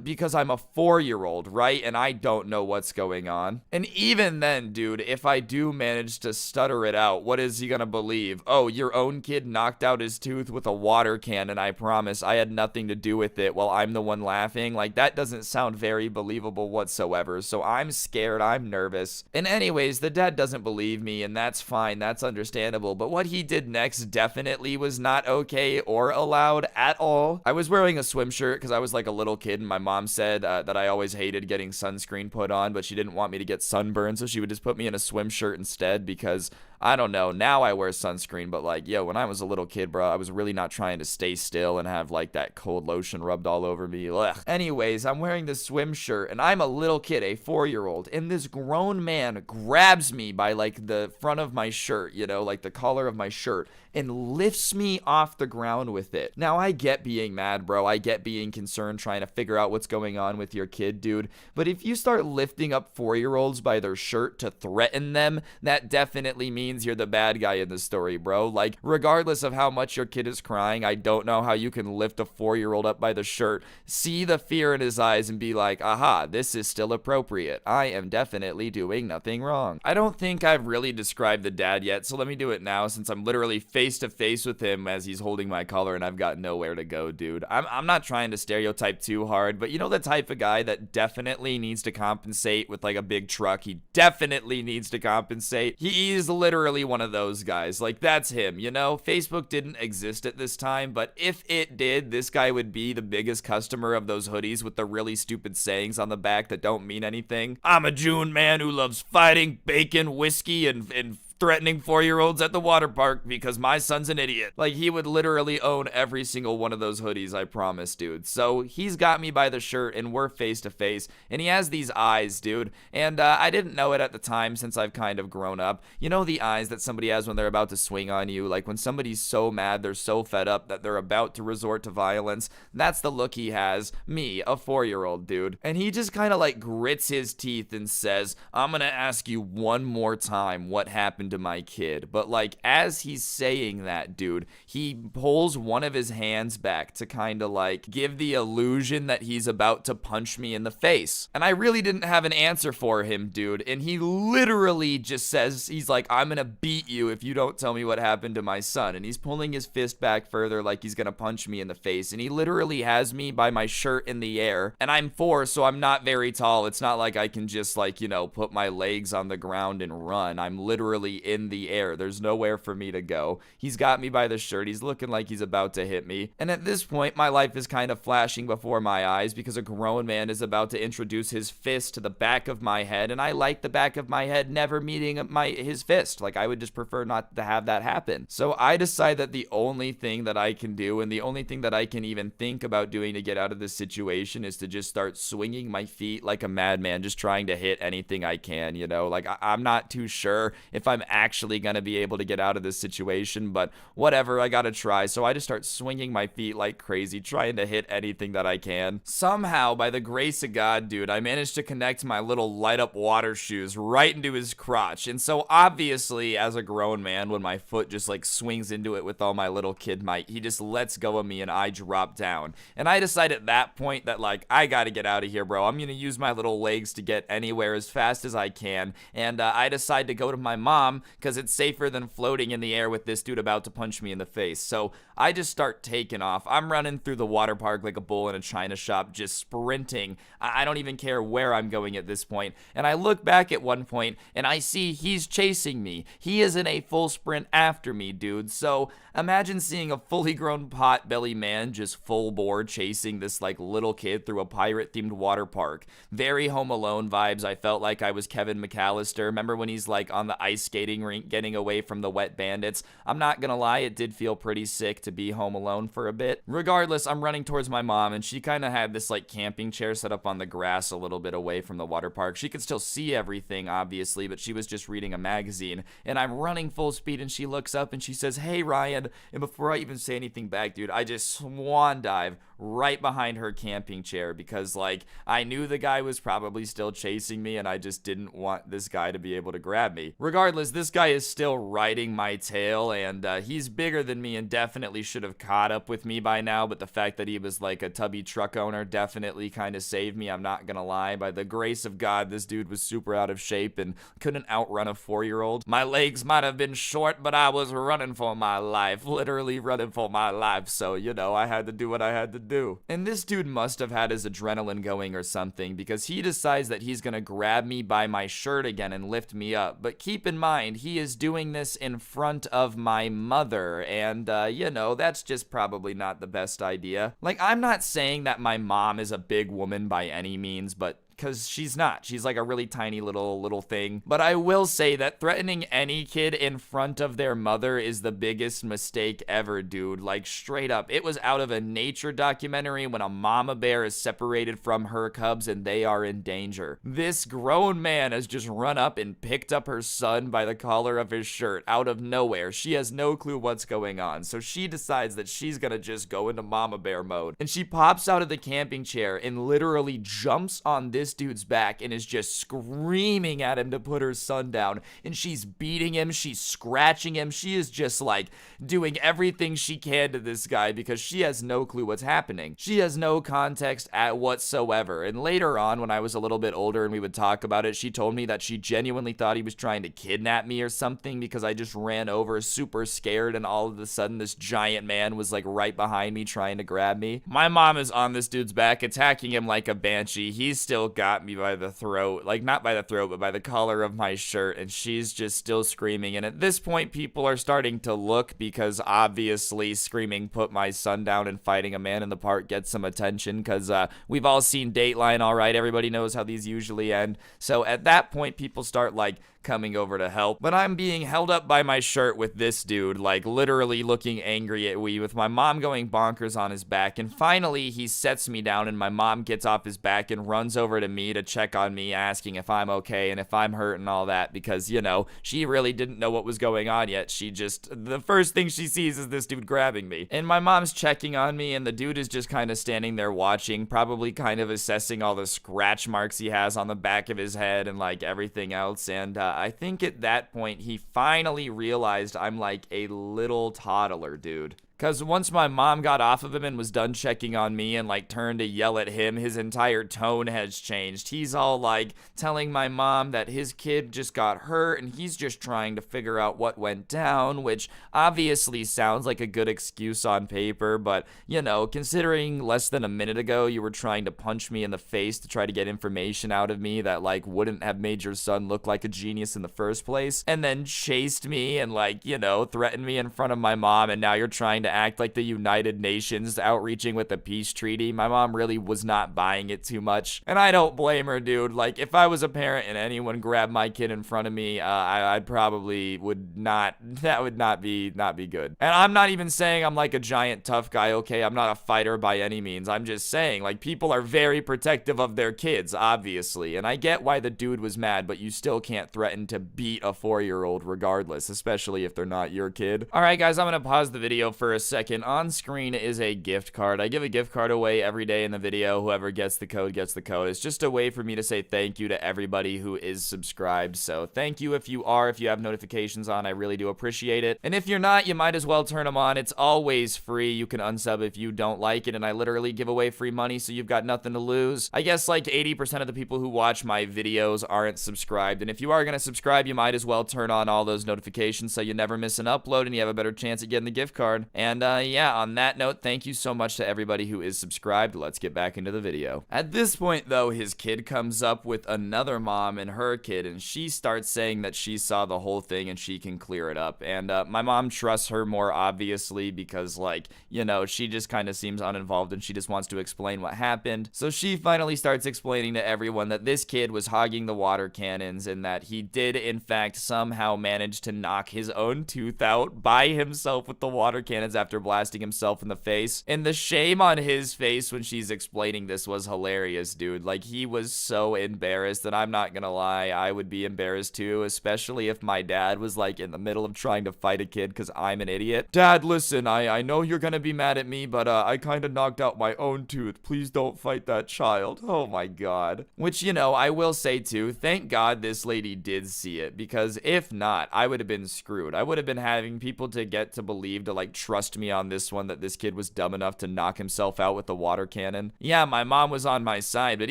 because I'm a 4-year-old, right? And I don't know what's going on. And even then, dude, if I do manage to stutter it out, what is he gonna believe? Oh, your own kid knocked out his tooth with a water can, and I promise I had nothing to do with it while I'm the one laughing? Like, that doesn't sound very believable whatsoever. So I'm scared, I'm nervous. And anyways, the dad doesn't believe me, and that's fine, that's understandable. But what he did next definitely was not okay or allowed at all. I was wearing a swim shirt because I was like a little kid, and my mom said that I always hated getting sunscreen put on, but she didn't want me to get sunburned, so she would just put me in a swim shirt instead because, I don't know, now I wear sunscreen, but like, yo, when I was a little kid, bro, I was really not trying to stay still and have like that cold lotion rubbed all over me. Ugh. Anyways, I'm wearing this swim shirt, and I'm a little kid, a 4-year-old, and this grown man grabs me by like the front of my shirt, you know, like the collar of my shirt, and lifts me off the ground with it. Now, I get being mad, bro. I get being concerned, trying to figure out what's going on with your kid, dude. But if you start lifting up 4-year-olds by their shirt to threaten them, that definitely means you're the bad guy in the story, bro. Like, regardless of how much your kid is crying, I don't know how you can lift a 4-year-old up by the shirt, see the fear in his eyes, and be like, aha, this is still appropriate. I am definitely doing nothing wrong. I don't think I've really described the dad yet, so let me do it now since I'm literally face to face with him as he's holding my collar and I've got nowhere to go, dude. I'm not trying to stereotype too hard, but you know the type of guy that definitely needs to compensate with like a big truck. He definitely needs to compensate. He is literally one of those guys. Like, that's him, you know? Facebook didn't exist at this time, but if it did, this guy would be the biggest customer of those hoodies with the really stupid sayings on the back that don't mean anything. I'm a June man who loves fighting, bacon, whiskey, and threatening 4-year-olds at the water park because my son's an idiot. Like, he would literally own every single one of those hoodies, I promise, dude. So he's got me by the shirt and we're face to face, and he has these eyes, dude, and I didn't know it at the time since I've kind of grown up. You know the eyes that somebody has when they're about to swing on you, like when somebody's so mad, they're so fed up that they're about to resort to violence? That's the look he has. Me, a 4-year-old, dude. And he just kind of like grits his teeth and says, I'm gonna ask you one more time what happened to my kid. But like, as he's saying that, dude, he pulls one of his hands back to kind of like give the illusion that he's about to punch me in the face. And I really didn't have an answer for him, dude. And he literally just says, he's like, I'm gonna beat you if you don't tell me what happened to my son. And he's pulling his fist back further like he's gonna punch me in the face. And he literally has me by my shirt in the air. And I'm 4, so I'm not very tall. It's not like I can just like, you know, put my legs on the ground and run. I'm literally in the air. There's nowhere for me to go. He's got me by the shirt. He's looking like he's about to hit me. And at this point, my life is kind of flashing before my eyes because a grown man is about to introduce his fist to the back of my head, and I like the back of my head never meeting his fist. Like, I would just prefer not to have that happen. So I decide that the only thing that I can do, and the only thing that I can even think about doing to get out of this situation, is to just start swinging my feet like a madman, just trying to hit anything I can, you know? Like, I'm not too sure if I'm actually gonna be able to get out of this situation, but whatever, I gotta try. So I just start swinging my feet like crazy, trying to hit anything that I can. Somehow, by the grace of God, dude, I managed to connect my little light up water shoes right into his crotch. And so obviously, as a grown man, when my foot just like swings into it with all my little kid might, he just lets go of me and I drop down. And I decide at that point that like, I gotta get out of here, bro. I'm gonna use my little legs to get anywhere as fast as I can. And I decide to go to my mom mom because it's safer than floating in the air with this dude about to punch me in the face. So I just start taking off. I'm running through the water park like a bull in a china shop, just sprinting. I don't even care where I'm going at this point. And I look back at one point and I see he's chasing me. He is in a full sprint after me, dude. So imagine seeing a fully grown pot-belly man just full bore chasing this like little kid through a pirate-themed water park. Very Home Alone vibes. I felt like I was Kevin McAllister. Remember when he's like on the ice skating rink getting away from the wet bandits? I'm not gonna lie, it did feel pretty sick to be Home Alone for a bit. Regardless, I'm running towards my mom and she kind of had this like camping chair set up on the grass a little bit away from the water park. She could still see everything obviously, but she was just reading a magazine. And I'm running full speed and she looks up and she says, "Hey Ryan." And before I even say anything back, dude, I just swan dive right behind her camping chair because like I knew the guy was probably still chasing me and I just didn't want this guy to be able to grab me. Regardless, this guy is still riding my tail and he's bigger than me and definitely should have caught up with me by now, but the fact that he was like a tubby truck owner definitely kind of saved me. I'm not gonna lie. By the grace of God, this dude was super out of shape and couldn't outrun a 4-year-old. My legs might have been short, but I was running for my life, literally running for my life. So, you know, I had to do what I had to do. And this dude must have had his adrenaline going or something because he decides that he's gonna grab me by my shirt again and lift me up. But keep in mind, he is doing this in front of my mother and, you know, that's just probably not the best idea. Like, I'm not saying that my mom is a big woman by any means, but because she's not. She's like a really tiny little thing. But I will say that threatening any kid in front of their mother is the biggest mistake ever, dude. Like, straight up. It was out of a nature documentary when a mama bear is separated from her cubs and they are in danger. This grown man has just run up and picked up her son by the collar of his shirt out of nowhere. She has no clue what's going on. So she decides that she's gonna just go into mama bear mode. And she pops out of the camping chair and literally jumps on this dude's back and is just screaming at him to put her son down. And she's beating him, she's scratching him, she is just like doing everything she can to this guy because she has no clue what's happening. She has no context at whatsoever. And later on, when I was a little bit older and we would talk about it, she told me that she genuinely thought he was trying to kidnap me or something because I just ran over super scared and all of a sudden this giant man was like right behind me trying to grab me. My mom is on this dude's back attacking him like a banshee. He's still got me by the throat, like not by the throat, but by the collar of my shirt, and she's just still screaming. And at this point, people are starting to look because obviously screaming "put my son down" and fighting a man in the park gets some attention because we've all seen Dateline, all right? Everybody knows how these usually end. So at that point, people start like coming over to help, but I'm being held up by my shirt with this dude, like literally looking angry at me with my mom going bonkers on his back. And finally he sets me down and my mom gets off his back and runs over to me to check on me, asking if I'm okay and if I'm hurt and all that because, you know, she really didn't know what was going on yet. She just, the first thing she sees is this dude grabbing me. And my mom's checking on me and the dude is just kind of standing there watching, probably kind of assessing all the scratch marks he has on the back of his head and like everything else. And I think at that point, he finally realized I'm like a little toddler, dude. Because once my mom got off of him and was done checking on me and like turned to yell at him, his entire tone has changed. He's all like telling my mom that his kid just got hurt and he's just trying to figure out what went down, which obviously sounds like a good excuse on paper, but you know, considering less than a minute ago you were trying to punch me in the face to try to get information out of me that like wouldn't have made your son look like a genius in the first place, and then chased me and like, you know, threatened me in front of my mom, and now you're trying to act like the United Nations outreaching with a peace treaty. My mom really was not buying it too much, and I don't blame her, dude. Like, if I was a parent and anyone grabbed my kid in front of me, I probably would not, that would not be good. And I'm not even saying I'm like a giant tough guy, okay? I'm not a fighter by any means. I'm just saying, like, people are very protective of their kids, obviously, and I get why the dude was mad, but you still can't threaten to beat a 4-year-old regardless, especially if they're not your kid. Alright guys, I'm gonna pause the video for for a second, on screen is a gift card. I give a gift card away every day in the video. Whoever gets the code gets the code. It's just a way for me to say thank you to everybody who is subscribed. So thank you if you are, if you have notifications on. I really do appreciate it. And if you're not, you might as well turn them on. It's always free. You can unsub if you don't like it, and I literally give away free money, so you've got nothing to lose. I guess like 80% of the people who watch my videos aren't subscribed, and if you are going to subscribe, you might as well turn on all those notifications so you never miss an upload and you have a better chance at getting the gift card. And yeah, on that note, thank you so much to everybody who is subscribed. Let's get back into the video. At this point, though, his kid comes up with another mom and her kid, and she starts saying that she saw the whole thing and she can clear it up. And my mom trusts her more, obviously, because, like, you know, she just kind of seems uninvolved and she just wants to explain what happened. So she finally starts explaining to everyone that this kid was hogging the water cannons and that he did, in fact, somehow manage to knock his own tooth out by himself with the water cannons after blasting himself in the face. And the shame on his face when she's explaining this was hilarious, dude. Like, he was so embarrassed that I'm not gonna lie, I would be embarrassed too, especially if my dad was like in the middle of trying to fight a kid because I'm an idiot. Dad, listen, I know you're gonna be mad at me, but I kind of knocked out my own tooth. Please don't fight that child. Oh my god. Which, you know, I will say too, thank God this lady did see it, because if not, I would have been screwed. I would have been having people to get to believe, to like trust me on this one, that this kid was dumb enough to knock himself out with a water cannon. Yeah, my mom was on my side, but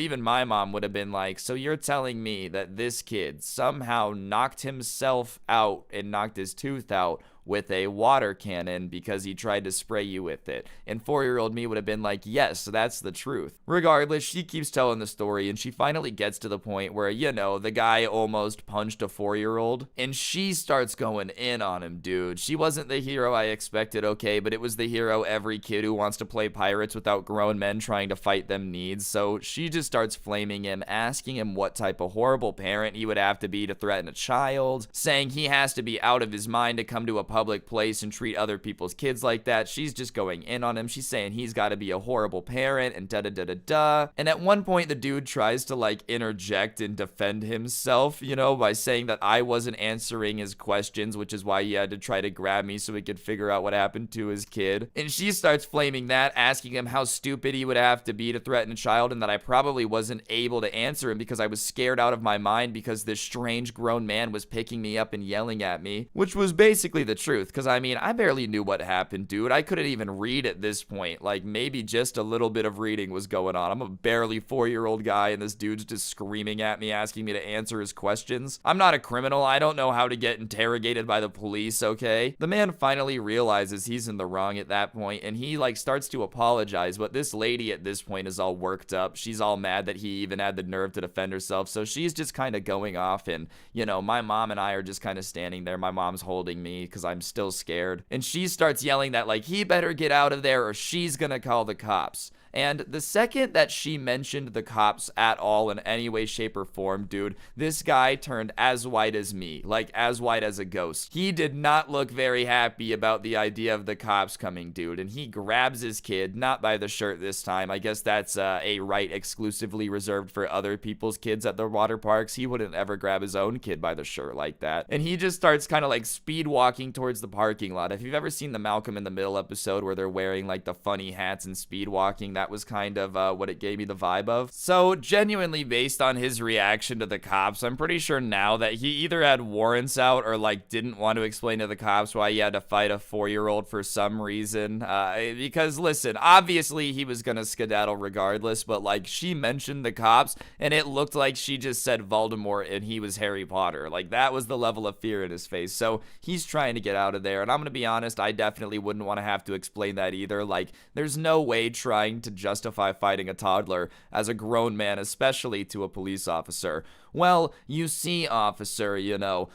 even my mom would have been like, so you're telling me that this kid somehow knocked himself out and knocked his tooth out with a water cannon because he tried to spray you with it? And 4-year-old me would have been like, yes, that's the truth. Regardless, she keeps telling the story, and she finally gets to the point where, you know, the guy almost punched a 4-year-old, and she starts going in on him, dude. She wasn't the hero I expected, okay, but it was the hero every kid who wants to play pirates without grown men trying to fight them needs. So she just starts flaming him, asking him what type of horrible parent he would have to be to threaten a child, saying he has to be out of his mind to come to a public place and treat other people's kids like that. She's just going in on him. She's saying he's got to be a horrible parent and da-da-da-da-da. And at one point, the dude tries to like interject and defend himself, you know, by saying that I wasn't answering his questions, which is why he had to try to grab me so he could figure out what happened to his kid. And she starts flaming that, asking him how stupid he would have to be to threaten a child, and that I probably wasn't able to answer him because I was scared out of my mind because this strange grown man was picking me up and yelling at me, which was basically the truth. Because, I mean, I barely knew what happened, dude. I couldn't even read at this point. Like, maybe just a little bit of reading was going on. I'm a barely 4-year-old guy, and this dude's just screaming at me, asking me to answer his questions. I'm not a criminal. I don't know how to get interrogated by the police, okay? The man finally realizes he's in the wrong at that point, and he, like, starts to apologize, but this lady at this point is all worked up. She's all mad that he even had the nerve to defend herself, so she's just kind of going off, and, you know, my mom and I are just kind of standing there. My mom's holding me because I'm still scared, and she starts yelling that like he better get out of there or she's gonna call the cops. And the second that she mentioned the cops at all in any way, shape, or form, dude, this guy turned as white as me, like as white as a ghost. He did not look very happy about the idea of the cops coming, dude, and he grabs his kid, not by the shirt this time. I guess that's a right exclusively reserved for other people's kids at the water parks. He wouldn't ever grab his own kid by the shirt like that. And he just starts kind of like speed walking towards the parking lot. If you've ever seen the Malcolm in the Middle episode where they're wearing like the funny hats and speed walking, that was kind of what it gave me the vibe of. So genuinely, based on his reaction to the cops, I'm pretty sure now that he either had warrants out or like didn't want to explain to the cops why he had to fight a 4-year-old for some reason. Because listen, obviously he was gonna skedaddle regardless, but like she mentioned the cops and it looked like she just said Voldemort and he was Harry Potter. Like that was the level of fear in his face. So he's trying to get out of there, and I'm gonna be honest, I definitely wouldn't want to have to explain that either. Like there's no way trying to justify fighting a toddler as a grown man, especially to a police officer. Well, you see, officer, you know,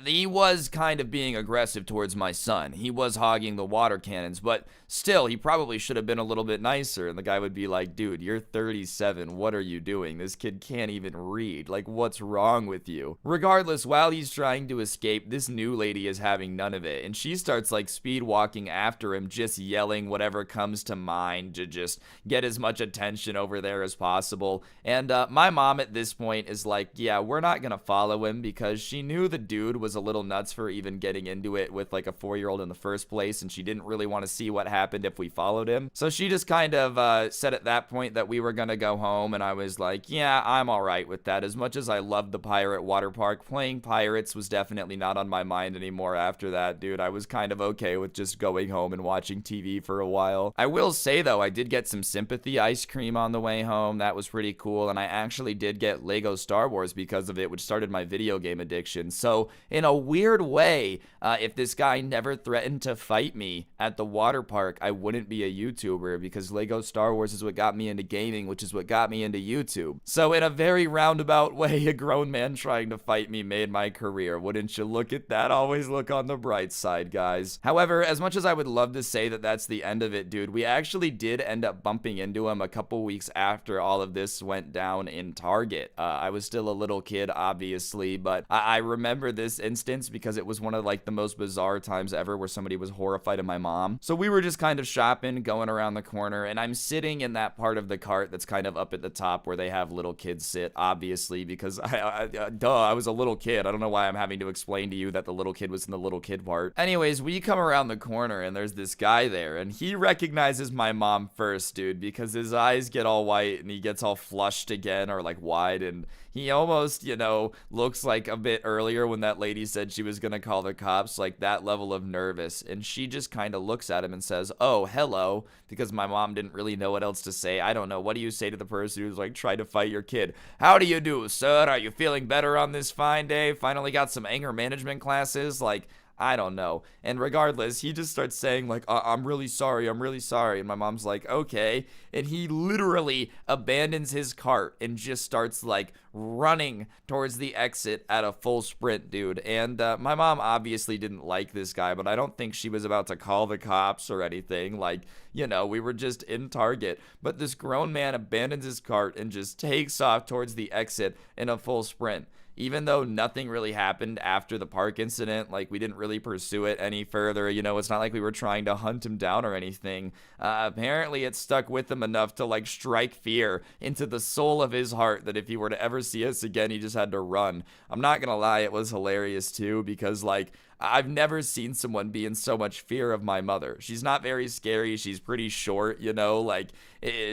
he was kind of being aggressive towards my son. He was hogging the water cannons, but still, he probably should have been a little bit nicer. And the guy would be like, dude, you're 37. What are you doing? This kid can't even read. Like, what's wrong with you? Regardless, while he's trying to escape, this new lady is having none of it. And she starts, like, speed walking after him, just yelling whatever comes to mind to just get as much attention over there as possible. And my mom at this point is like, like, yeah, we're not gonna follow him, because she knew the dude was a little nuts for even getting into it with like a 4-year-old in the first place, and she didn't really want to see what happened if we followed him. So she just kind of said at that point that we were gonna go home, and I was like, yeah, I'm alright with that. As much as I loved the pirate water park, playing pirates was definitely not on my mind anymore after that, dude. I was kind of okay with just going home and watching TV for a while. I will say though, I did get some sympathy ice cream on the way home. That was pretty cool, and I actually did get Lego Star Wars because of it, which started my video game addiction. So in a weird way, if this guy never threatened to fight me at the water park, I wouldn't be a YouTuber, because Lego Star Wars is what got me into gaming, which is what got me into YouTube. So in a very roundabout way, a grown man trying to fight me made my career. Wouldn't you look at that? Always look on the bright side, guys. However, as much as I would love to say that that's the end of it, dude, we actually did end up bumping into him a couple weeks after all of this went down in Target. I was still a little kid, obviously, but I remember this instance because it was one of like the most bizarre times ever where somebody was horrified of my mom. So we were just kind of shopping, going around the corner, and I'm sitting in that part of the cart that's kind of up at the top where they have little kids sit, obviously, because I was a little kid. I don't know why I'm having to explain to you that the little kid was in the little kid part. Anyways, we come around the corner and there's this guy there, and he recognizes my mom first, dude, because his eyes get all white and he gets all flushed again, or like wide, and he almost, you know, looks like a bit earlier when that lady said she was gonna call the cops, like that level of nervous. And she just kind of looks at him and says, "Oh, hello," because my mom didn't really know what else to say. I don't know. What do you say to the person who's like trying to fight your kid? "How do you do, sir? Are you feeling better on this fine day? Finally got some anger management classes?" Like, I don't know. And regardless, he just starts saying like, I'm really sorry. And my mom's like, okay. And he literally abandons his cart and just starts like running towards the exit at a full sprint, dude. And my mom obviously didn't like this guy, but I don't think she was about to call the cops or anything. Like, you know, we were just in Target. But this grown man abandons his cart and just takes off towards the exit in a full sprint. Even though nothing really happened after the park incident, like we didn't really pursue it any further, you know, it's not like we were trying to hunt him down or anything. Apparently it stuck with him enough to like strike fear into the soul of his heart that if he were to ever see us again, he just had to run. I'm not gonna lie, it was hilarious too, because like, I've never seen someone be in so much fear of my mother. She's not very scary. She's pretty short, you know, like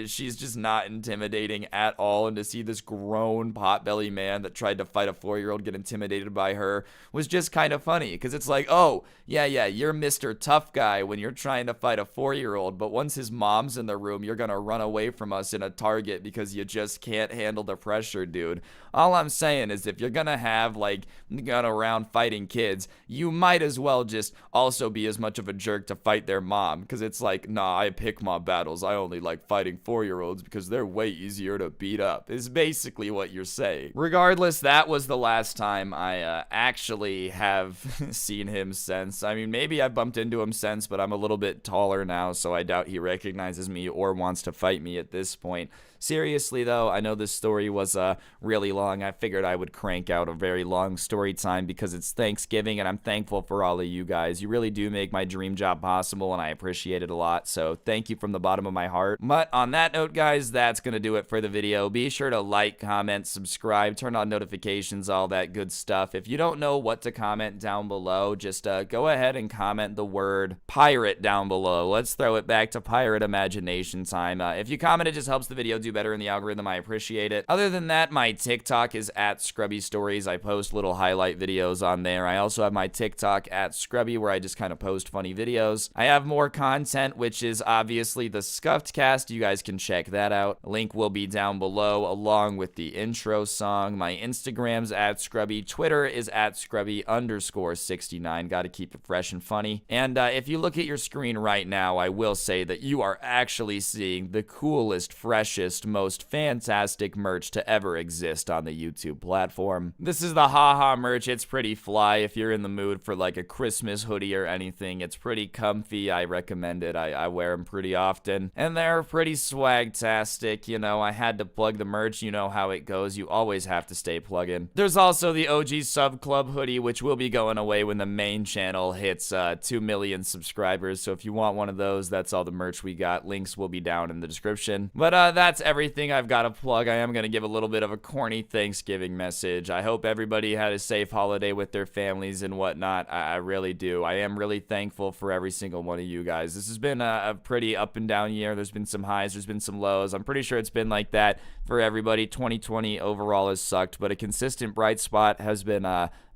she's just not intimidating at all. And to see this grown potbelly man that tried to fight a 4-year-old get intimidated by her was just kind of funny, because it's like, oh, yeah, you're Mr. Tough Guy when you're trying to fight a 4-year-old, but once his mom's in the room, you're gonna run away from us in a Target because you just can't handle the pressure, dude. All I'm saying is if you're gonna have like gun around fighting kids, you might as well just also be as much of a jerk to fight their mom, because it's like, nah, I pick my battles. I only like fighting 4-year-olds because they're way easier to beat up, is basically what you're saying. Regardless, that was the last time I actually have seen him since. I mean, maybe I bumped into him since, but I'm a little bit taller now, so I doubt he recognizes me or wants to fight me at this point. Seriously though, I know this story was really long. I figured I would crank out a very long story time because it's Thanksgiving and I'm thankful for all of you guys. You really do make my dream job possible and I appreciate it a lot, so thank you from the bottom of my heart. But on that note, guys, that's gonna do it for the video. Be sure to like, comment, subscribe, turn on notifications, all that good stuff. If you don't know what to comment down below, just go ahead and comment the word pirate down below. Let's throw it back to pirate imagination time. If you comment, it just helps the video do better in the algorithm. I appreciate it. Other than that, my TikTok is at Scrubby Stories. I post little highlight videos on there. I also have my TikTok at Scrubby, where I just kind of post funny videos. I have more content, which is obviously the Scuffed Cast. You guys can check that out. Link will be down below, along with the intro song. My Instagram's at Scrubby. Twitter is at Scrubby_69. Gotta keep it fresh and funny. And if you look at your screen right now, I will say that you are actually seeing the coolest, freshest, most fantastic merch to ever exist on the YouTube platform. This is the Haha merch. It's pretty fly if you're in the mood for like a Christmas hoodie or anything. It's pretty comfy. I recommend it. I wear them pretty often, and they're pretty swag-tastic. You know, I had to plug the merch. You know how it goes. You always have to stay plugging. There's also the OG Sub Club hoodie, which will be going away when the main channel hits 2 million subscribers. So if you want one of those, that's all the merch we got. Links will be down in the description. But that's everything I've got to plug. I am going to give a little bit of a corny Thanksgiving message. I hope everybody had a safe holiday with their families and whatnot. I really do. I am really thankful for every single one of you guys. This has been a pretty up and down year. There's been some highs, there's been some lows. I'm pretty sure it's been like that for everybody. 2020 overall has sucked, but a consistent bright spot has been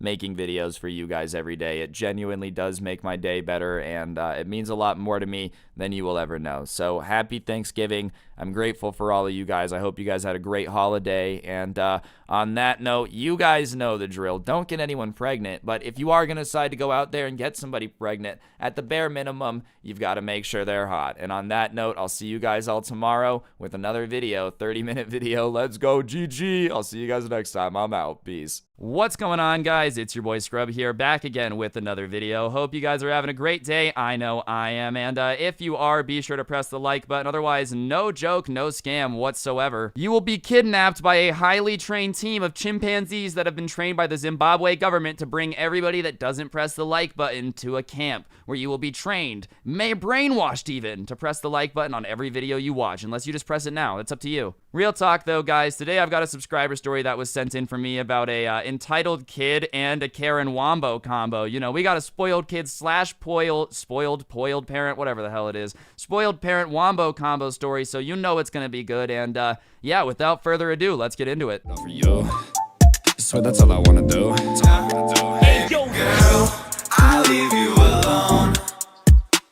making videos for you guys every day. It genuinely does make my day better, and it means a lot more to me than you will ever know. So happy Thanksgiving. I'm grateful for all of you guys. I hope you guys had a great holiday, and on that note, you guys know the drill. Don't get anyone pregnant, but if you are going to decide to go out there and get somebody pregnant, at the bare minimum, you've got to make sure they're hot. And on that note, I'll see you guys all tomorrow with another video, 30-minute video. Let's go, GG. I'll see you guys next time. I'm out. Peace. What's going on, guys? It's your boy Scrub here, back again with another video. Hope you guys are having a great day. I know I am. And if you are, be sure to press the like button. Otherwise, no joke, no scam whatsoever. You will be kidnapped by a highly trained team of chimpanzees that have been trained by the Zimbabwe government to bring everybody that doesn't press the like button to a camp where you will be trained, brainwashed even, to press the like button on every video you watch, unless you just press it now. It's up to you. Real talk though, guys, today I've got a subscriber story that was sent in for me about a entitled kid and a Karen Wombo combo. You know, we got a spoiled kid slash spoiled parent, whatever the hell it is, spoiled parent Wombo combo story, so you know it's gonna be good. And yeah, without further ado, let's get into it. For you, I swear that's all I wanna do. Hey, yo, girl, I'll leave you alone.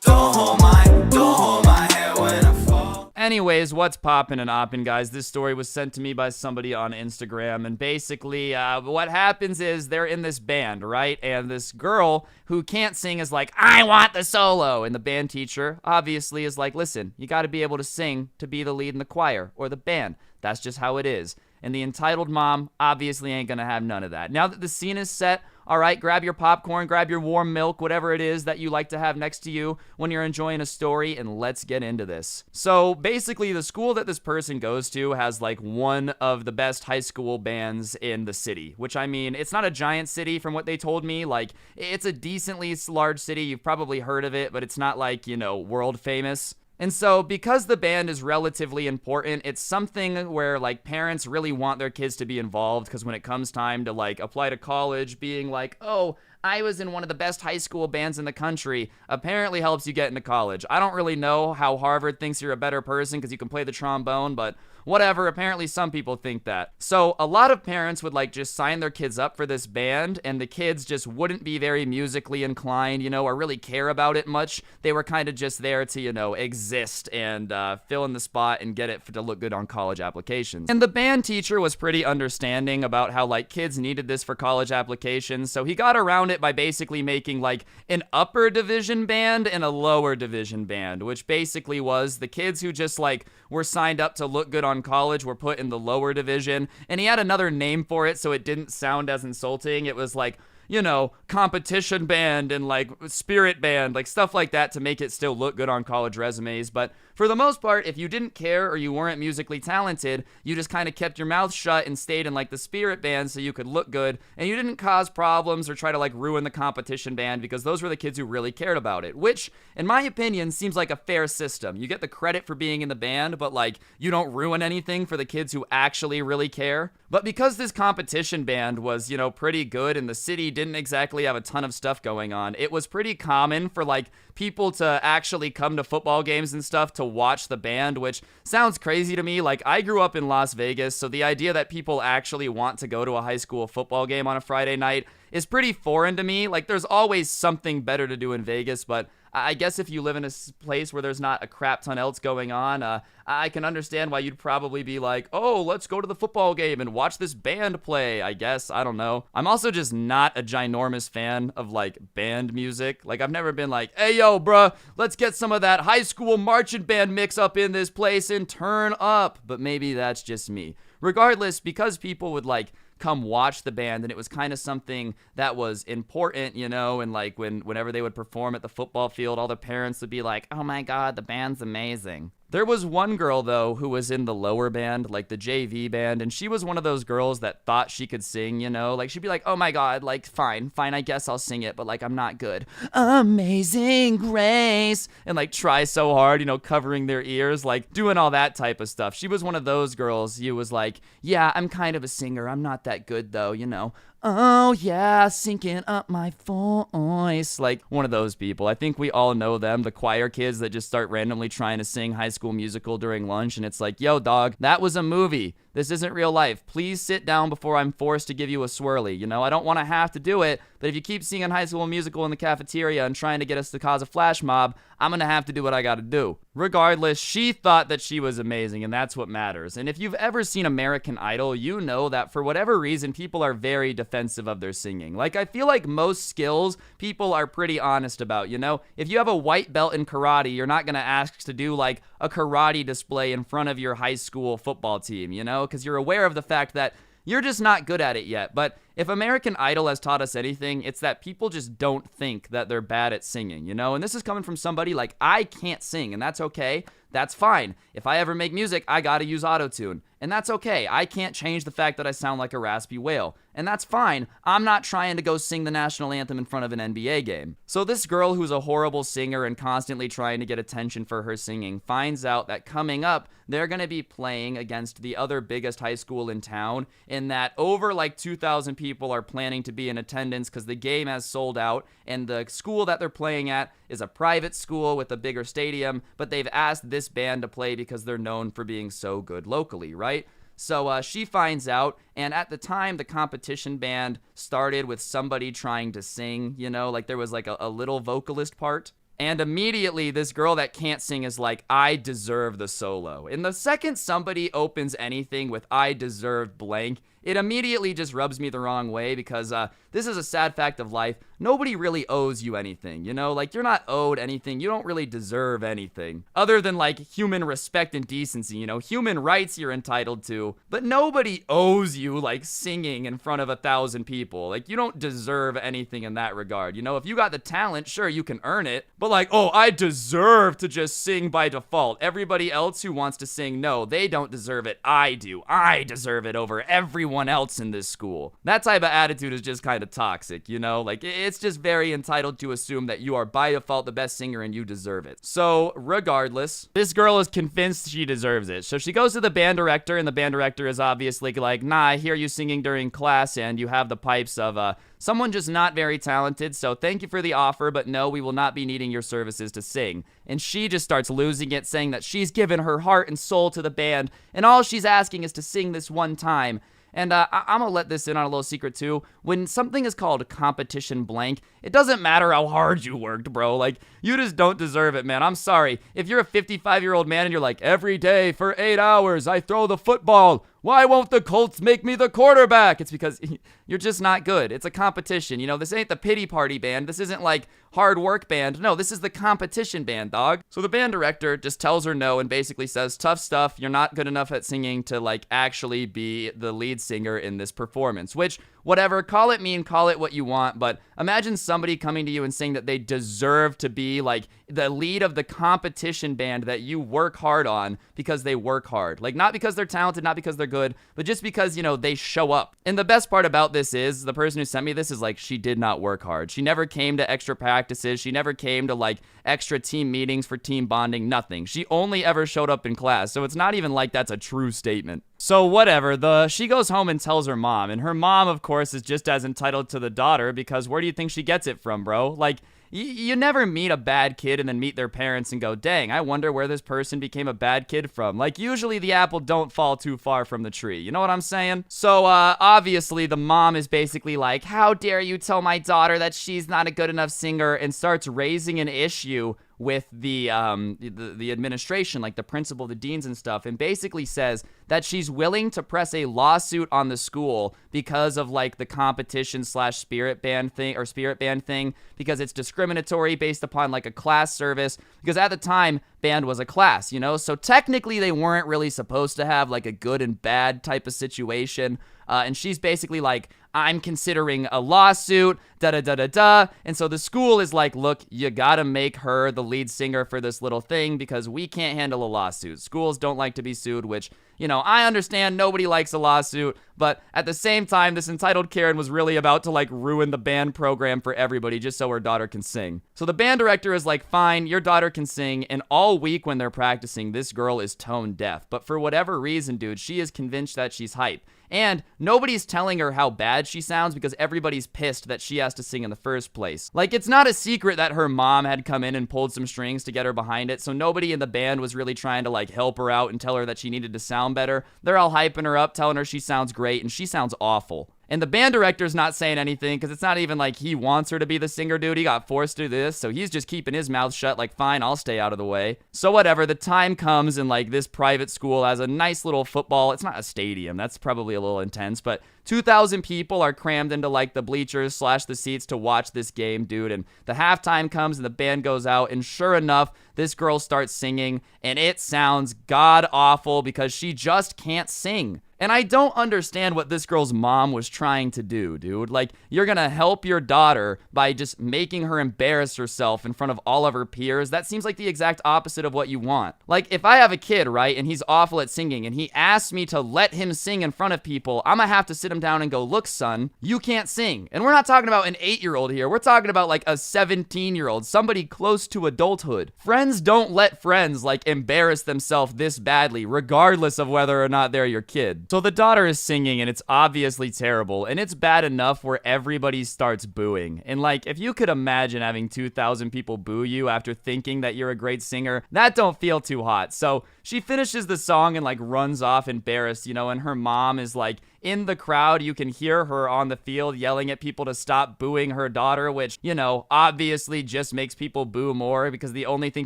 Don't hold my head when I fall. Anyways, what's poppin' and oppin', guys? This story was sent to me by somebody on Instagram, and basically, what happens is they're in this band, right? And this girl who can't sing is like, I want the solo! And the band teacher, obviously, is like, listen, you gotta be able to sing to be the lead in the choir, or the band. That's just how it is. And the entitled mom obviously ain't gonna have none of that. Now that the scene is set, all right, grab your popcorn, grab your warm milk, whatever it is that you like to have next to you when you're enjoying a story, and let's get into this. So basically, the school that this person goes to has like one of the best high school bands in the city, which, I mean, it's not a giant city from what they told me. Like, it's a decently large city. You've probably heard of it, but it's not like, you know, world famous. And so, because the band is relatively important, it's something where, like, parents really want their kids to be involved, because when it comes time to, like, apply to college, being like, oh, I was in one of the best high school bands in the country, apparently helps you get into college. I don't really know how Harvard thinks you're a better person because you can play the trombone, but whatever, apparently some people think that. So a lot of parents would like just sign their kids up for this band, and the kids just wouldn't be very musically inclined, you know, or really care about it much. They were kind of just there to, you know, exist and fill in the spot and get it to look good on college applications. And the band teacher was pretty understanding about how, like, kids needed this for college applications, so he got around it by basically making like an upper division band and a lower division band, which basically was the kids who just like were signed up to look good on college were put in the lower division, and he had another name for it so it didn't sound as insulting. It was like, you know, competition band and like spirit band, like stuff like that to make it still look good on college resumes. But for the most part, if you didn't care or you weren't musically talented, you just kind of kept your mouth shut and stayed in like the spirit band so you could look good, and you didn't cause problems or try to like ruin the competition band, because those were the kids who really cared about it, which in my opinion seems like a fair system. You get the credit for being in the band, but like you don't ruin anything for the kids who actually really care. But because this competition band was, you know, pretty good and the city didn't exactly have a ton of stuff going on, it was pretty common for like people to actually come to football games and stuff to watch the band, which sounds crazy to me. Like, I grew up in Las Vegas, so the idea that people actually want to go to a high school football game on a Friday night is pretty foreign to me. Like, there's always something better to do in Vegas, but I guess if you live in a place where there's not a crap ton else going on, I can understand why you'd probably be like, oh, let's go to the football game and watch this band play, I guess. I don't know. I'm also just not a ginormous fan of, like, band music. Like, I've never been like, hey, yo, bruh, let's get some of that high school marching band mix up in this place and turn up. But maybe that's just me. Regardless, because people would, like, come watch the band, and it was kind of something that was important, you know, and like whenever they would perform at the football field, all the parents would be like, oh my god, the band's amazing. There was one girl, though, who was in the lower band, like the JV band, and she was one of those girls that thought she could sing, you know? Like, she'd be like, oh my god, like, fine, I guess I'll sing it, but, like, I'm not good. Amazing Grace! And, like, try so hard, you know, covering their ears, like, doing all that type of stuff. She was one of those girls who was like, yeah, I'm kind of a singer, I'm not that good, though, you know? Oh yeah, syncing up my voice. Like one of those people. I think we all know them, the choir kids that just start randomly trying to sing High School Musical during lunch, and it's like, yo dog, that was a movie. This isn't real life. Please sit down before I'm forced to give you a swirly. You know, I don't want to have to do it, but if you keep singing High School Musical in the cafeteria and trying to get us to cause a flash mob, I'm going to have to do what I got to do. Regardless, she thought that she was amazing, and that's what matters. And if you've ever seen American Idol, you know that for whatever reason, people are very defensive of their singing. Like, I feel like most skills, people are pretty honest about, you know? If you have a white belt in karate, you're not going to ask to do, like, a karate display in front of your high school football team, you know? Because you're aware of the fact that you're just not good at it yet. But if American Idol has taught us anything, it's that people just don't think that they're bad at singing, you know? And this is coming from somebody like, I can't sing, and that's okay. That's fine. If I ever make music, I gotta use autotune. And that's okay. I can't change the fact that I sound like a raspy whale. And that's fine. I'm not trying to go sing the national anthem in front of an NBA game. So this girl who's a horrible singer and constantly trying to get attention for her singing finds out that coming up, they're gonna be playing against the other biggest high school in town, in that over like 2,000 people are planning to be in attendance because the game has sold out, and the school that they're playing at is a private school with a bigger stadium, but they've asked this band to play because they're known for being so good locally, right? So she finds out, and at the time, the competition band started with somebody trying to sing, you know, like there was like a little vocalist part. And immediately, this girl that can't sing is like, I deserve the solo. And the second somebody opens anything with I deserve blank, it immediately just rubs me the wrong way, because this is a sad fact of life. Nobody really owes you anything, you know? Like, you're not owed anything. You don't really deserve anything. Other than, like, human respect and decency, you know? Human rights you're entitled to. But nobody owes you, like, singing in front of 1,000 people. Like, you don't deserve anything in that regard. You know, if you got the talent, sure, you can earn it. But, like, oh, I deserve to just sing by default. Everybody else who wants to sing, no, they don't deserve it. I do. I deserve it over everyone else in this school. That type of attitude is just kind of toxic, you know? Like, it's just very entitled to assume that you are by default the best singer and you deserve it. So, regardless, this girl is convinced she deserves it. So she goes to the band director, and the band director is obviously like, nah, I hear you singing during class, and you have the pipes of, someone just not very talented, so thank you for the offer, but no, we will not be needing your services to sing. And she just starts losing it, saying that she's given her heart and soul to the band, and all she's asking is to sing this one time. And I'm gonna let this in on a little secret too. When something is called competition blank, it doesn't matter how hard you worked, bro. Like, you just don't deserve it, man. I'm sorry. If you're a 55-year-old man and you're like, every day for 8 hours, I throw the football. Why won't the Colts make me the quarterback? It's because you're just not good. It's a competition. You know, this ain't the pity party band. This isn't like hard work band. No, this is the competition band, dog. So the band director just tells her no and basically says, tough stuff. You're not good enough at singing to like actually be the lead singer in this performance, which whatever, call it mean, call it what you want, but imagine somebody coming to you and saying that they deserve to be like the lead of the competition band that you work hard on because they work hard. Like, not because they're talented, not because they're good, but just because, you know, they show up. And the best part about this is, the person who sent me this is like, she did not work hard. She never came to extra practices. She never came to like extra team meetings for team bonding, nothing. She only ever showed up in class. So it's not even like that's a true statement. So whatever, she goes home and tells her mom, and her mom, of course, is just as entitled to the daughter, because where do you think she gets it from, bro? Like, you never meet a bad kid and then meet their parents and go, dang, I wonder where this person became a bad kid from. Like, usually the apple don't fall too far from the tree. You know what I'm saying? So, obviously, the mom is basically like, how dare you tell my daughter that she's not a good enough singer, and starts raising an issue with the administration, like the principal, the deans and stuff, and basically says that she's willing to press a lawsuit on the school because of like the competition / spirit band thing, because it's discriminatory based upon like a class service, because at the time band was a class, you know, so technically they weren't really supposed to have like a good and bad type of situation. and she's basically like, I'm considering a lawsuit, da-da-da-da-da. And so the school is like, look, you gotta make her the lead singer for this little thing because we can't handle a lawsuit. Schools don't like to be sued, which, you know, I understand nobody likes a lawsuit, but at the same time, this entitled Karen was really about to like ruin the band program for everybody just so her daughter can sing. So the band director is like, fine, your daughter can sing, and all week when they're practicing, this girl is tone deaf. But for whatever reason, dude, she is convinced that she's hype. And nobody's telling her how bad she sounds because everybody's pissed that she has to sing in the first place. Like, it's not a secret that her mom had come in and pulled some strings to get her behind it, so nobody in the band was really trying to, like, help her out and tell her that she needed to sound better. They're all hyping her up, telling her she sounds great, and she sounds awful. And the band director's not saying anything because it's not even like he wants her to be the singer, dude. He got forced to do this, so he's just keeping his mouth shut like, fine, I'll stay out of the way. So whatever, the time comes and like this private school has a nice little football. It's not a stadium. That's probably a little intense, but 2,000 people are crammed into like the bleachers / the seats to watch this game, dude. And the halftime comes and the band goes out, and sure enough, this girl starts singing, and it sounds god awful because she just can't sing. And I don't understand what this girl's mom was trying to do, dude. Like, you're gonna help your daughter by just making her embarrass herself in front of all of her peers? That seems like the exact opposite of what you want. Like, if I have a kid, right, and he's awful at singing, and he asks me to let him sing in front of people, I'm gonna have to sit him down and go, look, son, you can't sing. And we're not talking about an 8-year-old here. We're talking about, like, a 17-year-old, somebody close to adulthood. Friends don't let friends, like, embarrass themselves this badly, regardless of whether or not they're your kid. So the daughter is singing, and it's obviously terrible, and it's bad enough where everybody starts booing. And like, if you could imagine having 2,000 people boo you after thinking that you're a great singer, that don't feel too hot. So she finishes the song and like runs off embarrassed, you know, and her mom is like in the crowd. You can hear her on the field yelling at people to stop booing her daughter, which, you know, obviously just makes people boo more because the only thing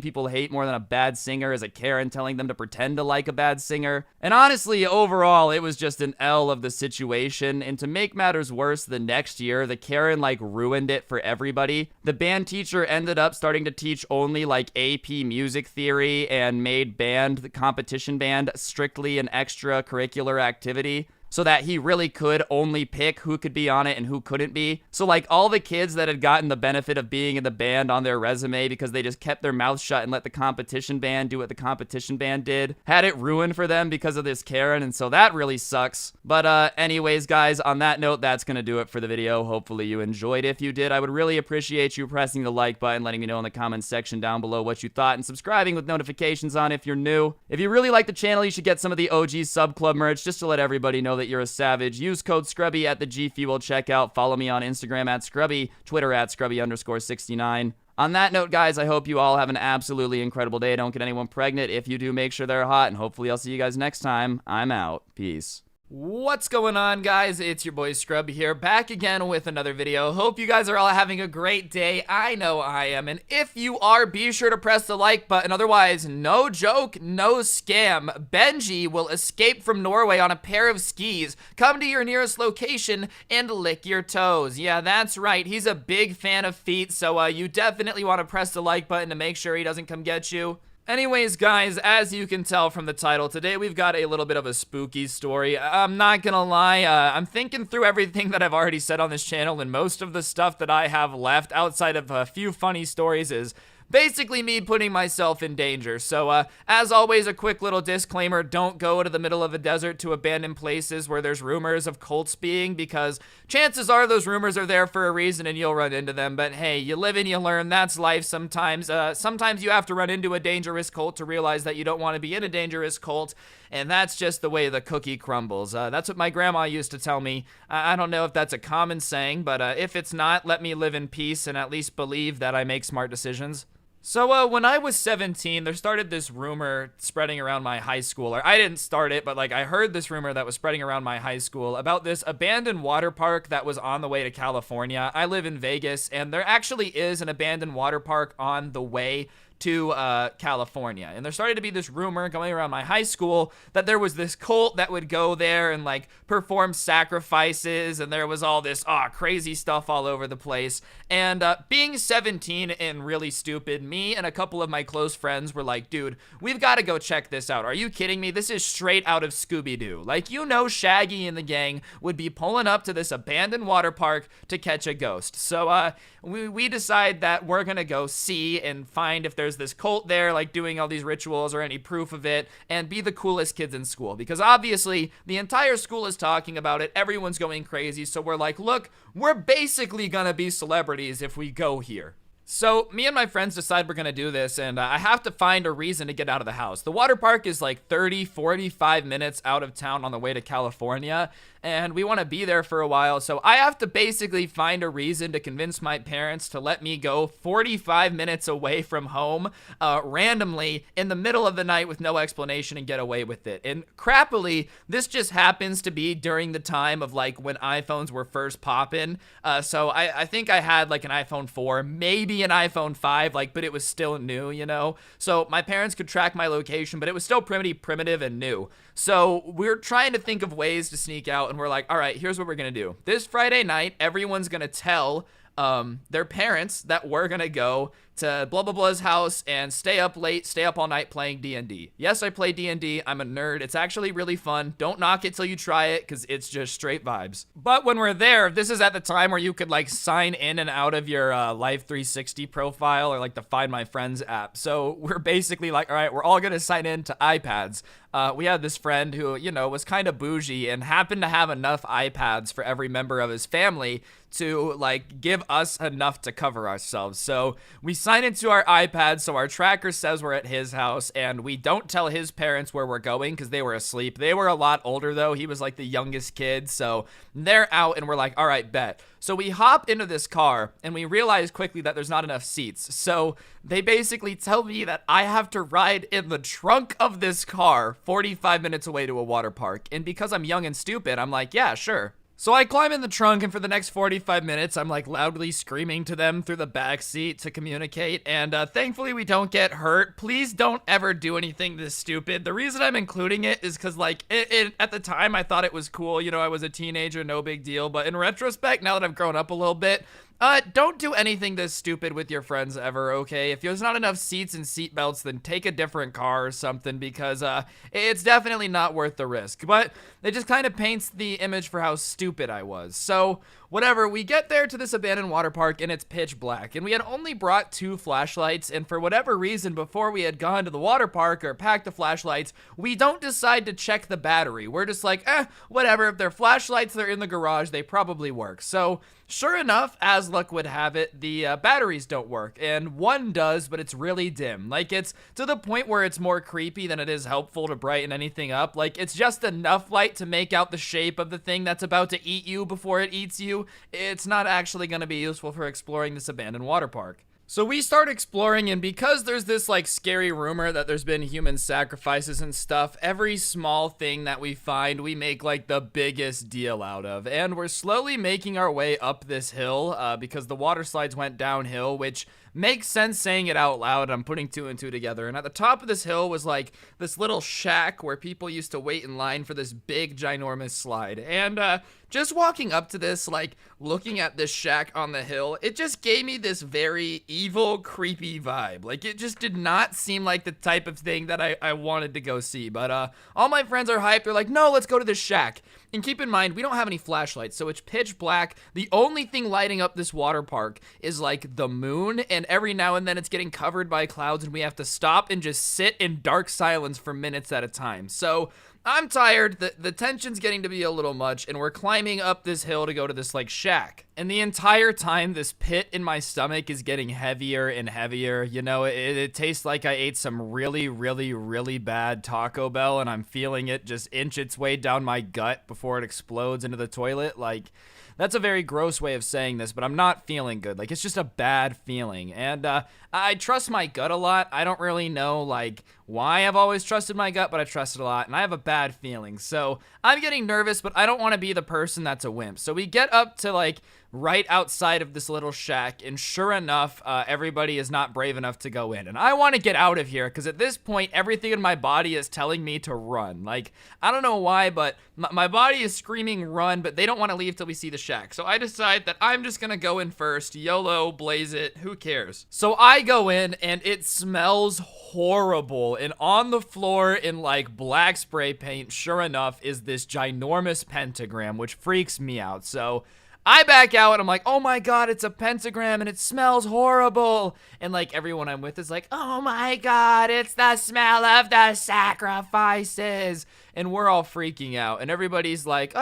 people hate more than a bad singer is a Karen telling them to pretend to like a bad singer. And honestly, overall, it was just an L of the situation. And to make matters worse, the next year, the Karen like ruined it for everybody. The band teacher ended up starting to teach only like AP music theory and made band, the competition band, strictly an extracurricular activity, so that he really could only pick who could be on it and who couldn't be. So like all the kids that had gotten the benefit of being in the band on their resume because they just kept their mouth shut and let the competition band do what the competition band did, had it ruined for them because of this Karen, and so that really sucks. But anyways, guys, on that note, that's gonna do it for the video. Hopefully you enjoyed. If you did, I would really appreciate you pressing the like button, letting me know in the comments section down below what you thought, and subscribing with notifications on if you're new. If you really like the channel, you should get some of the OG Sub Club merch just to let everybody know that you're a savage. Use code Scrubby at the G Fuel checkout. Follow me on Instagram at Scrubby, Twitter at Scrubby_69. On that note, guys, I hope you all have an absolutely incredible day. Don't get anyone pregnant. If you do, make sure they're hot, and hopefully I'll see you guys next time. I'm out. Peace. What's going on, guys? It's your boy Scrubby here, back again with another video. Hope you guys are all having a great day. I know I am, and if you are, be sure to press the like button. Otherwise, no joke, no scam, Benji will escape from Norway on a pair of skis, come to your nearest location, and lick your toes. Yeah, that's right, he's a big fan of feet, so you definitely want to press the like button to make sure he doesn't come get you. Anyways, guys, as you can tell from the title, today we've got a little bit of a spooky story. I'm not gonna lie, I'm thinking through everything that I've already said on this channel, and most of the stuff that I have left outside of a few funny stories is basically me putting myself in danger. So, as always, a quick little disclaimer: don't go to the middle of a desert to abandoned places where there's rumors of cults being, because chances are those rumors are there for a reason and you'll run into them. But hey, you live and you learn. That's life sometimes. Sometimes you have to run into a dangerous cult to realize that you don't want to be in a dangerous cult, and that's just the way the cookie crumbles. That's what my grandma used to tell me. I don't know if that's a common saying, but if it's not, let me live in peace and at least believe that I make smart decisions. So, when I was 17, there started this rumor spreading around my high school, or I didn't start it, but like I heard this rumor that was spreading around my high school about this abandoned water park that was on the way to California. I live in Vegas, and there actually is an abandoned water park on the way to California. And there started to be this rumor going around my high school that there was this cult that would go there and like perform sacrifices, and there was all this crazy stuff all over the place. And being 17 and really stupid, me and a couple of my close friends were like, dude, we've got to go check this out. Are you kidding me? This is straight out of Scooby-Doo. Like, Shaggy and the gang would be pulling up to this abandoned water park to catch a ghost. So we decide that we're gonna go see and find if there's this cult there, like doing all these rituals or any proof of it, and be the coolest kids in school, because obviously the entire school is talking about it, everyone's going crazy. So we're like, look, we're basically gonna be celebrities if we go here. So me and my friends decide we're gonna do this, and I have to find a reason to get out of the house. The water park is like 45 minutes out of town on the way to California, and we want to be there for a while, so I have to basically find a reason to convince my parents to let me go 45 minutes away from home randomly in the middle of the night with no explanation and get away with it. And crappily, this just happens to be during the time of like when iPhones were first popping, so I think I had like an iPhone 4, maybe an iPhone 5, like, but it was still new, so my parents could track my location, but it was still pretty primitive and new. So we're trying to think of ways to sneak out, and we're like, all right, here's what we're gonna do. This Friday night, everyone's gonna tell their parents that we're gonna go to blah blah blah's house and stay up late, stay up all night playing D&D. Yes, I play D&D. I'm a nerd. It's actually really fun. Don't knock it till you try it, because it's just straight vibes. But when we're there, this is at the time where you could like sign in and out of your Life 360 profile or like the Find My Friends app. So we're basically like, all right, we're all gonna sign in to iPads. We had this friend who, was kind of bougie and happened to have enough iPads for every member of his family to like give us enough to cover ourselves. So we sign into our iPad, so our tracker says we're at his house, and we don't tell his parents where we're going because they were asleep. They were a lot older though. He was like the youngest kid, so they're out, and we're like, all right, bet. So we hop into this car, and we realize quickly that there's not enough seats. So they basically tell me that I have to ride in the trunk of this car 45 minutes away to a water park. And because I'm young and stupid, I'm like, yeah, sure. So I climb in the trunk, and for the next 45 minutes, I'm like loudly screaming to them through the back seat to communicate, and thankfully we don't get hurt. Please don't ever do anything this stupid. The reason I'm including it is because like at the time I thought it was cool, I was a teenager, no big deal, but in retrospect, now that I've grown up a little bit, don't do anything this stupid with your friends ever, okay? If there's not enough seats and seat belts, then take a different car or something, because it's definitely not worth the risk. But it just kind of paints the image for how stupid I was. So whatever, we get there to this abandoned water park, and it's pitch black, and we had only brought 2 flashlights, and for whatever reason, before we had gone to the water park or packed the flashlights, we don't decide to check the battery. We're just like, whatever, if they're flashlights, they're in the garage, they probably work. So sure enough, as luck would have it, the batteries don't work, and one does, but it's really dim. Like, it's to the point where it's more creepy than it is helpful to brighten anything up. Like, it's just enough light to make out the shape of the thing that's about to eat you before it eats you. It's not actually going to be useful for exploring this abandoned water park. So we start exploring, and because there's this like scary rumor that there's been human sacrifices and stuff, every small thing that we find, we make like the biggest deal out of. And we're slowly making our way up this hill because the water slides went downhill, which makes sense saying it out loud. I'm putting 2 and 2 together. And at the top of this hill was like this little shack where people used to wait in line for this big ginormous slide. And just walking up to this, like looking at this shack on the hill, it just gave me this very evil, creepy vibe. Like, it just did not seem like the type of thing that I wanted to go see. But all my friends are hyped. They're like, no, let's go to this shack. And keep in mind, we don't have any flashlights, so it's pitch black. The only thing lighting up this water park is like the moon, and every now and then it's getting covered by clouds, and we have to stop and just sit in dark silence for minutes at a time. So I'm tired, the tension's getting to be a little much, and we're climbing up this hill to go to this like shack. And the entire time, this pit in my stomach is getting heavier and heavier. It tastes like I ate some really, really, really bad Taco Bell, and I'm feeling it just inch its way down my gut before it explodes into the toilet. Like, that's a very gross way of saying this, but I'm not feeling good. Like, it's just a bad feeling. And I trust my gut a lot. I don't really know, like, why I've always trusted my gut, but I trust it a lot, and I have a bad feeling. So I'm getting nervous, but I don't want to be the person that's a wimp. So we get up to, like, right outside of this little shack, and sure enough, everybody is not brave enough to go in. And I want to get out of here because at this point, everything in my body is telling me to run. Like, I don't know why, but my body is screaming run, but they don't want to leave till we see the shack. So I decide that I'm just gonna go in first. YOLO, blaze it, who cares? So I go in, and it smells horrible. And on the floor in like black spray paint, sure enough, is this ginormous pentagram, which freaks me out. So I back out and I'm like, oh my god, it's a pentagram and it smells horrible. And like everyone I'm with is like, oh my god, it's the smell of the sacrifices. And we're all freaking out and everybody's like,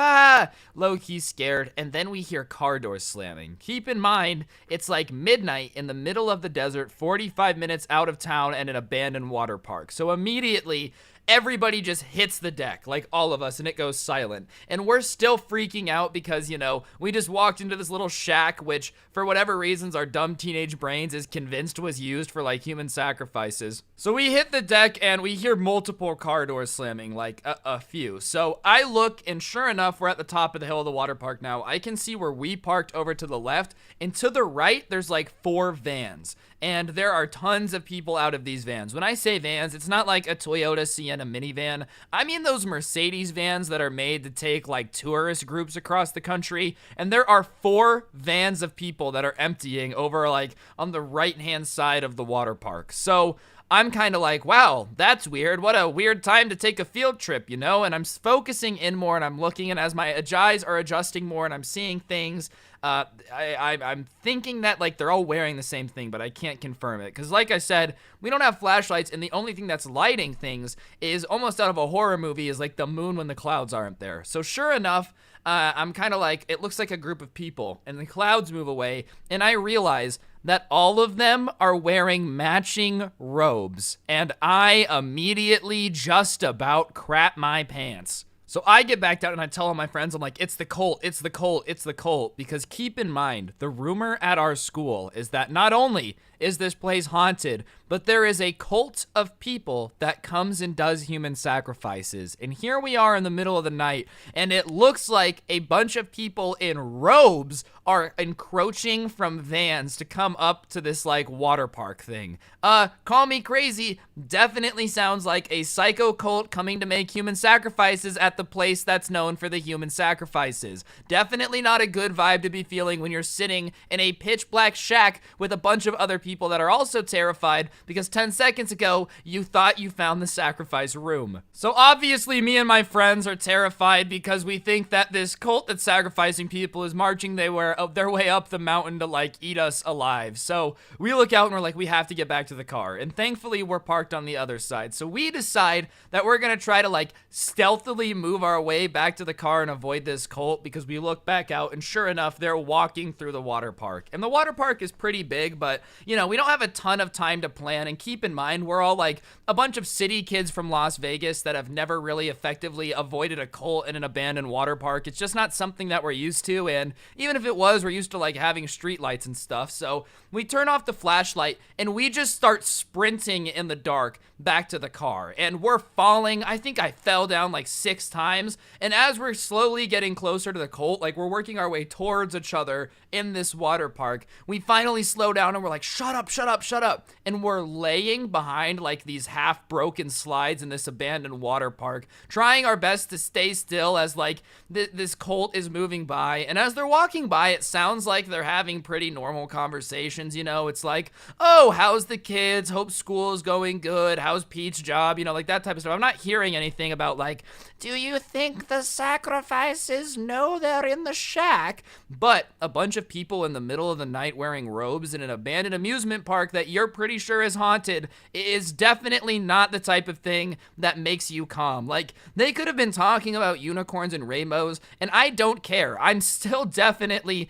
low-key scared. And then we hear car doors slamming. Keep in mind, it's like midnight in the middle of the desert, 45 minutes out of town and an abandoned water park. So immediately, everybody just hits the deck, like all of us, and it goes silent. And we're still freaking out because, you know, we just walked into this little shack, which, for whatever reasons, our dumb teenage brains is convinced was used for, like, human sacrifices. So we hit the deck, and we hear multiple car doors slamming, like, a few. So I look, and sure enough, we're at the top of the hill of the water park now. I can see where we parked over to the left, and to the right, there's, like, 4 vans. And there are tons of people out of these vans. When I say vans, it's not like a Toyota Sienna minivan. I mean those Mercedes vans that are made to take like tourist groups across the country. And there are 4 vans of people that are emptying over like on the right-hand side of the water park. So I'm kind of like, wow, that's weird. What a weird time to take a field trip, you know? And I'm focusing in more and I'm looking, and as my eyes are adjusting more and I'm seeing things, I'm thinking that like they're all wearing the same thing, but I can't confirm it. Because like I said, we don't have flashlights, and the only thing that's lighting things is almost out of a horror movie is like the moon when the clouds aren't there. So sure enough, I'm kind of like, it looks like a group of people, and the clouds move away, and I realize that all of them are wearing matching robes, and I immediately just about crap my pants. So I get back down and I tell all my friends, I'm like, it's the cult, it's the cult, it's the cult. Because keep in mind, the rumor at our school is that not only is this place haunted, but there is a cult of people that comes and does human sacrifices. And here we are in the middle of the night, and it looks like a bunch of people in robes are encroaching from vans to come up to this like water park thing. Call me crazy, definitely sounds like a psycho cult coming to make human sacrifices at the place that's known for the human sacrifices. Definitely not a good vibe to be feeling when you're sitting in a pitch black shack with a bunch of other people that are also terrified because 10 seconds ago you thought you found the sacrifice room. So obviously me and my friends are terrified because we think that this cult that's sacrificing people is marching their way up the mountain to like eat us alive. So we look out and we're like, we have to get back to the car, and thankfully we're parked on the other side. So we decide that we're gonna try to like stealthily move our way back to the car and avoid this cult, because we look back out and sure enough they're walking through the water park. And the water park is pretty big, but you know, we don't have a ton of time to plan. And keep in mind, we're all like a bunch of city kids from Las Vegas that have never really effectively avoided a cult in an abandoned water park. It's just not something that we're used to, and even if it was, we're used to like having street lights and stuff. So we turn off the flashlight and we just start sprinting in the dark back to the car, and we're falling. I think I fell down like 6 times, and as we're slowly getting closer to the cult, like we're working our way towards each other in this water park, we finally slow down and we're like, shut up, shut up, shut up. And we're laying behind like these half broken slides in this abandoned water park, trying our best to stay still as like this cult is moving by. And as they're walking by, it sounds like they're having pretty normal conversations. You know, it's like, oh, how's the kids? Hope school is going good. How's Pete's job? You know, like that type of stuff. I'm not hearing anything about like, do you think the sacrifices know they're in the shack? But a bunch of people in the middle of the night wearing robes in an abandoned amusement park that you're pretty sure is haunted is definitely not the type of thing that makes you calm. Like, they could have been talking about unicorns and rainbows, and I don't care. I'm still definitely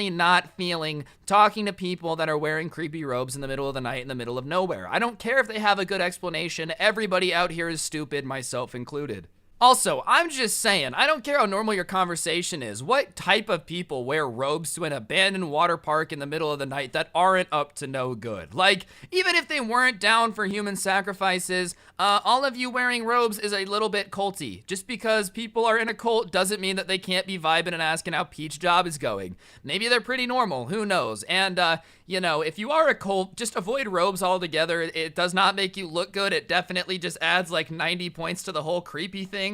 not feeling talking to people that are wearing creepy robes in the middle of the night in the middle of nowhere. I don't care if they have a good explanation. Everybody out here is stupid, myself included. Also, I'm just saying, I don't care how normal your conversation is. What type of people wear robes to an abandoned water park in the middle of the night that aren't up to no good? Like, even if they weren't down for human sacrifices, all of you wearing robes is a little bit culty. Just because people are in a cult doesn't mean that they can't be vibing and asking how Pete's job is going. Maybe they're pretty normal, who knows? And, you know, if you are a cult, just avoid robes altogether. It does not make you look good. It definitely just adds like 90 points to the whole creepy thing.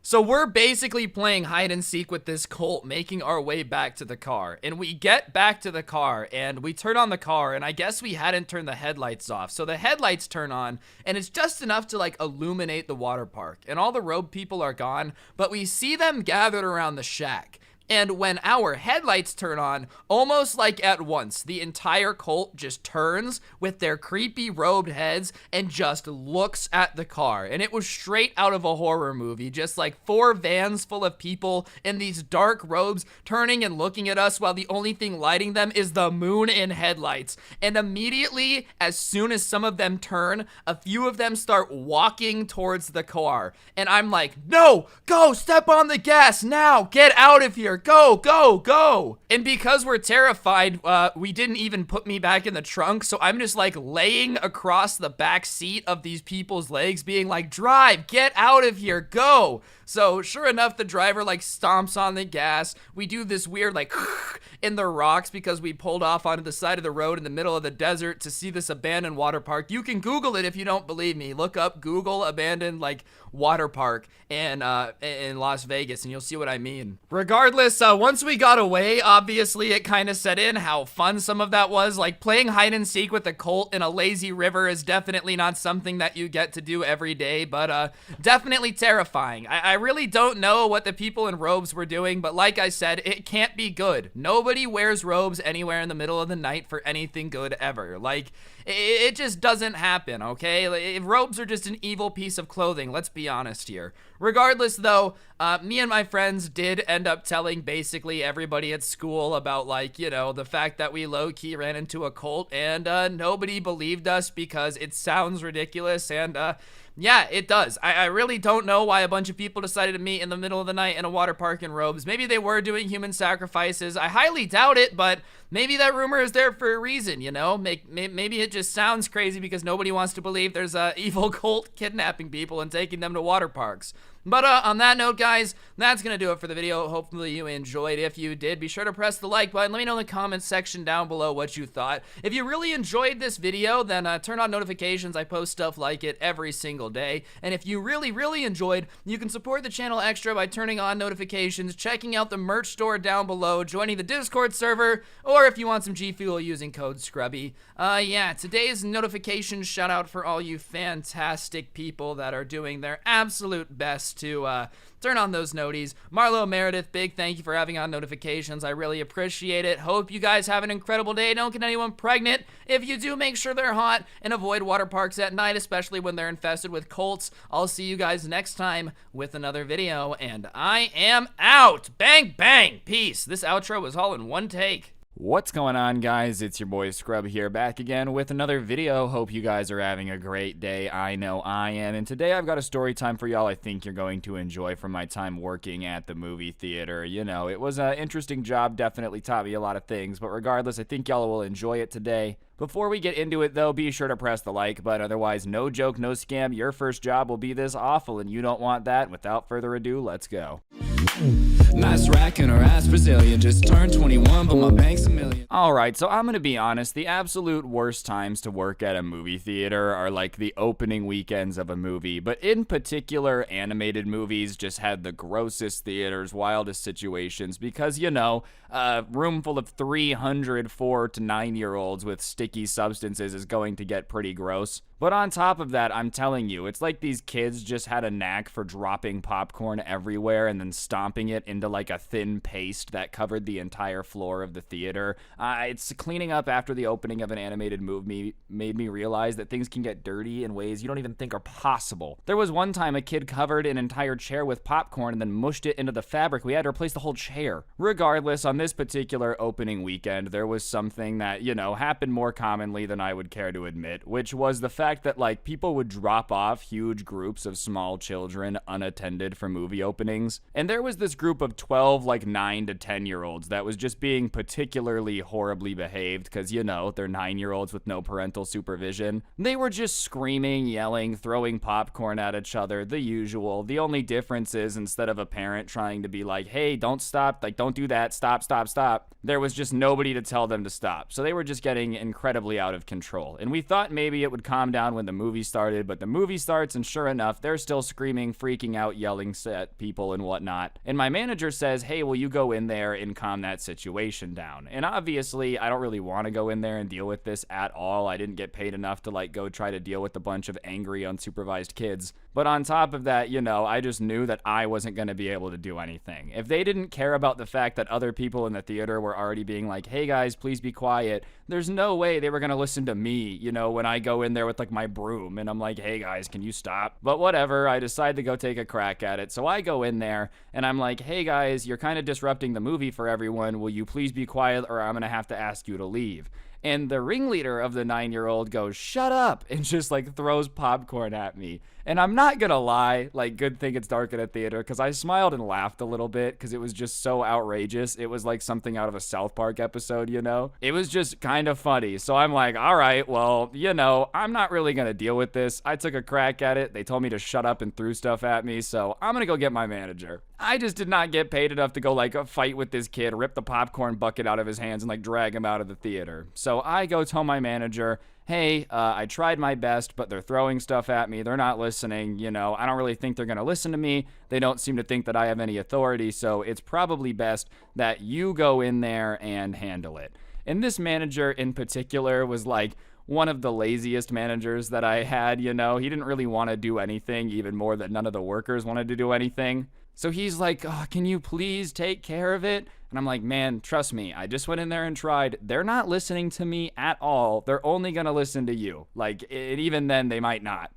So we're basically playing hide and seek with this cult, making our way back to the car. And we get back to the car and we turn on the car, and I guess we hadn't turned the headlights off. So the headlights turn on and it's just enough to like illuminate the water park. And all the robe people are gone, but we see them gathered around the shack. And when our headlights turn on, almost like at once, the entire cult just turns with their creepy robed heads and just looks at the car. And it was straight out of a horror movie, just like 4 vans full of people in these dark robes turning and looking at us while the only thing lighting them is the moon in headlights. And immediately, as soon as some of them turn, a few of them start walking towards the car. And I'm like, no, go, step on the gas now, get out of here. Go, go, go. And because we're terrified, we didn't even put me back in the trunk, so I'm just like laying across the back seat of these people's legs being like, drive, get out of here, go. So sure enough, the driver like stomps on the gas. We do this weird like in the rocks because we pulled off onto the side of the road in the middle of the desert to see this abandoned water park. You can Google it if you don't believe me. Look up Google abandoned like water park in Las Vegas and you'll see what I mean. Regardless, once we got away, obviously it kind of set in how fun some of that was. Like playing hide and seek with a cult in a lazy river is definitely not something that you get to do every day, but definitely terrifying. I really don't know what the people in robes were doing, but like I said, it can't be good. Nobody wears robes anywhere in the middle of the night for anything good ever. Like, it just doesn't happen, okay? Like, robes are just an evil piece of clothing, let's be honest here. Regardless, though, me and my friends did end up telling basically everybody at school about, like, you know, the fact that we low-key ran into a cult, and nobody believed us because it sounds ridiculous, and yeah, it does. I really don't know why a bunch of people decided to meet in the middle of the night in a water park in robes. Maybe they were doing human sacrifices. I highly doubt it, but maybe that rumor is there for a reason, you know? Maybe it just sounds crazy because nobody wants to believe there's a evil cult kidnapping people and taking them to water parks. But on that note, guys, that's going to do it for the video. Hopefully you enjoyed. If you did, be sure to press the like button. Let me know in the comments section down below what you thought. If you really enjoyed this video, then turn on notifications. I post stuff like it every single day. And if you really, really enjoyed, you can support the channel extra by turning on notifications, checking out the merch store down below, joining the Discord server, or if you want some G Fuel using code Scrubby. Yeah, today's notification shout out for all you fantastic people that are doing their absolute best to turn on those noties. Marlo Meredith, big thank you for having on notifications. I really appreciate it. Hope you guys have an incredible day. Don't get anyone pregnant. If you do, make sure they're hot and avoid water parks at night, especially when they're infested with cults. I'll see you guys next time with another video, and I am out. Bang, bang. Peace. This outro was all in one take. What's going on, guys? It's your boy Scrub here, back again with another video. Hope you guys are having a great day. I know I am. And today I've got a story time for y'all I think you're going to enjoy from my time working at the movie theater. You know, it was an interesting job, definitely taught me a lot of things, but regardless, I think y'all will enjoy it today. Before we get into it, though, be sure to press the like button. Otherwise, no joke, no scam, your first job will be this awful, and you don't want that. Without further ado, let's go. Nice rack and her ass Brazilian. Just turned 21, but my bank's a million. Alright, so I'm gonna be honest, the absolute worst times to work at a movie theater are like the opening weekends of a movie, but in particular, animated movies just had the grossest theaters, wildest situations, because, you know, a room full of 300 4 to 9-year-olds with sticky substances is going to get pretty gross. But on top of that, I'm telling you, it's like these kids just had a knack for dropping popcorn everywhere and then stomping it into like a thin paste that covered the entire floor of the theater. It's cleaning up after the opening of an animated movie made me realize that things can get dirty in ways you don't even think are possible. There was one time a kid covered an entire chair with popcorn and then mushed it into the fabric. We had to replace the whole chair. Regardless, on this particular opening weekend, there was something that, you know, happened more commonly than I would care to admit, which was the fact fact that like people would drop off huge groups of small children unattended for movie openings. And there was this group of 12 like 9 to 10-year-olds that was just being particularly horribly behaved because, you know, they're 9-year-olds with no parental supervision. They were just screaming, yelling, throwing popcorn at each other, the usual. The only difference is instead of a parent trying to be like, hey, don't stop, like don't do that, stop, there was just nobody to tell them to stop. So they were just getting incredibly out of control. And we thought maybe it would calm down when the movie started, but the movie starts and sure enough, they're still screaming, freaking out, yelling at people and whatnot. And my manager says, hey, will you go in there and calm that situation down? And obviously, I don't really want to go in there and deal with this at all. I didn't get paid enough to like go try to deal with a bunch of angry, unsupervised kids. But on top of that, you know, I just knew that I wasn't going to be able to do anything. If they didn't care about the fact that other people in the theater were already being like, hey guys, please be quiet, there's no way they were going to listen to me, you know, when I go in there with like my broom and I'm like, hey guys, can you stop? But whatever, I decide to go take a crack at it. So I go in there and I'm like, hey guys, you're kind of disrupting the movie for everyone. Will you please be quiet or I'm going to have to ask you to leave? And the ringleader of the 9-year-old goes, shut up, and just like throws popcorn at me. And I'm not gonna lie, like, good thing it's dark at a theater, because I smiled and laughed a little bit, because it was just so outrageous. It was like something out of a South Park episode, you know? It was just kind of funny. So I'm like, all right, well, you know, I'm not really gonna deal with this. I took a crack at it. They told me to shut up and threw stuff at me, so I'm gonna go get my manager. I just did not get paid enough to go, like, fight with this kid, rip the popcorn bucket out of his hands, and, like, drag him out of the theater. So I go tell my manager, hey, I tried my best, but they're throwing stuff at me. They're not listening. You know, I don't really think they're going to listen to me. They don't seem to think that I have any authority, so it's probably best that you go in there and handle it. And this manager in particular was like one of the laziest managers that I had, you know. He didn't really want to do anything, even more that none of the workers wanted to do anything. So he's like, oh, can you please take care of it? And I'm like, man, trust me, I just went in there and tried. They're not listening to me at all. They're only going to listen to you. Like, and even then, they might not.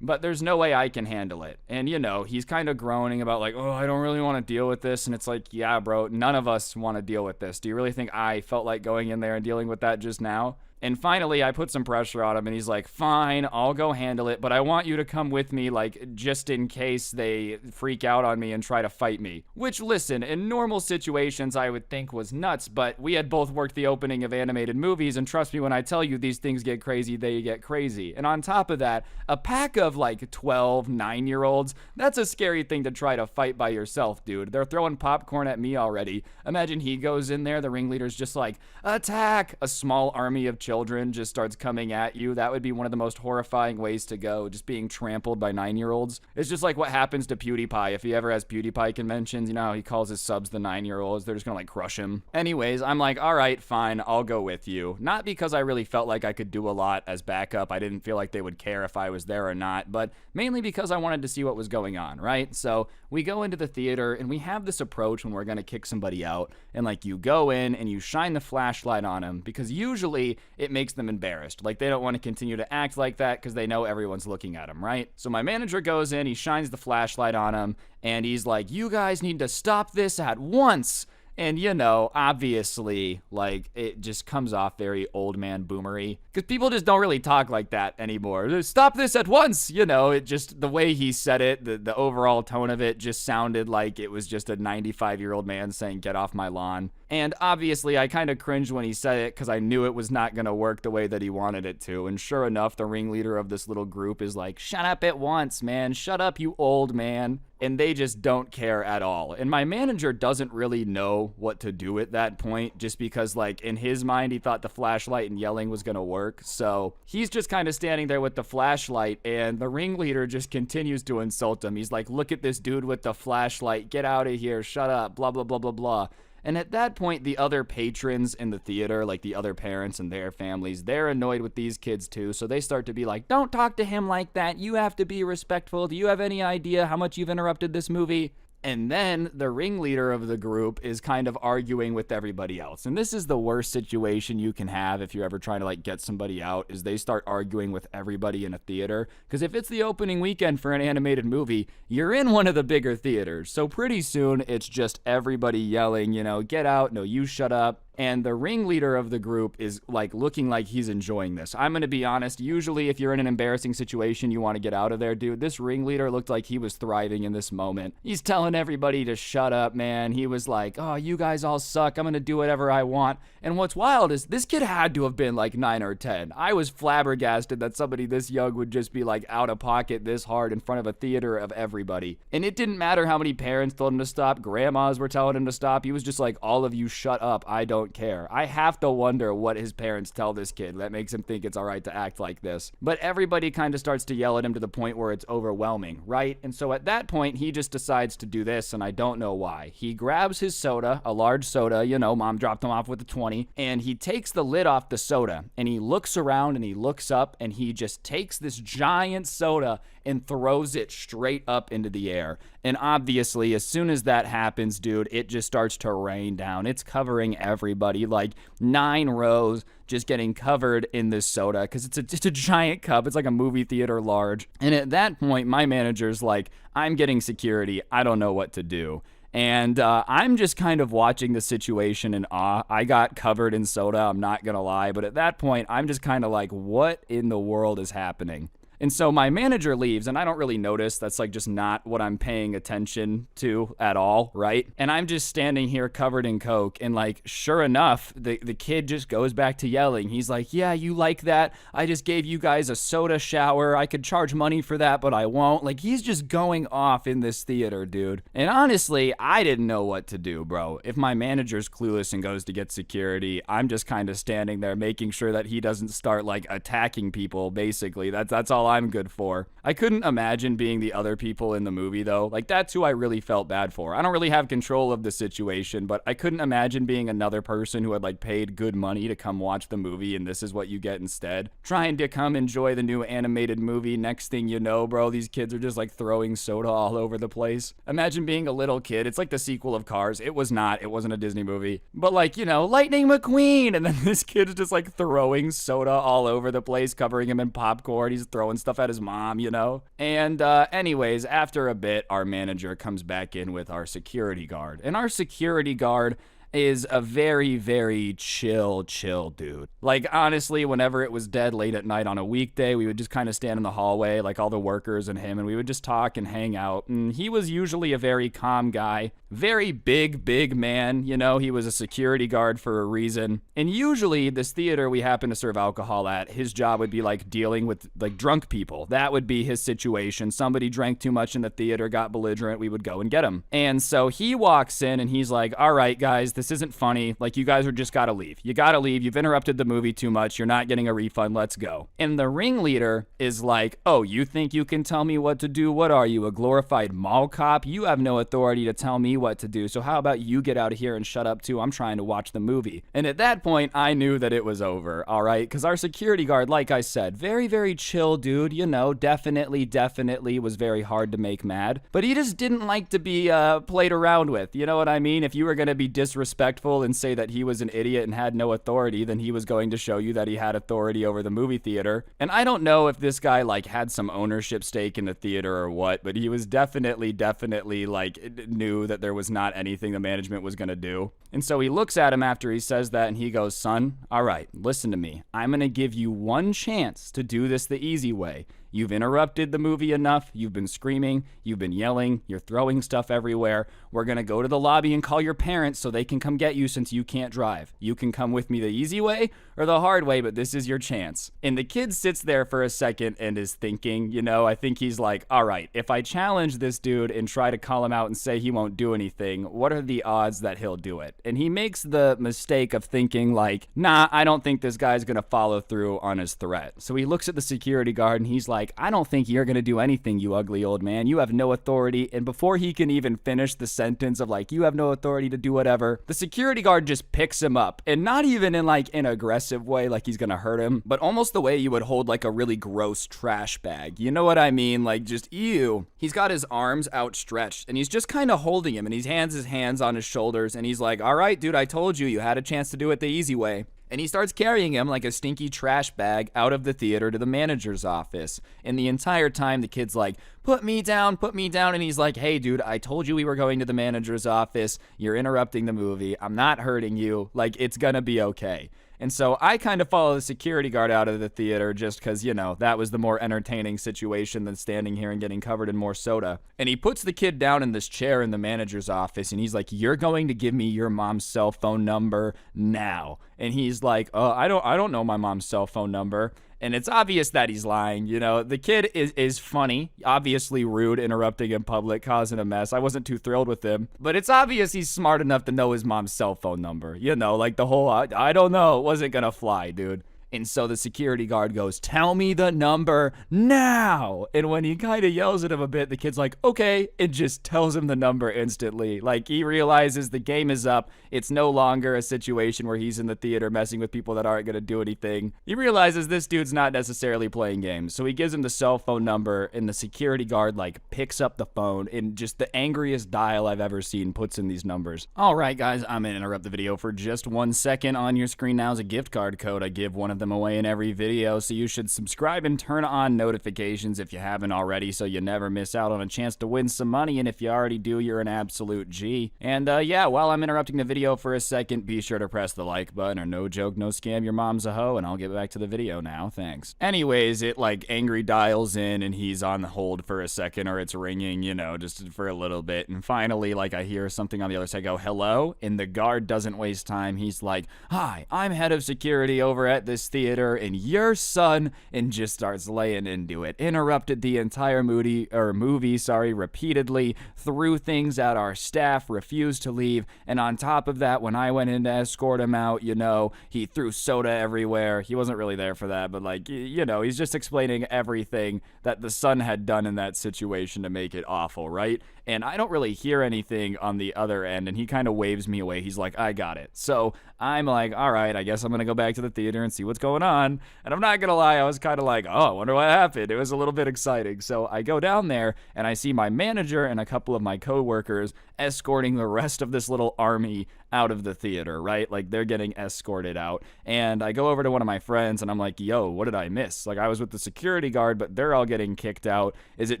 But there's no way I can handle it. And, you know, he's kind of groaning about like, oh, I don't really want to deal with this. And it's like, yeah, bro, none of us want to deal with this. Do you really think I felt like going in there and dealing with that just now? And finally, I put some pressure on him, and he's like, fine, I'll go handle it, but I want you to come with me, like, just in case they freak out on me and try to fight me. Which, listen, in normal situations, I would think was nuts, but we had both worked the opening of animated movies, and trust me when I tell you these things get crazy, they get crazy. And on top of that, a pack of, like, 12, 9-year-olds, that's a scary thing to try to fight by yourself, dude. They're throwing popcorn at me already. Imagine he goes in there, the ringleader's just like, attack! A small army of children just starts coming at you. That would be one of the most horrifying ways to go, just being trampled by 9-year-olds. It's just like what happens to PewDiePie. If he ever has PewDiePie conventions, you know how he calls his subs the 9-year-olds. They're just gonna like crush him. Anyways, I'm like, all right, fine, I'll go with you. Not because I really felt like I could do a lot as backup. I didn't feel like they would care if I was there or not, but mainly because I wanted to see what was going on, right? So we go into the theater and we have this approach when we're gonna kick somebody out, and like you go in and you shine the flashlight on them, because usually it makes them embarrassed. Like they don't want to continue to act like that because they know everyone's looking at them, right? So my manager goes in, he shines the flashlight on him, and he's like, you guys need to stop this at once. And, you know, obviously, like, it just comes off very old man boomery. Because people just don't really talk like that anymore. Stop this at once! You know, it just, the way he said it, the overall tone of it just sounded like it was just a 95-year-old man saying, get off my lawn. And obviously, I kind of cringed when he said it because I knew it was not going to work the way that he wanted it to. And sure enough, the ringleader of this little group is like, shut up at once, man. Shut up, you old man. And they just don't care at all. And my manager doesn't really know what to do at that point, just because, like, in his mind, he thought the flashlight and yelling was going to work. So he's just kind of standing there with the flashlight, and the ringleader just continues to insult him. He's like, look at this dude with the flashlight. Get out of here. Shut up. Blah, blah, blah, blah, blah. And at that point, the other patrons in the theater, like the other parents and their families, they're annoyed with these kids too. So they start to be like, don't talk to him like that. You have to be respectful. Do you have any idea how much you've interrupted this movie? And then the ringleader of the group is kind of arguing with everybody else. And this is the worst situation you can have if you're ever trying to like get somebody out, is they start arguing with everybody in a theater. Because if it's the opening weekend for an animated movie, you're in one of the bigger theaters. So pretty soon it's just everybody yelling, you know, get out, no, you shut up. And the ringleader of the group is like looking like he's enjoying this. I'm gonna be honest, usually if you're in an embarrassing situation, you want to get out of there, dude. This ringleader looked like he was thriving in this moment. He's telling everybody to shut up, man. He was like, oh, you guys all suck. I'm gonna do whatever I want. And what's wild is this kid had to have been like 9 or 10. I was flabbergasted that somebody this young would just be like out of pocket this hard in front of a theater of everybody. And it didn't matter how many parents told him to stop, grandmas were telling him to stop. He was just like, all of you shut up, I don't care. I have to wonder what his parents tell this kid that makes him think it's all right to act like this. But everybody kind of starts to yell at him to the point where it's overwhelming, right? And so at that point, he just decides to do this, and I don't know why. He grabs his soda, a large soda, you know, mom dropped him off with a 20, and he takes the lid off the soda, and he looks around and he looks up, and he just takes this giant soda and throws it straight up into the air. And obviously, as soon as that happens, dude, it just starts to rain down. It's covering everybody, like 9 rows just getting covered in this soda because it's a giant cup. It's like a movie theater large. And at that point, my manager's like, I'm getting security. I don't know what to do. And I'm just kind of watching the situation in awe. I got covered in soda, I'm not going to lie. But at that point, I'm just kind of like, what in the world is happening? And so my manager leaves, and I don't really notice. That's like just not what I'm paying attention to at all, right? And I'm just standing here covered in Coke, and like, sure enough, the kid just goes back to yelling. He's like, yeah, you like that? I just gave you guys a soda shower. I could charge money for that, but I won't. Like, he's just going off in this theater, dude. And honestly, I didn't know what to do, bro. If my manager's clueless and goes to get security, I'm just kind of standing there making sure that he doesn't start like attacking people, basically. That's all I'm good for. I couldn't imagine being the other people in the movie though. Like, that's who I really felt bad for. I don't really have control of the situation, but I couldn't imagine being another person who had like paid good money to come watch the movie and this is what you get instead. Trying to come enjoy the new animated movie. Next thing you know, bro, these kids are just like throwing soda all over the place. Imagine being a little kid. It's like the sequel of Cars. It wasn't a Disney movie. But like, you know, Lightning McQueen, and then this kid's just like throwing soda all over the place, covering him in popcorn. He's throwing stuff at his mom, you know? And anyways, after a bit, our manager comes back in with our security guard. And our security guard is a very, very chill dude. Like, honestly, whenever it was dead late at night on a weekday, we would just kind of stand in the hallway, like all the workers and him, and we would just talk and hang out. And he was usually a very calm guy, very big man, you know? He was a security guard for a reason. And usually, this theater we happen to serve alcohol at, his job would be like dealing with like drunk people. That would be his situation. Somebody drank too much in the theater, got belligerent, we would go and get him. And so he walks in and he's like, all right, guys, this isn't funny. Like, you guys are just gotta leave. You gotta leave. You've interrupted the movie too much. You're not getting a refund. Let's go. And the ringleader is like, oh, you think you can tell me what to do? What are you, a glorified mall cop? You have no authority to tell me what to do. So how about you get out of here and shut up too? I'm trying to watch the movie. And at that point, I knew that it was over. All right. Because our security guard, like I said, very, very chill dude, you know, definitely was very hard to make mad. But he just didn't like to be played around with. You know what I mean? If you were going to be disrespectful and say that he was an idiot and had no authority, then he was going to show you that he had authority over the movie theater. And I don't know if this guy like had some ownership stake in the theater or what, but he was definitely like knew that there was not anything the management was going to do. And so he looks at him after he says that and he goes, son, all right, listen to me. I'm going to give you one chance to do this the easy way. You've interrupted the movie enough. You've been screaming. You've been yelling. You're throwing stuff everywhere. We're going to go to the lobby and call your parents so they can come get you since you can't drive. You can come with me the easy way or the hard way, but this is your chance. And the kid sits there for a second and is thinking, you know, I think he's like, all right, if I challenge this dude and try to call him out and say he won't do anything, what are the odds that he'll do it? And he makes the mistake of thinking like, nah, I don't think this guy's going to follow through on his threat. So he looks at the security guard and he's like, I don't think you're going to do anything, you ugly old man. You have no authority. And before he can even finish the sentence of like, you have no authority to do whatever, the security guard just picks him up, and not even in like an aggressive way, like he's going to hurt him, but almost the way you would hold like a really gross trash bag. You know what I mean? Like, just ew. He's got his arms outstretched and he's just kind of holding him, and he hands his hands on his shoulders and he's like, all right, dude, I told you, you had a chance to do it the easy way. And he starts carrying him like a stinky trash bag out of the theater to the manager's office. And the entire time, the kid's like, put me down. And he's like, hey, dude, I told you we were going to the manager's office. You're interrupting the movie. I'm not hurting you. Like, it's gonna be okay. And so I kind of follow the security guard out of the theater just because, you know, that was the more entertaining situation than standing here and getting covered in more soda. And he puts the kid down in this chair in the manager's office, and he's like, you're going to give me your mom's cell phone number now. And he's like, I don't know my mom's cell phone number. And it's obvious that he's lying. You know, the kid is funny, obviously rude, interrupting in public, causing a mess. I wasn't too thrilled with him, but it's obvious he's smart enough to know his mom's cell phone number. You know, like the whole, I don't know, it wasn't gonna fly, dude. And so the security guard goes, tell me the number now. And when he kind of yells at him a bit, the kid's like, okay, and just tells him the number instantly. Like, he realizes the game is up. It's no longer a situation where he's in the theater messing with people that aren't going to do anything. He realizes this dude's not necessarily playing games. So he gives him the cell phone number, and the security guard, like, picks up the phone in just the angriest dial I've ever seen, puts in these numbers. All right, guys, I'm going to interrupt the video for just 1 second. On your screen now is a gift card code. I give one of them away in every video, so you should subscribe and turn on notifications if you haven't already, so you never miss out on a chance to win some money. And if you already do, you're an absolute G. And yeah, while I'm interrupting the video for a second, be sure to press the like button, or no joke, no scam, your mom's a hoe, and I'll get back to the video now. Thanks. Anyways, it like angry dials in, and he's on hold for a second, or it's ringing, you know, just for a little bit. And finally, like, I hear something on the other side go, hello? And the guard doesn't waste time. He's like, hi, I'm head of security over at this theater, and your son, and just starts laying into it. Interrupted the entire movie, repeatedly, threw things at our staff, refused to leave, and on top of that, when I went in to escort him out, you know, he threw soda everywhere. He wasn't really there for that, but like, you know, he's just explaining everything that the son had done in that situation to make it awful, right? And I don't really hear anything on the other end, and he kind of waves me away. He's like, I got it. So I'm like, all right, I guess I'm going to go back to the theater and see what's going on. And I'm not going to lie, I was kind of like, oh, I wonder what happened. It was a little bit exciting. So I go down there, and I see my manager and a couple of my coworkers escorting the rest of this little army out of the theater, right? Like, they're getting escorted out. And I go over to one of my friends, and I'm like, yo, what did I miss? Like, I was with the security guard, but they're all getting kicked out. Is it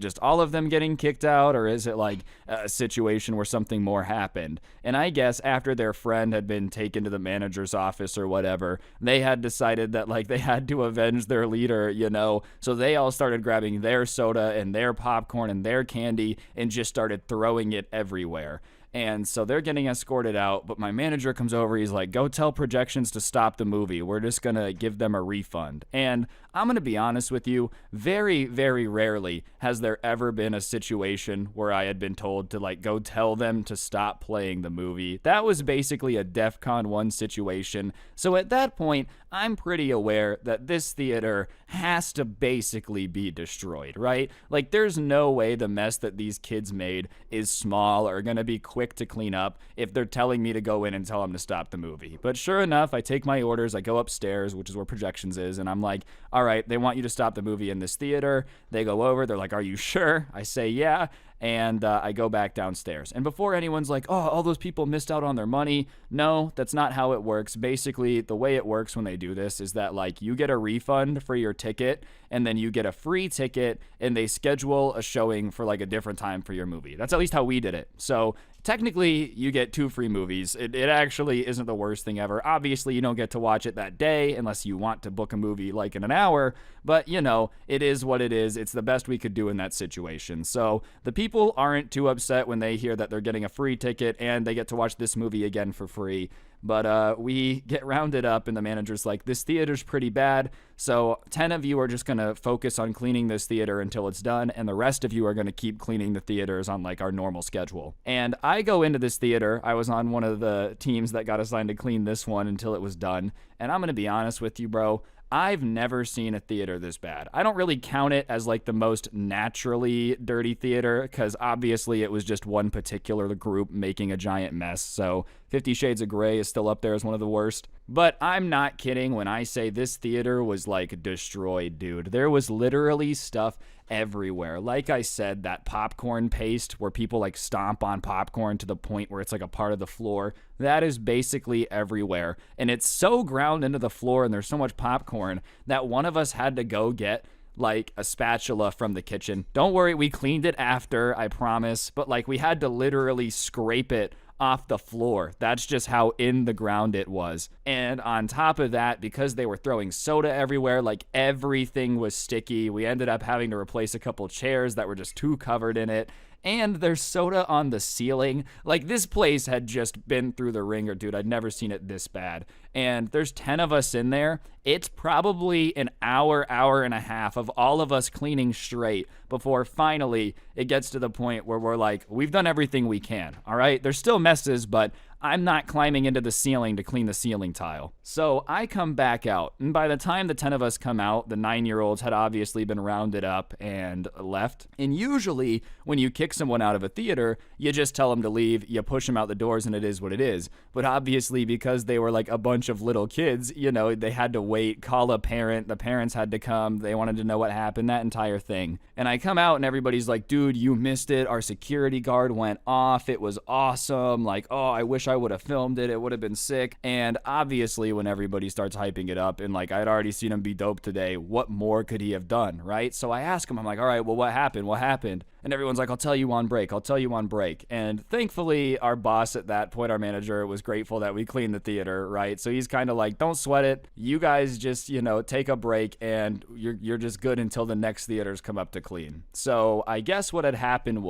just all of them getting kicked out, or is it like a situation where something more happened? And I guess after their friend had been taken to the manager's office or whatever, they had decided that, like, they had to avenge their leader, you know? So they all started grabbing their soda and their popcorn and their candy and just started throwing it everywhere. And so they're getting escorted out, but my manager comes over. He's like, go tell projections to stop the movie. We're just going to give them a refund. And I'm going to be honest with you, very, very rarely has there ever been a situation where I had been told to, like, go tell them to stop playing the movie. That was basically a DEFCON 1 situation. So at that point, I'm pretty aware that this theater has to basically be destroyed, right? Like, there's no way the mess that these kids made is small or going to be quick to clean up if they're telling me to go in and tell them to stop the movie. But sure enough, I take my orders, I go upstairs, which is where projections is, and I'm like, all right, they want you to stop the movie in this theater. They go over, they're like, are you sure? I say, yeah. And I go back downstairs. And before anyone's like, oh, all those people missed out on their money. No, that's not how it works. Basically, the way it works when they do this is that, like, you get a refund for your ticket, and then you get a free ticket, and they schedule a showing for, like, a different time for your movie. That's at least how we did it. So technically, you get 2 free movies. It actually isn't the worst thing ever. Obviously, you don't get to watch it that day unless you want to book a movie, like, in an hour. But, you know, it is what it is. It's the best we could do in that situation. So the people aren't too upset when they hear that they're getting a free ticket and they get to watch this movie again for free. But we get rounded up, and the manager's like, this theater's pretty bad, so 10 of you are just going to focus on cleaning this theater until it's done, and the rest of you are going to keep cleaning the theaters on, like, our normal schedule. And I go into this theater. I was on one of the teams that got assigned to clean this one until it was done, and I'm going to be honest with you, bro. I've never seen a theater this bad. I don't really count it as, like, the most naturally dirty theater, because obviously it was just one particular group making a giant mess. So 50 Shades of Grey is still up there as one of the worst. But I'm not kidding when I say this theater was, like, destroyed, dude. There was literally stuff everywhere. Like I said, that popcorn paste where people like stomp on popcorn to the point where it's like a part of the floor, that is basically everywhere. And it's so ground into the floor and there's so much popcorn that one of us had to go get like a spatula from the kitchen. Don't worry, we cleaned it after, I promise, but like we had to literally scrape it off the floor. That's just how in the ground it was. And on top of that, because they were throwing soda everywhere, like everything was sticky, we ended up having to replace a couple chairs that were just too covered in it. And there's soda on the ceiling. Like, this place had just been through the ringer, dude. I'd never seen it this bad. And there's 10 of us in there. It's probably an hour, hour and a half of all of us cleaning straight before finally it gets to the point where we're like, we've done everything we can, all right? There's still messes, but I'm not climbing into the ceiling to clean the ceiling tile. So I come back out, and by the time the 10 of us come out, the 9-year-olds had obviously been rounded up and left. And usually, when you kick someone out of a theater, you just tell them to leave, you push them out the doors, and it is what it is. But obviously, because they were like a bunch of little kids, you know, they had to wait, call a parent, the parents had to come, they wanted to know what happened, that entire thing. And I come out, and everybody's like, dude, you missed it, our security guard went off, it was awesome, like, oh, I wish I would have filmed it, it would have been sick. And obviously when everybody starts hyping it up, and like I'd already seen him be dope today, what more could he have done, right? So I ask him, I'm like, all right, well, what happened? And everyone's like, I'll tell you on break. And thankfully, our boss at that point, our manager, was grateful that we cleaned the theater, right? So he's kind of like, don't sweat it. You guys just, you know, take a break and you're just good until the next theaters come up to clean. So I guess what had happened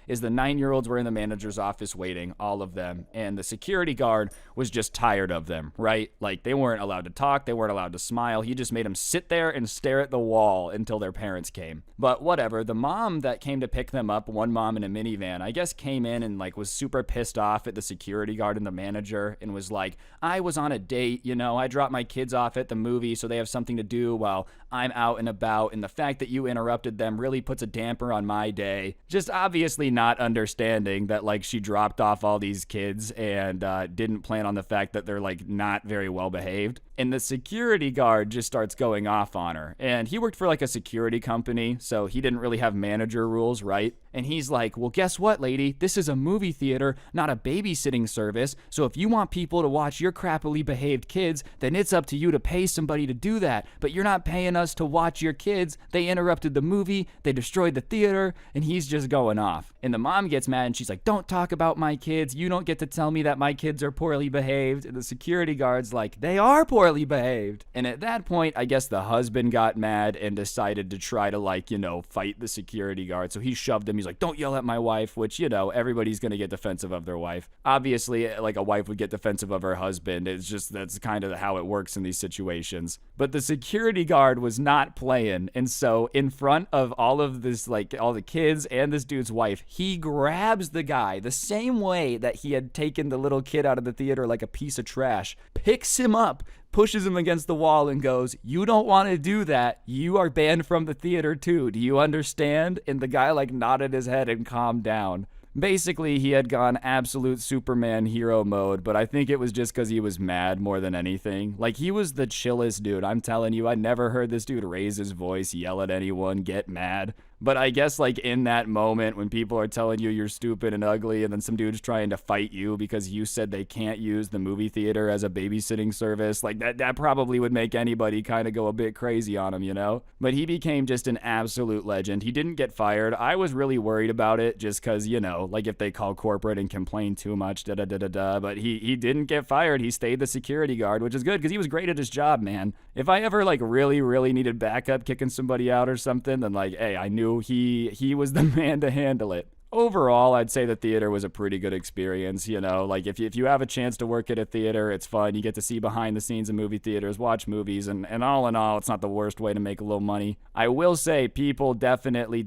is the 9-year-olds were in the manager's office waiting, all of them. And the security guard was just tired of them, right? Like, they weren't allowed to talk. They weren't allowed to smile. He just made them sit there and stare at the wall until their parents came. But whatever. The mom that came to pick them up, one mom in a minivan, I guess came in and like was super pissed off at the security guard and the manager and was like, I was on a date, you know, I dropped my kids off at the movie so they have something to do while I'm out and about, and the fact that you interrupted them really puts a damper on my day. Just obviously not understanding that like she dropped off all these kids and didn't plan on the fact that they're like not very well behaved. And the security guard just starts going off on her. And he worked for like a security company, so he didn't really have manager rules, right? And he's like, well, guess what, lady? This is a movie theater, not a babysitting service. So if you want people to watch your crappily behaved kids, then it's up to you to pay somebody to do that. But you're not paying us to watch your kids. They interrupted the movie, they destroyed the theater, and he's just going off. And the mom gets mad and she's like, don't talk about my kids. You don't get to tell me that my kids are poorly behaved. And the security guard's like, they are poorly behaved. And at that point, I guess the husband got mad and decided to try to like, you know, fight the security guard. So he shoved him. He's like, don't yell at my wife, which, you know, everybody's going to get defensive of their wife. Obviously, like a wife would get defensive of her husband. It's just, that's kind of how it works in these situations. But the security guard was not playing. And so in front of all of this, like all the kids and this dude's wife, he grabs the guy the same way that he had taken the little kid out of the theater like a piece of trash, picks him up, pushes him against the wall and goes, you don't want to do that. You are banned from the theater too. Do you understand? And the guy like nodded his head and calmed down. Basically, he had gone absolute Superman hero mode, but I think it was just because he was mad more than anything. Like, he was the chillest dude. I'm telling you, I never heard this dude raise his voice, yell at anyone, get mad. But I guess, like, in that moment when people are telling you you're stupid and ugly and then some dude's trying to fight you because you said they can't use the movie theater as a babysitting service, like, that probably would make anybody kind of go a bit crazy on him, you know? But he became just an absolute legend. He didn't get fired. I was really worried about it just because, you know, like, if they call corporate and complain too much, da-da-da-da-da. But he didn't get fired. He stayed the security guard, which is good because he was great at his job, man. If I ever, like, really, really needed backup kicking somebody out or something, then, like, hey, I knew he was the man to handle it. Overall, I'd say the theater was a pretty good experience, you know, like if you have a chance to work at a theater, it's fun. You get to see behind the scenes of movie theaters, watch movies, and all in all, it's not the worst way to make a little money. I will say people definitely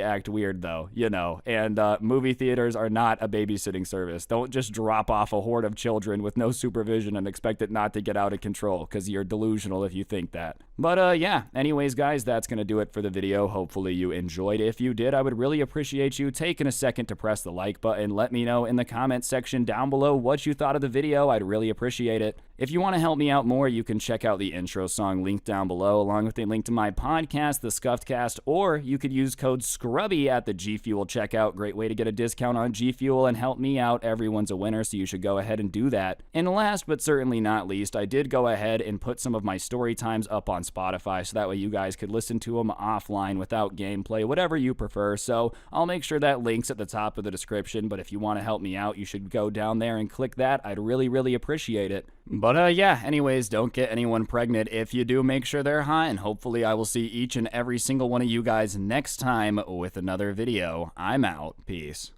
act weird though, you know, and movie theaters are not a babysitting service. Don't just drop off a horde of children with no supervision and expect it not to get out of control, because you're delusional if you think that. But yeah, anyways guys, that's gonna do it for the video. Hopefully you enjoyed. If you did, I would really appreciate you taking a second to press the like button. Let me know in the comment section down below what you thought of the video. I'd really appreciate it. If you want to help me out more, you can check out the intro song linked down below, along with a link to my podcast, The Scuffed Cast, or you could use code Scrubby at the G Fuel checkout. Great way to get a discount on G Fuel and help me out. Everyone's a winner, so you should go ahead and do that. And last but certainly not least, I did go ahead and put some of my story times up on Spotify, so that way you guys could listen to them offline without gameplay, whatever you prefer. So I'll make sure that link's at the top of the description, but if you want to help me out, you should go down there and click that. I'd really appreciate it. But yeah, anyways, don't get anyone pregnant. If you do, make sure they're hot, and hopefully I will see each and every single one of you guys next time with another video. I'm out. Peace.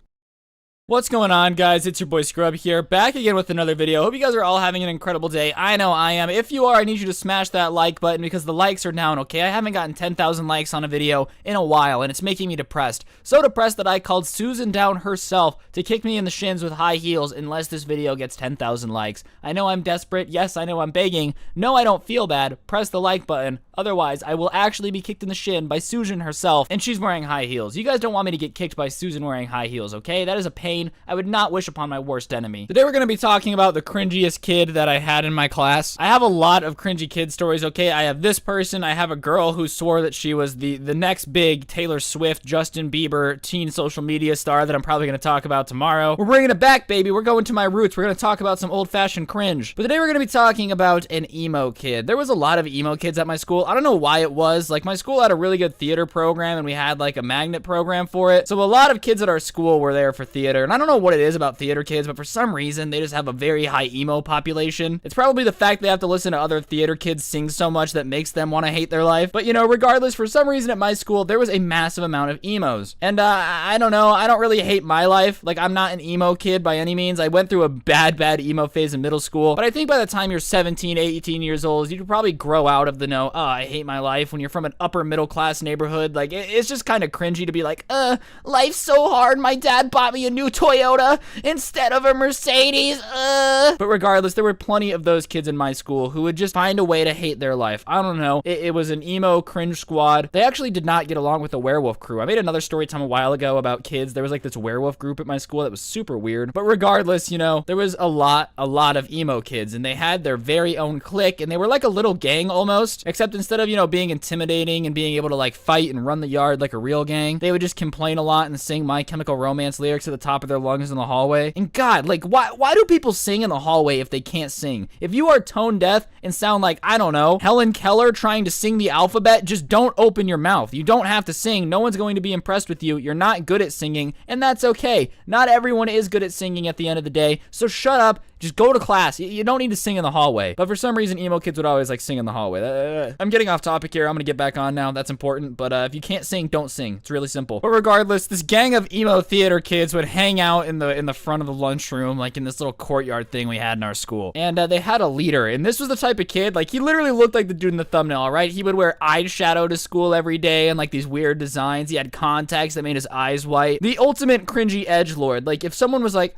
What's going on, guys? It's your boy Scrub here, back again with another video. Hope you guys are all having an incredible day. I know I am. If you are, I need you to smash that like button because the likes are down, okay? I haven't gotten 10,000 likes on a video in a while, and it's making me depressed. So depressed that I called Susan down herself to kick me in the shins with high heels unless this video gets 10,000 likes. I know I'm desperate. Yes, I know I'm begging. No, I don't feel bad. Press the like button. Otherwise, I will actually be kicked in the shin by Susan herself, and she's wearing high heels. You guys don't want me to get kicked by Susan wearing high heels, okay? That is a pain I would not wish upon my worst enemy. Today we're going to be talking about the cringiest kid that I had in my class. I have a lot of cringy kid stories, okay? I have this person. I have a girl who swore that she was the next big Taylor Swift, Justin Bieber, teen social media star that I'm probably going to talk about tomorrow. We're bringing it back, baby. We're going to my roots. We're going to talk about some old-fashioned cringe. But today we're going to be talking about an emo kid. There was a lot of emo kids at my school. I don't know why it was. Like, my school had a really good theater program, and we had, like, a magnet program for it. So a lot of kids at our school were there for theater, and I don't know what it is about theater kids, but for some reason, they just have a very high emo population. It's probably the fact they have to listen to other theater kids sing so much that makes them want to hate their life. But, you know, regardless, for some reason at my school, there was a massive amount of emos. And, I don't know, I don't really hate my life. Like, I'm not an emo kid by any means. I went through a bad emo phase in middle school, but I think by the time you're 17, 18 years old, you'd probably grow out of the no, oh, I hate my life. When you're from an upper middle class neighborhood, like, it's just kind of cringy to be like, life's so hard. My dad bought me a new Toyota instead of a Mercedes. But regardless, there were plenty of those kids in my school who would just find a way to hate their life. I don't know. It was an emo cringe squad. They actually did not get along with the werewolf crew. I made another story time a while ago about kids. There was like this werewolf group at my school that was super weird. But regardless, you know, there was a lot of emo kids, and they had their very own clique, and they were like a little gang almost, except instead of, you know, being intimidating and being able to like fight and run the yard like a real gang, they would just complain a lot and sing My Chemical Romance lyrics at the top of their lungs in the hallway. And God, like, why do people sing in the hallway if they can't sing? If you are tone deaf and sound like, I don't know, Helen Keller trying to sing the alphabet, just don't open your mouth. You don't have to sing. No one's going to be impressed with you. You're not good at singing, and that's okay. Not everyone is good at singing at the end of the day, so shut up. Just go to class. You don't need to sing in the hallway. But for some reason, emo kids would always like sing in the hallway. I'm getting off topic here. I'm gonna get back on now. That's important. But if you can't sing, don't sing. It's really simple. But regardless, this gang of emo theater kids would hang out in the front of the lunchroom, like in this little courtyard thing we had in our school. And they had a leader, and this was the type of kid, like, he literally looked like the dude in the thumbnail, all right? He would wear eyeshadow to school every day and like these weird designs. He had contacts that made his eyes white. The ultimate cringy edgelord. Like, if someone was like,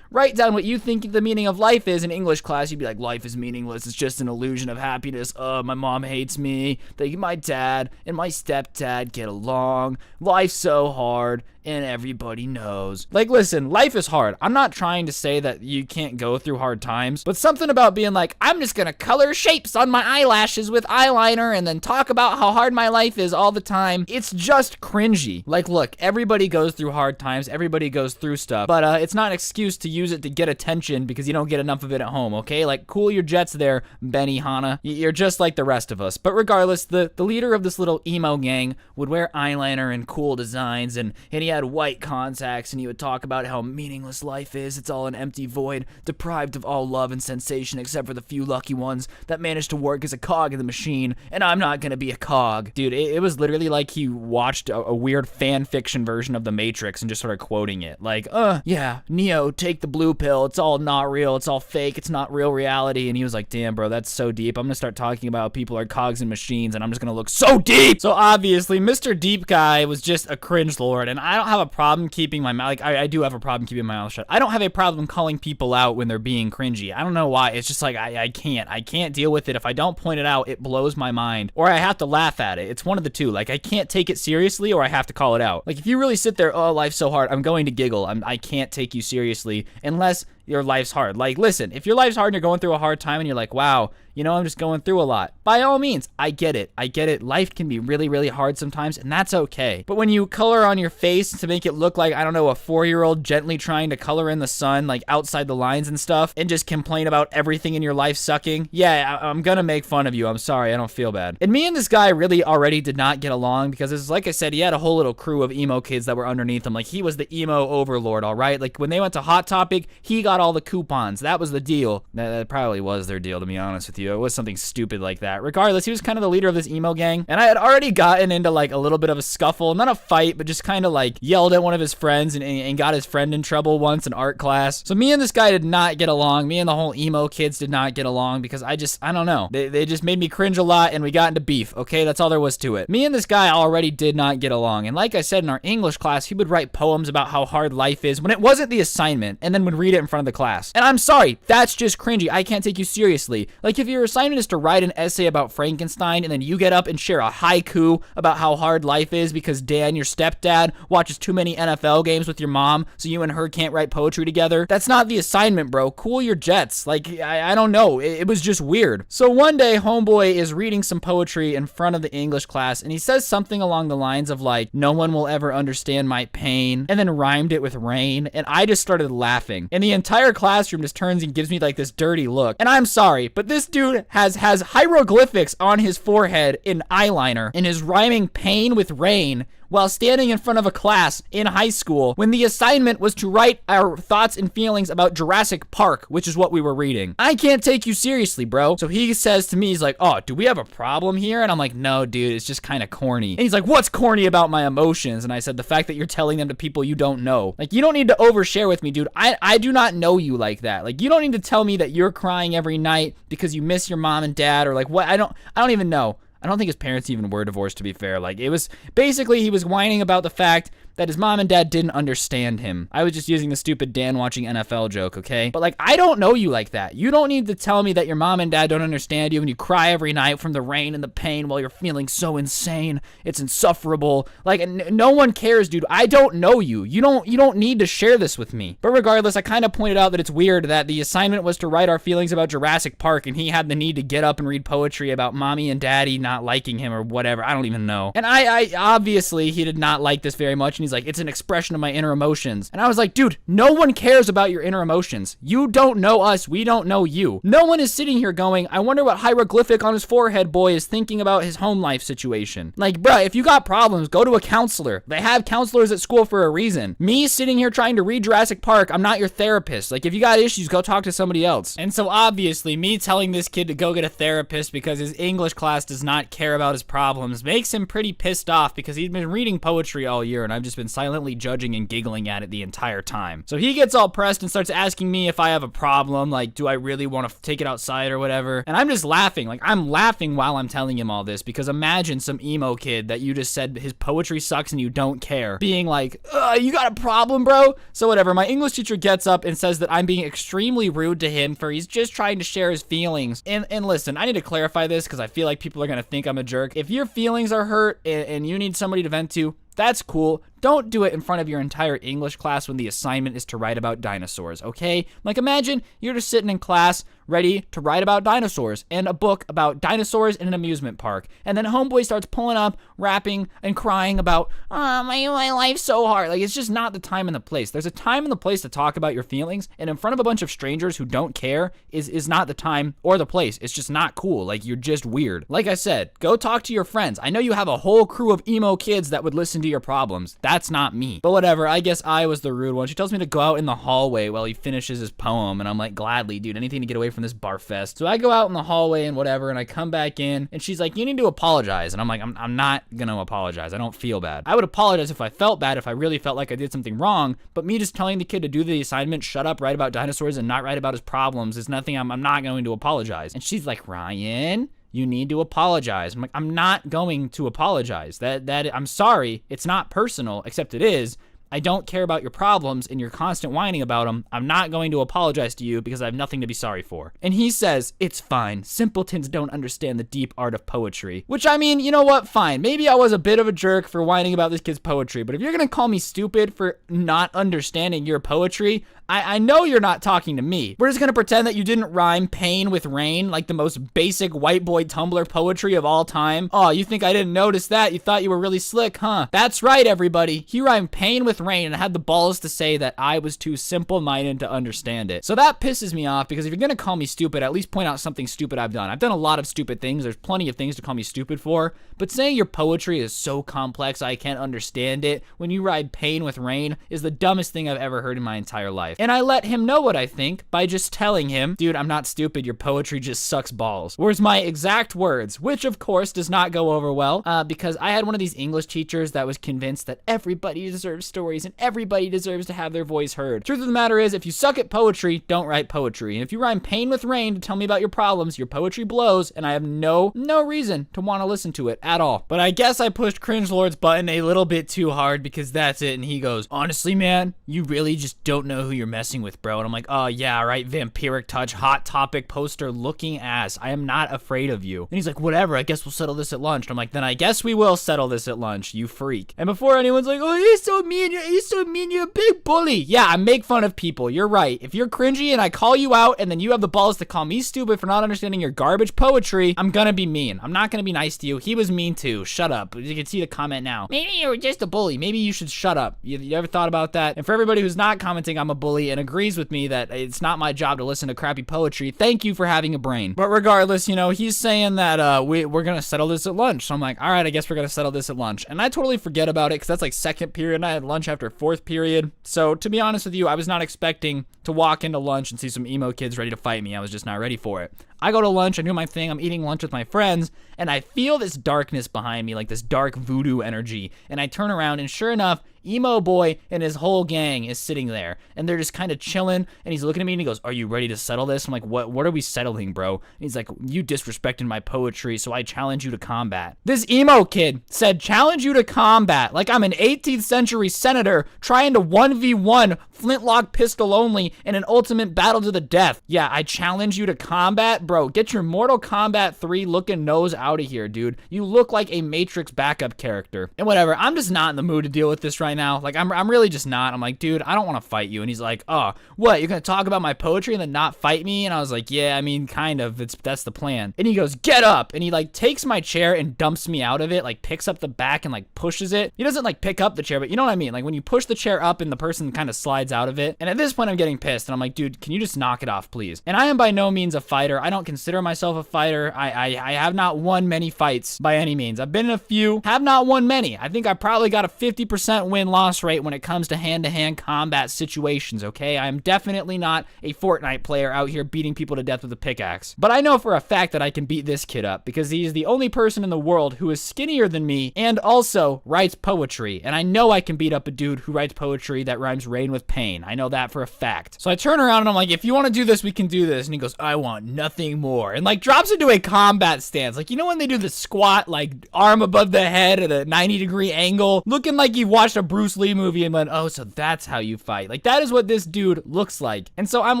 write down what you think the meaning of life is in English class, you'd be like, life is meaningless. It's just an illusion of happiness. My mom hates me. My dad and my stepdad get along. Life's so hard. And everybody knows. Like, listen, life is hard. I'm not trying to say that you can't go through hard times, but something about being like, I'm just gonna color shapes on my eyelashes with eyeliner and then talk about how hard my life is all the time. It's just cringy. Like, look, everybody goes through hard times. Everybody goes through stuff, but it's not an excuse to use it to get attention because you don't get enough of it at home, okay? Like, cool your jets there, Benny Hanna. You're just like the rest of us. But regardless, the leader of this little emo gang would wear eyeliner and cool designs, and he had white contacts, and he would talk about how meaningless life is. It's all an empty void, deprived of all love and sensation except for the few lucky ones that manage to work as a cog in the machine, and I'm not gonna be a cog. Dude, it was literally like he watched a weird fan fiction version of The Matrix and just started quoting it. Like, yeah, Neo, take the blue pill. It's all not real. It's all fake. It's not real reality. And he was like, damn, bro, that's so deep. I'm gonna start talking about people are cogs and machines, and I'm just gonna look so deep. So obviously, Mr. Deep Guy was just a cringe lord, and I don't have a problem keeping my mouth, like, I do have a problem keeping my mouth shut. I don't have a problem calling people out when they're being cringy. I don't know why. It's just like, I can't deal with it. If I don't point it out, it blows my mind, or I have to laugh at it. It's one of the two. Like, I can't take it seriously, or I have to call it out. Like, if you really sit there, oh, life's so hard, I'm going to giggle. I can't take you seriously unless your life's hard. Like, listen, if your life's hard and you're going through a hard time and you're like, wow, I'm just going through a lot. By all means, I get it. Life can be really, really hard sometimes, and that's okay. But when you color on your face to make it look like, I don't know, a 4-year-old gently trying to color in the sun, like outside the lines and stuff, and just complain about everything in your life sucking, yeah, I'm gonna make fun of you. I'm sorry, I don't feel bad. And me and this guy really already did not get along because, it's like I said, he had a whole little crew of emo kids that were underneath him. Like, he was the emo overlord, all right? Like, when they went to Hot Topic, he got all the coupons. That was the deal. That probably was their deal, to be honest with you. It was something stupid like that. Regardless, he was kind of the leader of this emo gang, and I had already gotten into like a little bit of a scuffle, not a fight, but just kind of like yelled at one of his friends and got his friend in trouble once in art class. So me and this guy did not get along. Me and the whole emo kids did not get along because I don't know. They just made me cringe a lot, and we got into beef, okay? That's all there was to it. Me and this guy already did not get along, and like I said, in our English class, he would write poems about how hard life is when it wasn't the assignment, and then would read it in front of the class. And I'm sorry, that's just cringy. I can't take you seriously. Like, if your assignment is to write an essay about Frankenstein, and then you get up and share a haiku about how hard life is because Dan, your stepdad, watches too many NFL games with your mom, so you and her can't write poetry together, that's not the assignment, bro. Cool your jets. Like, I don't know. It was just weird. So one day, homeboy is reading some poetry in front of the English class, and he says something along the lines of like, no one will ever understand my pain, and then rhymed it with rain, and I just started laughing. And the entire classroom just turns and gives me like this dirty look. And I'm sorry, but this dude has hieroglyphics on his forehead in eyeliner and is rhyming pain with rain while standing in front of a class in high school when the assignment was to write our thoughts and feelings about Jurassic Park, which is what we were reading. I can't take you seriously, bro. So he says to me, he's like, oh, do we have a problem here? And I'm like, no, dude, it's just kind of corny. And he's like, what's corny about my emotions? And I said, the fact that you're telling them to people you don't know. Like, you don't need to overshare with me, dude. I do not know you like that. Like, you don't need to tell me that you're crying every night because you miss your mom and dad or like what. I don't even know. I don't think his parents even were divorced, to be fair. Like, it was basically he was whining about the fact that his mom and dad didn't understand him. I was just using the stupid Dan watching NFL joke, okay? But like, I don't know you like that. You don't need to tell me that your mom and dad don't understand you and you cry every night from the rain and the pain while you're feeling so insane. It's insufferable. Like, no one cares, dude. I don't know you. You don't need to share this with me. But regardless, I kind of pointed out that it's weird that the assignment was to write our feelings about Jurassic Park and he had the need to get up and read poetry about mommy and daddy not liking him or whatever. I don't even know. And I obviously, he did not like this very much. And he's like, it's an expression of my inner emotions. And I was like, dude, no one cares about your inner emotions. You don't know us. We don't know you. No one is sitting here going, I wonder what hieroglyphic on his forehead boy is thinking about his home life situation. Like, bruh, if you got problems, go to a counselor. They have counselors at school for a reason. Me sitting here trying to read Jurassic Park, I'm not your therapist. Like, if you got issues, go talk to somebody else. And so obviously, me telling this kid to go get a therapist because his English class does not care about his problems makes him pretty pissed off because he's been reading poetry all year and I've just been silently judging and giggling at it the entire time. So he gets all pressed and starts asking me if I have a problem, like, do I really want to take it outside or whatever? And I'm just laughing. Like, I'm laughing while I'm telling him all this because imagine some emo kid that you just said his poetry sucks and you don't care being like, you got a problem, bro? So whatever, my English teacher gets up and says that I'm being extremely rude to him for he's just trying to share his feelings. And listen, I need to clarify this because I feel like people are going to think I'm a jerk. If your feelings are hurt and you need somebody to vent to, that's cool. Don't do it in front of your entire English class when the assignment is to write about dinosaurs, okay? Like, imagine you're just sitting in class ready to write about dinosaurs and a book about dinosaurs in an amusement park. And then homeboy starts pulling up, rapping, and crying about, my life's so hard. Like, it's just not the time and the place. There's a time and the place to talk about your feelings, and in front of a bunch of strangers who don't care is not the time or the place. It's just not cool. Like, you're just weird. Like I said, go talk to your friends. I know you have a whole crew of emo kids that would listen to your problems. That's not me. But whatever, I guess I was the rude one. She tells me to go out in the hallway while he finishes his poem, and I'm like, gladly, dude, anything to get away from this bar fest. So I go out in the hallway and whatever, and I come back in, and she's like, you need to apologize. And I'm like, I'm not gonna apologize. I don't feel bad. I would apologize if I felt bad, if I really felt like I did something wrong, but me just telling the kid to do the assignment, shut up, write about dinosaurs, and not write about his problems is nothing. I'm not going to apologize. And she's like, Ryan, you need to apologize. I'm like, I'm not going to apologize. That I'm sorry. It's not personal, except it is. I don't care about your problems and your constant whining about them, I'm not going to apologize to you because I have nothing to be sorry for. And he says, it's fine. Simpletons don't understand the deep art of poetry. Which, I mean, you know what? Fine. Maybe I was a bit of a jerk for whining about this kid's poetry, but if you're gonna call me stupid for not understanding your poetry, I know you're not talking to me. We're just gonna pretend that you didn't rhyme pain with rain, like the most basic white boy Tumblr poetry of all time. Oh, you think I didn't notice that? You thought you were really slick, huh? That's right, everybody. He rhymed pain with rain and had the balls to say that I was too simple-minded to understand it. So that pisses me off, because if you're gonna call me stupid, at least point out something stupid I've done. I've done a lot of stupid things. There's plenty of things to call me stupid for, but saying your poetry is so complex I can't understand it when you rhyme pain with rain is the dumbest thing I've ever heard in my entire life. And I let him know what I think by just telling him, dude, I'm not stupid, your poetry just sucks balls. Where's my exact words, which of course does not go over well, because I had one of these English teachers that was convinced that everybody deserves stories and everybody deserves to have their voice heard. Truth of the matter is, if you suck at poetry, don't write poetry. And if you rhyme pain with rain to tell me about your problems, your poetry blows, and I have no reason to want to listen to it at all. But I guess I pushed Cringe Lord's button a little bit too hard, because that's it. And he goes, honestly, man, you really just don't know who you're messing with, bro. And I'm like, oh yeah, right, vampiric touch, hot topic poster looking ass. I am not afraid of you. And he's like, whatever, I guess we'll settle this at lunch. And I'm like, then I guess we will settle this at lunch, you freak. And before anyone's like, oh, he's so mean, you're a big bully. Yeah, I make fun of people. You're right. If you're cringy and I call you out and then you have the balls to call me stupid for not understanding your garbage poetry, I'm gonna be mean. I'm not gonna be nice to you. He was mean too. Shut up. You can see the comment now. Maybe you're just a bully. Maybe you should shut up. You ever thought about that? And for everybody who's not commenting I'm a bully and agrees with me that it's not my job to listen to crappy poetry, thank you for having a brain. But regardless, you know, he's saying that we're gonna settle this at lunch. So I'm like, all right, I guess we're gonna settle this at lunch. And I totally forget about it because that's like second period and I had lunch after fourth period. So to be honest with you, I was not expecting to walk into lunch and see some emo kids ready to fight me. I was just not ready for it. I go to lunch, I do my thing, I'm eating lunch with my friends, and I feel this darkness behind me, like this dark voodoo energy. And I turn around, and sure enough, Emo Boy and his whole gang is sitting there. And they're just kind of chilling, and he's looking at me, and he goes, are you ready to settle this? I'm like, what are we settling, bro? And he's like, you disrespected my poetry, so I challenge you to combat. This emo kid said, challenge you to combat, like I'm an 18th century senator trying to 1v1 flintlock pistol only in an ultimate battle to the death. Yeah, I challenge you to combat? Bro, get your Mortal Kombat 3 looking nose out of here, dude. You look like a Matrix backup character. And whatever, I'm just not in the mood to deal with this right now. Like, I'm really just not. I'm like, dude, I don't want to fight you. And he's like, oh, what? You're gonna talk about my poetry and then not fight me? And I was like, yeah, I mean, kind of. That's the plan. And he goes, get up. And he like takes my chair and dumps me out of it, like picks up the back and like pushes it. He doesn't like pick up the chair, but you know what I mean? Like when you push the chair up and the person kind of slides out of it. And at this point, I'm getting pissed. And I'm like, dude, can you just knock it off, please? And I am by no means a fighter. I don't consider myself a fighter. I have not won many fights by any means. I've been in a few, have not won many. I think I probably got a 50% win-loss rate when it comes to hand-to-hand combat situations, okay? I am definitely not a Fortnite player out here beating people to death with a pickaxe. But I know for a fact that I can beat this kid up because he is the only person in the world who is skinnier than me and also writes poetry. And I know I can beat up a dude who writes poetry that rhymes rain with pain. I know that for a fact. So I turn around and I'm like, if you want to do this, we can do this. And he goes, I want nothing more. And like drops into a combat stance. Like, you know when they do the squat, like arm above the head at a 90-degree angle, looking like he watched a Bruce Lee movie and went, oh, so that's how you fight. Like that is what this dude looks like. And so I'm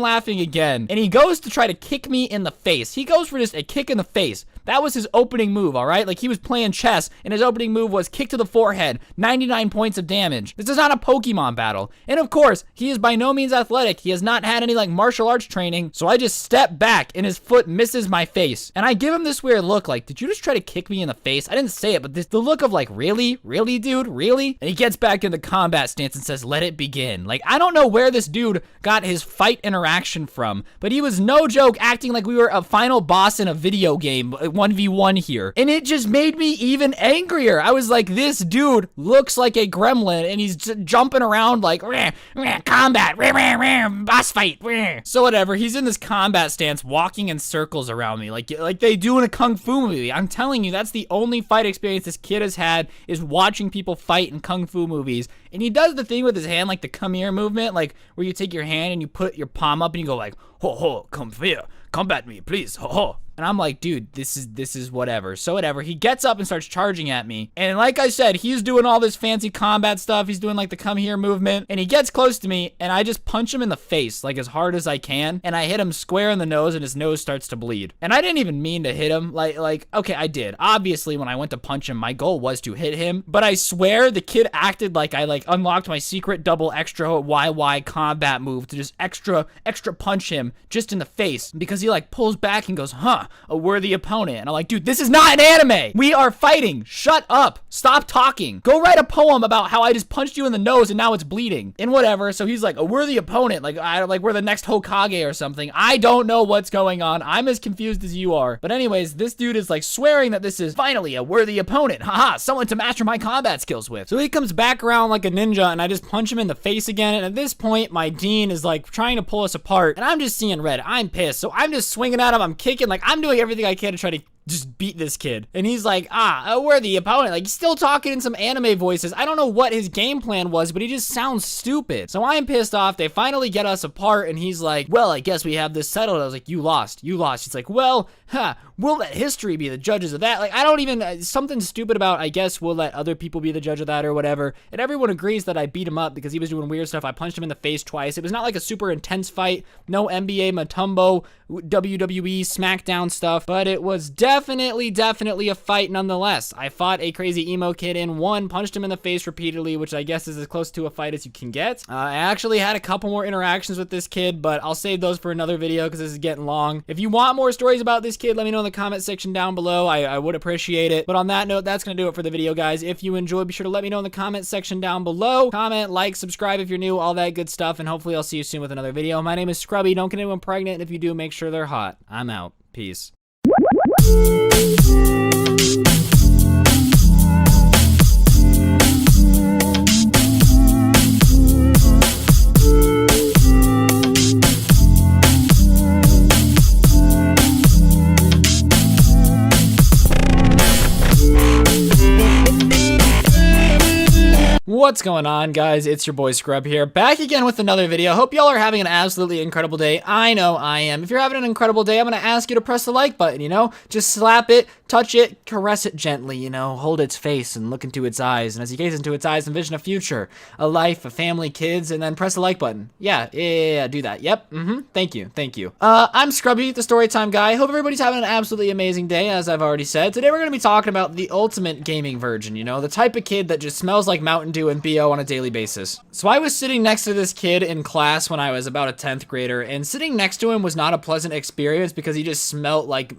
laughing again. And he goes to try to kick me in the face. He goes for just a kick in the face. That was his opening move, all right? Like he was playing chess and his opening move was kick to the forehead, 99 points of damage. This is not a Pokemon battle. And of course, he is by no means athletic. He has not had any like martial arts training. So I just step back and his foot misses my face. And I give him this weird look like, did you just try to kick me in the face? I didn't say it, but the look of like, really? Really, dude? Really? And he gets back in the combat stance and says, let it begin. Like, I don't know where this dude got his fight interaction from, but he was no joke acting like we were a final boss in a video game, 1v1 here. And it just made me even angrier. I was like, this dude looks like a gremlin and he's jumping around like, combat, boss fight. So whatever, he's in this combat stance walking in circles around me like they do in a kung fu movie. I'm telling you, that's the only fight experience this kid has had is watching people fight in kung fu movies. And he does the thing with his hand, like the come here movement, like where you take your hand and you put your palm up and you go like, ho ho, come here, combat me, please, ho ho. And I'm like, dude, this is whatever. So whatever. He gets up and starts charging at me. And like I said, he's doing all this fancy combat stuff. He's doing like the come here movement. And he gets close to me and I just punch him in the face like as hard as I can. And I hit him square in the nose and his nose starts to bleed. And I didn't even mean to hit him. Like, okay, I did. Obviously, when I went to punch him, my goal was to hit him. But I swear the kid acted like I like unlocked my secret double extra YY combat move to just extra punch him just in the face. Because he like pulls back and goes, huh, a worthy opponent. And I'm like, dude, this is not an anime. We are fighting. Shut up. Stop talking. Go write a poem about how I just punched you in the nose and now it's bleeding. And whatever. So he's like, a worthy opponent. Like we're the next Hokage or something. I don't know what's going on. I'm as confused as you are. But anyways, this dude is like swearing that this is finally a worthy opponent. Haha, someone to master my combat skills with. So he comes back around like a ninja and I just punch him in the face again. And at this point, my dean is like trying to pull us apart and I'm just seeing red. I'm pissed. So I'm just swinging at him. I'm kicking. Like I'm doing everything I can to try to just beat this kid. And he's like, a worthy opponent. Like, he's still talking in some anime voices. I don't know what his game plan was, but he just sounds stupid. So I'm pissed off. They finally get us apart, and he's like, well, I guess we have this settled. I was like, you lost. He's like, well, we'll let history be the judges of that. Like, I don't even, something stupid about, I guess we'll let other people be the judge of that or whatever. And everyone agrees that I beat him up because he was doing weird stuff. I punched him in the face twice. It was not like a super intense fight. No NBA Matumbo, WWE, SmackDown stuff, but it was definitely a fight nonetheless. I fought a crazy emo kid and won, punched him in the face repeatedly, which I guess is as close to a fight as you can get. I actually had a couple more interactions with this kid, but I'll save those for another video because this is getting long. If you want more stories about this kid, let me know in the comment section down below. I would appreciate it. But on that note, that's going to do it for the video, guys. If you enjoyed, be sure to let me know in the comment section down below. Comment, like, subscribe if you're new, all that good stuff, and hopefully I'll see you soon with another video. My name is Scrubby. Don't get anyone pregnant, and if you do, make sure they're hot. I'm out. Peace. What's going on, guys? It's your boy Scrub here, back again with another video. Hope y'all are having an absolutely incredible day. I know I am. If you're having an incredible day, I'm gonna ask you to press the like button, you know? Just slap it, touch it, caress it gently, you know? Hold its face and look into its eyes, and as you gaze into its eyes, envision a future, a life, a family, kids, and then press the like button. Yeah, do that. Yep, thank you. I'm Scrubby, the Storytime guy. Hope everybody's having an absolutely amazing day, as I've already said. Today we're gonna be talking about the ultimate gaming virgin, you know? The type of kid that just smells like Mountain Dew and BO on a daily basis. So I was sitting next to this kid in class when I was about a 10th grader, and sitting next to him was not a pleasant experience because he just smelled like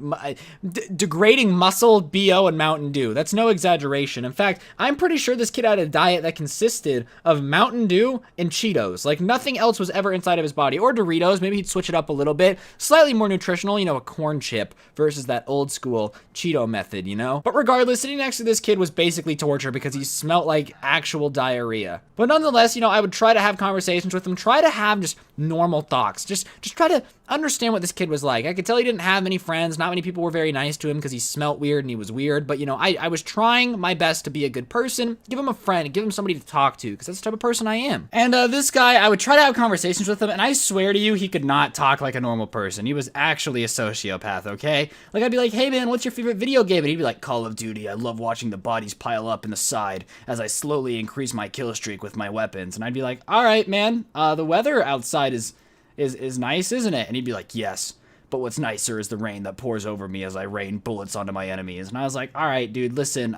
degrading muscle, BO, and Mountain Dew. That's no exaggeration. In fact, I'm pretty sure this kid had a diet that consisted of Mountain Dew and Cheetos. Like nothing else was ever inside of his body. Or Doritos, maybe he'd switch it up a little bit. Slightly more nutritional, you know, a corn chip versus that old school Cheeto method, you know? But regardless, sitting next to this kid was basically torture because he smelled like actual diarrhea. But nonetheless, you know, I would try to have conversations with him, try to have just normal talks, just try to understand what this kid was like. I could tell he didn't have many friends, not many people were very nice to him because he smelt weird and he was weird, but you know, I was trying my best to be a good person, give him a friend, give him somebody to talk to, because that's the type of person I am. And this guy, I would try to have conversations with him, and I swear to you, he could not talk like a normal person. He was actually a sociopath, okay? Like, I'd be like, hey man, what's your favorite video game? And he'd be like, Call of Duty. I love watching the bodies pile up in the side as I slowly increase my kill streak with my weapons. And I'd be like, all right, man, the weather outside is nice, isn't it? And he'd be like, yes, but what's nicer is the rain that pours over me as I rain bullets onto my enemies. And I was like, all right, dude, listen,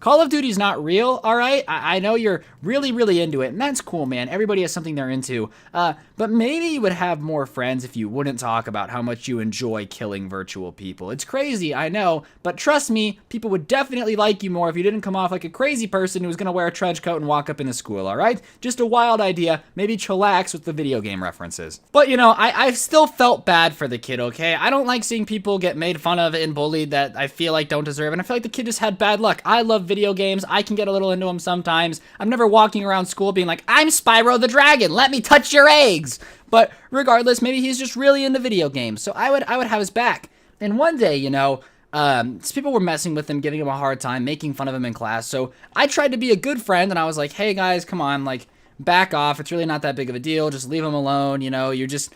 Call of Duty's not real, all right? I know you're really into it, and that's cool, man. Everybody has something they're into. But maybe you would have more friends if you wouldn't talk about how much you enjoy killing virtual people. It's crazy, I know, but trust me, people would definitely like you more if you didn't come off like a crazy person who was gonna wear a trench coat and walk up into school, all right? Just a wild idea. Maybe chillax with the video game references. But, you know, I still felt bad for the kid, okay? I don't like seeing people get made fun of and bullied that I feel like don't deserve, and I feel like the kid just had bad luck. I love video games. I can get a little into them sometimes. I'm never walking around school being like, I'm Spyro the Dragon, let me touch your eggs. But regardless, maybe he's just really into video games, so I would have his back. And one day, you know, people were messing with him, giving him a hard time, making fun of him in class, so I tried to be a good friend, and I was like, hey guys, come on, like, back off. It's really not that big of a deal. Just leave him alone. You know, you just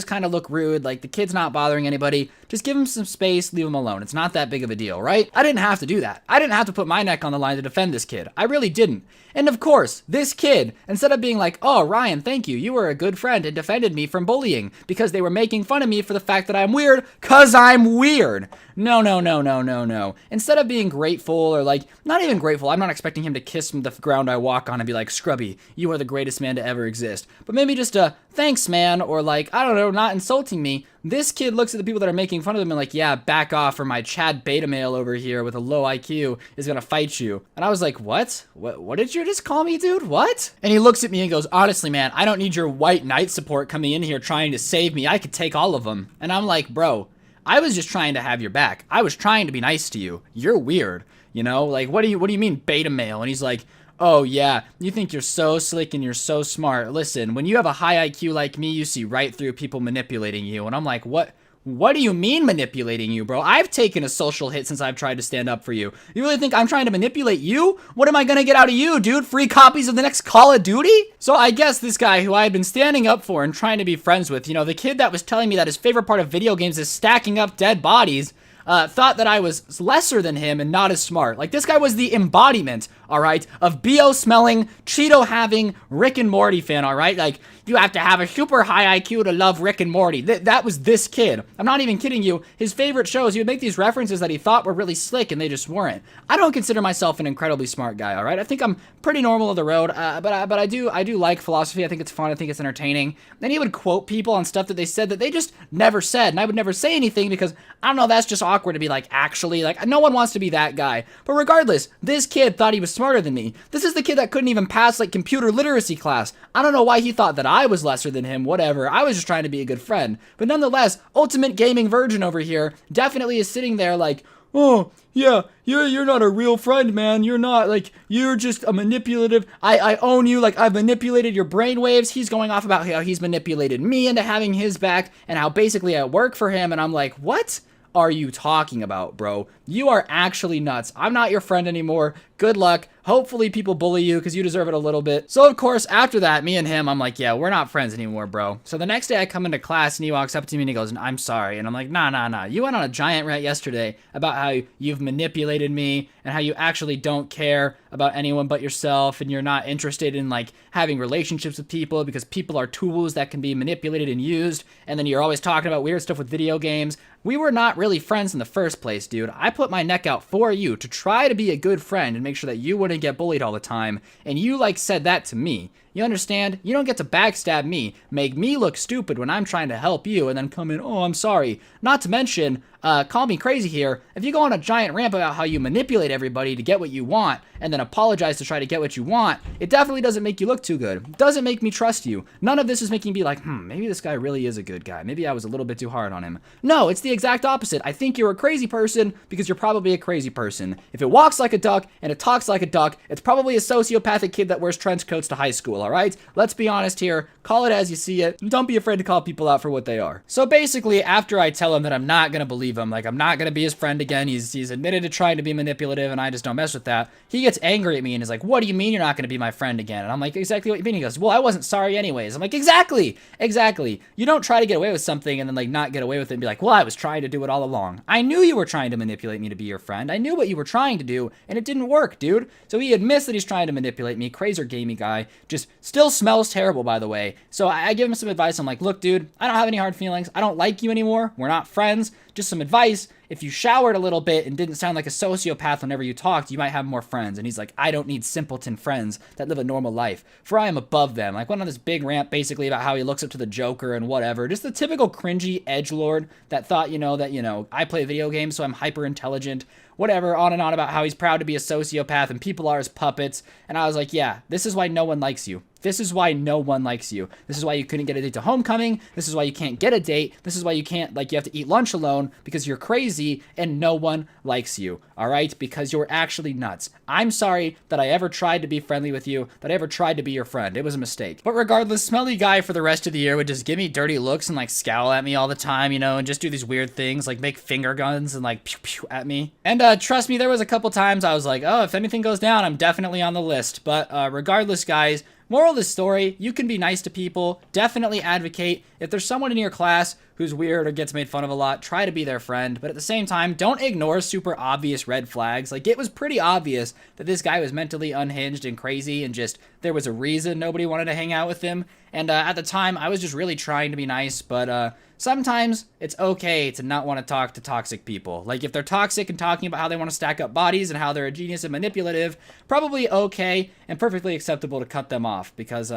kind of look rude. Like, the kid's not bothering anybody. Just give him some space, leave him alone. It's not that big of a deal, right? I didn't have to do that. I didn't have to put my neck on the line to defend this kid. I really didn't. And of course, this kid, instead of being like, oh, Ryan, thank you. You were a good friend and defended me from bullying because they were making fun of me for the fact that I'm weird, cause I'm weird. No, no, no, no, no, no. Instead of being grateful or like, not even grateful, I'm not expecting him to kiss the ground I walk on and be like, Scrubby, you are the greatest man to ever exist. But maybe just a thanks, man, or like, I don't know, not insulting me. This kid looks at the people that are making fun of him and like, yeah, back off or my Chad beta male over here with a low IQ is gonna fight you. And I was like, what? What did you just call me, dude? What? And he looks at me and goes, honestly, man, I don't need your white knight support coming in here trying to save me. I could take all of them. And I'm like, bro, I was just trying to have your back. I was trying to be nice to you. You're weird, you know? Like, what do you mean beta male? And he's like, oh yeah, you think you're so slick and you're so smart. Listen, when you have a high IQ like me, you see right through people manipulating you. And I'm like, what do you mean manipulating you, bro? I've taken a social hit since I've tried to stand up for you. You really think I'm trying to manipulate you? What am I gonna get out of you, dude? Free copies of the next Call of Duty? So I guess this guy who I had been standing up for and trying to be friends with, you know, the kid that was telling me that his favorite part of video games is stacking up dead bodies, thought that I was lesser than him and not as smart. Like, this guy was the embodiment, all right, of BO-smelling, Cheeto-having Rick and Morty fan, all right? Like, you have to have a super high IQ to love Rick and Morty. That was this kid. I'm not even kidding you. His favorite shows, he would make these references that he thought were really slick, and they just weren't. I don't consider myself an incredibly smart guy, all right? I think I'm pretty normal of the road, but I do like philosophy. I think it's fun. I think it's entertaining. Then he would quote people on stuff that they said that they just never said, and I would never say anything because, I don't know, that's just awkward to be like, actually, like, no one wants to be that guy. But regardless, this kid thought he was smarter than me. This is the kid that couldn't even pass, like, computer literacy class. I don't know why he thought that I was lesser than him, whatever. I was just trying to be a good friend. But nonetheless, ultimate gaming virgin over here definitely is sitting there like, oh, yeah, you're not a real friend, man. You're not, like, you're just a manipulative. I own you, like, I've manipulated your brainwaves. He's going off about how he's manipulated me into having his back and how basically I work for him. And I'm like, what are you talking about, bro? You are actually nuts. I'm not your friend anymore. Good luck. Hopefully people bully you because you deserve it a little bit. So of course, after that, me and him, I'm like, yeah, we're not friends anymore, bro. So the next day I come into class and he walks up to me and he goes, I'm sorry. And I'm like, nah. You went on a giant rant yesterday about how you've manipulated me and how you actually don't care about anyone but yourself and you're not interested in like having relationships with people because people are tools that can be manipulated and used. And then you're always talking about weird stuff with video games. We were not really friends in the first place, dude. I put my neck out for you to try to be a good friend and make sure that you wouldn't get bullied all the time. And you like said that to me. You understand? You don't get to backstab me, make me look stupid when I'm trying to help you, and then come in, oh, I'm sorry. Not to mention, call me crazy here, if you go on a giant rant about how you manipulate everybody to get what you want, and then apologize to try to get what you want, it definitely doesn't make you look too good. It doesn't make me trust you. None of this is making me be like, maybe this guy really is a good guy. Maybe I was a little bit too hard on him. No, it's the exact opposite. I think you're a crazy person because you're probably a crazy person. If it walks like a duck and it talks like a duck, it's probably a sociopathic kid that wears trench coats to high school, all right? Let's be honest here. Call it as you see it. Don't be afraid to call people out for what they are. So basically, after I tell him that I'm not going to believe him, like I'm not going to be his friend again, he's admitted to trying to be manipulative and I just don't mess with that, he gets angry at me and is like, what do you mean you're not going to be my friend again? And I'm like, exactly what you mean? He goes, well, I wasn't sorry anyways. I'm like, exactly. You don't try to get away with something and then like not get away with it and be like, well, I was trying to do it all along. I knew you were trying to manipulate me to be your friend. I knew what you were trying to do and it didn't work, dude. So he admits that he's trying to manipulate me. Crazy gamey guy. Just still smells terrible, by the way. So I give him some advice. I'm like, look, dude, I don't have any hard feelings. I don't like you anymore. We're not friends. Just some advice. If you showered a little bit and didn't sound like a sociopath whenever you talked, you might have more friends. And he's like, I don't need simpleton friends that live a normal life, for I am above them. Like, went on this big rant basically about how he looks up to the Joker and whatever. Just the typical cringy edgelord that thought, that I play video games, so I'm hyper intelligent. Whatever, on and on about how he's proud to be a sociopath and people are his puppets. And I was like, yeah, this is why no one likes you. This is why no one likes you. This is why you couldn't get a date to homecoming. This is why you can't get a date. This is why you can't, you have to eat lunch alone because you're crazy and no one likes you, all right? Because you're actually nuts. I'm sorry that I ever tried to be friendly with you, that I ever tried to be your friend. It was a mistake. But regardless, smelly guy for the rest of the year would just give me dirty looks and scowl at me all the time, and just do these weird things, like make finger guns and pew pew at me. And trust me, there was a couple times I was like, oh, if anything goes down, I'm definitely on the list. But regardless, guys, moral of the story, you can be nice to people, definitely advocate. If there's someone in your class who's weird or gets made fun of a lot, try to be their friend. But at the same time, don't ignore super obvious red flags. Like, it was pretty obvious that this guy was mentally unhinged and crazy, and just there was a reason nobody wanted to hang out with him. And at the time, I was just really trying to be nice, but sometimes it's okay to not want to talk to toxic people. Like, if they're toxic and talking about how they want to stack up bodies and how they're a genius and manipulative, probably okay and perfectly acceptable to cut them off, because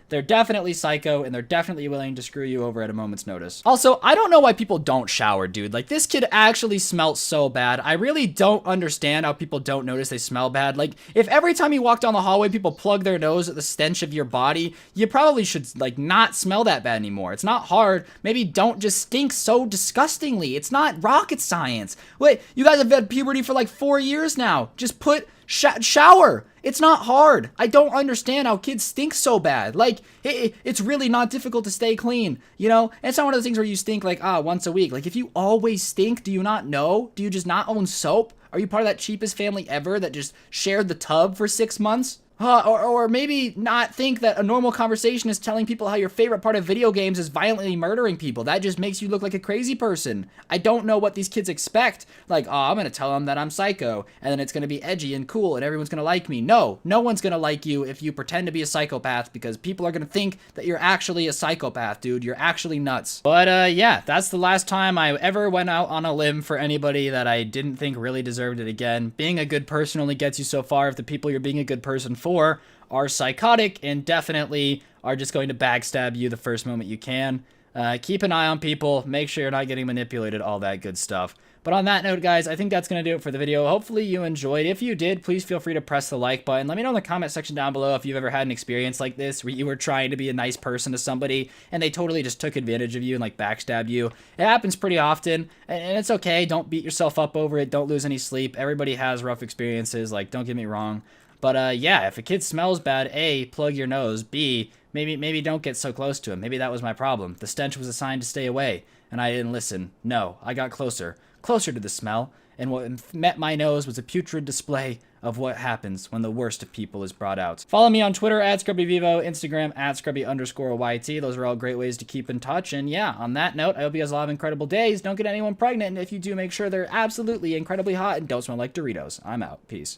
they're definitely psycho and they're definitely willing to screw you over at a moment's notice. Also, I don't know why people don't shower, dude. Like, this kid actually smelled so bad. I really don't understand how people don't notice they smell bad. Like, if every time you walk down the hallway, people plug their nose at the stench of your body, you probably should, like, not smell that bad anymore. It's not hard. Maybe don't just stink so disgustingly. It's not rocket science. Wait, you guys have had puberty for like 4 years now. Just put shower. It's not hard. I don't understand how kids stink so bad. Like, it's really not difficult to stay clean, you know? And it's not one of those things where you stink like, once a week. Like, if you always stink, do you not know? Do you just not own soap? Are you part of that cheapest family ever that just shared the tub for 6 months? Or maybe not think that a normal conversation is telling people how your favorite part of video games is violently murdering people. That just makes you look like a crazy person. I don't know what these kids expect. Like, I'm gonna tell them that I'm psycho, and then it's gonna be edgy and cool, and everyone's gonna like me. No one's gonna like you if you pretend to be a psychopath, because people are gonna think that you're actually a psychopath, dude. You're actually nuts. But yeah, that's the last time I ever went out on a limb for anybody that I didn't think really deserved it again. Being a good person only gets you so far if the people you're being a good person for are psychotic and definitely are just going to backstab you the first moment you can. Keep an eye on people, make sure you're not getting manipulated, all that good stuff. But on that note, guys, I think that's going to do it for the video. Hopefully you enjoyed. If you did, please feel free to press the like button. Let me know in the comment section down below if you've ever had an experience like this where you were trying to be a nice person to somebody and they totally just took advantage of you and like backstabbed you. It happens pretty often, and it's okay. Don't beat yourself up over it. Don't lose any sleep. Everybody has rough experiences, like, don't get me wrong. But yeah, if a kid smells bad, A, plug your nose. B, maybe don't get so close to him. Maybe that was my problem. The stench was a sign to stay away, and I didn't listen. No, I got closer to the smell, and what met my nose was a putrid display of what happens when the worst of people is brought out. Follow me on Twitter at ScrubbyVivo, Instagram at Scrubby_YT. Those are all great ways to keep in touch. And yeah, on that note, I hope you guys all have incredible days. Don't get anyone pregnant, and if you do, make sure they're absolutely incredibly hot and don't smell like Doritos. I'm out. Peace.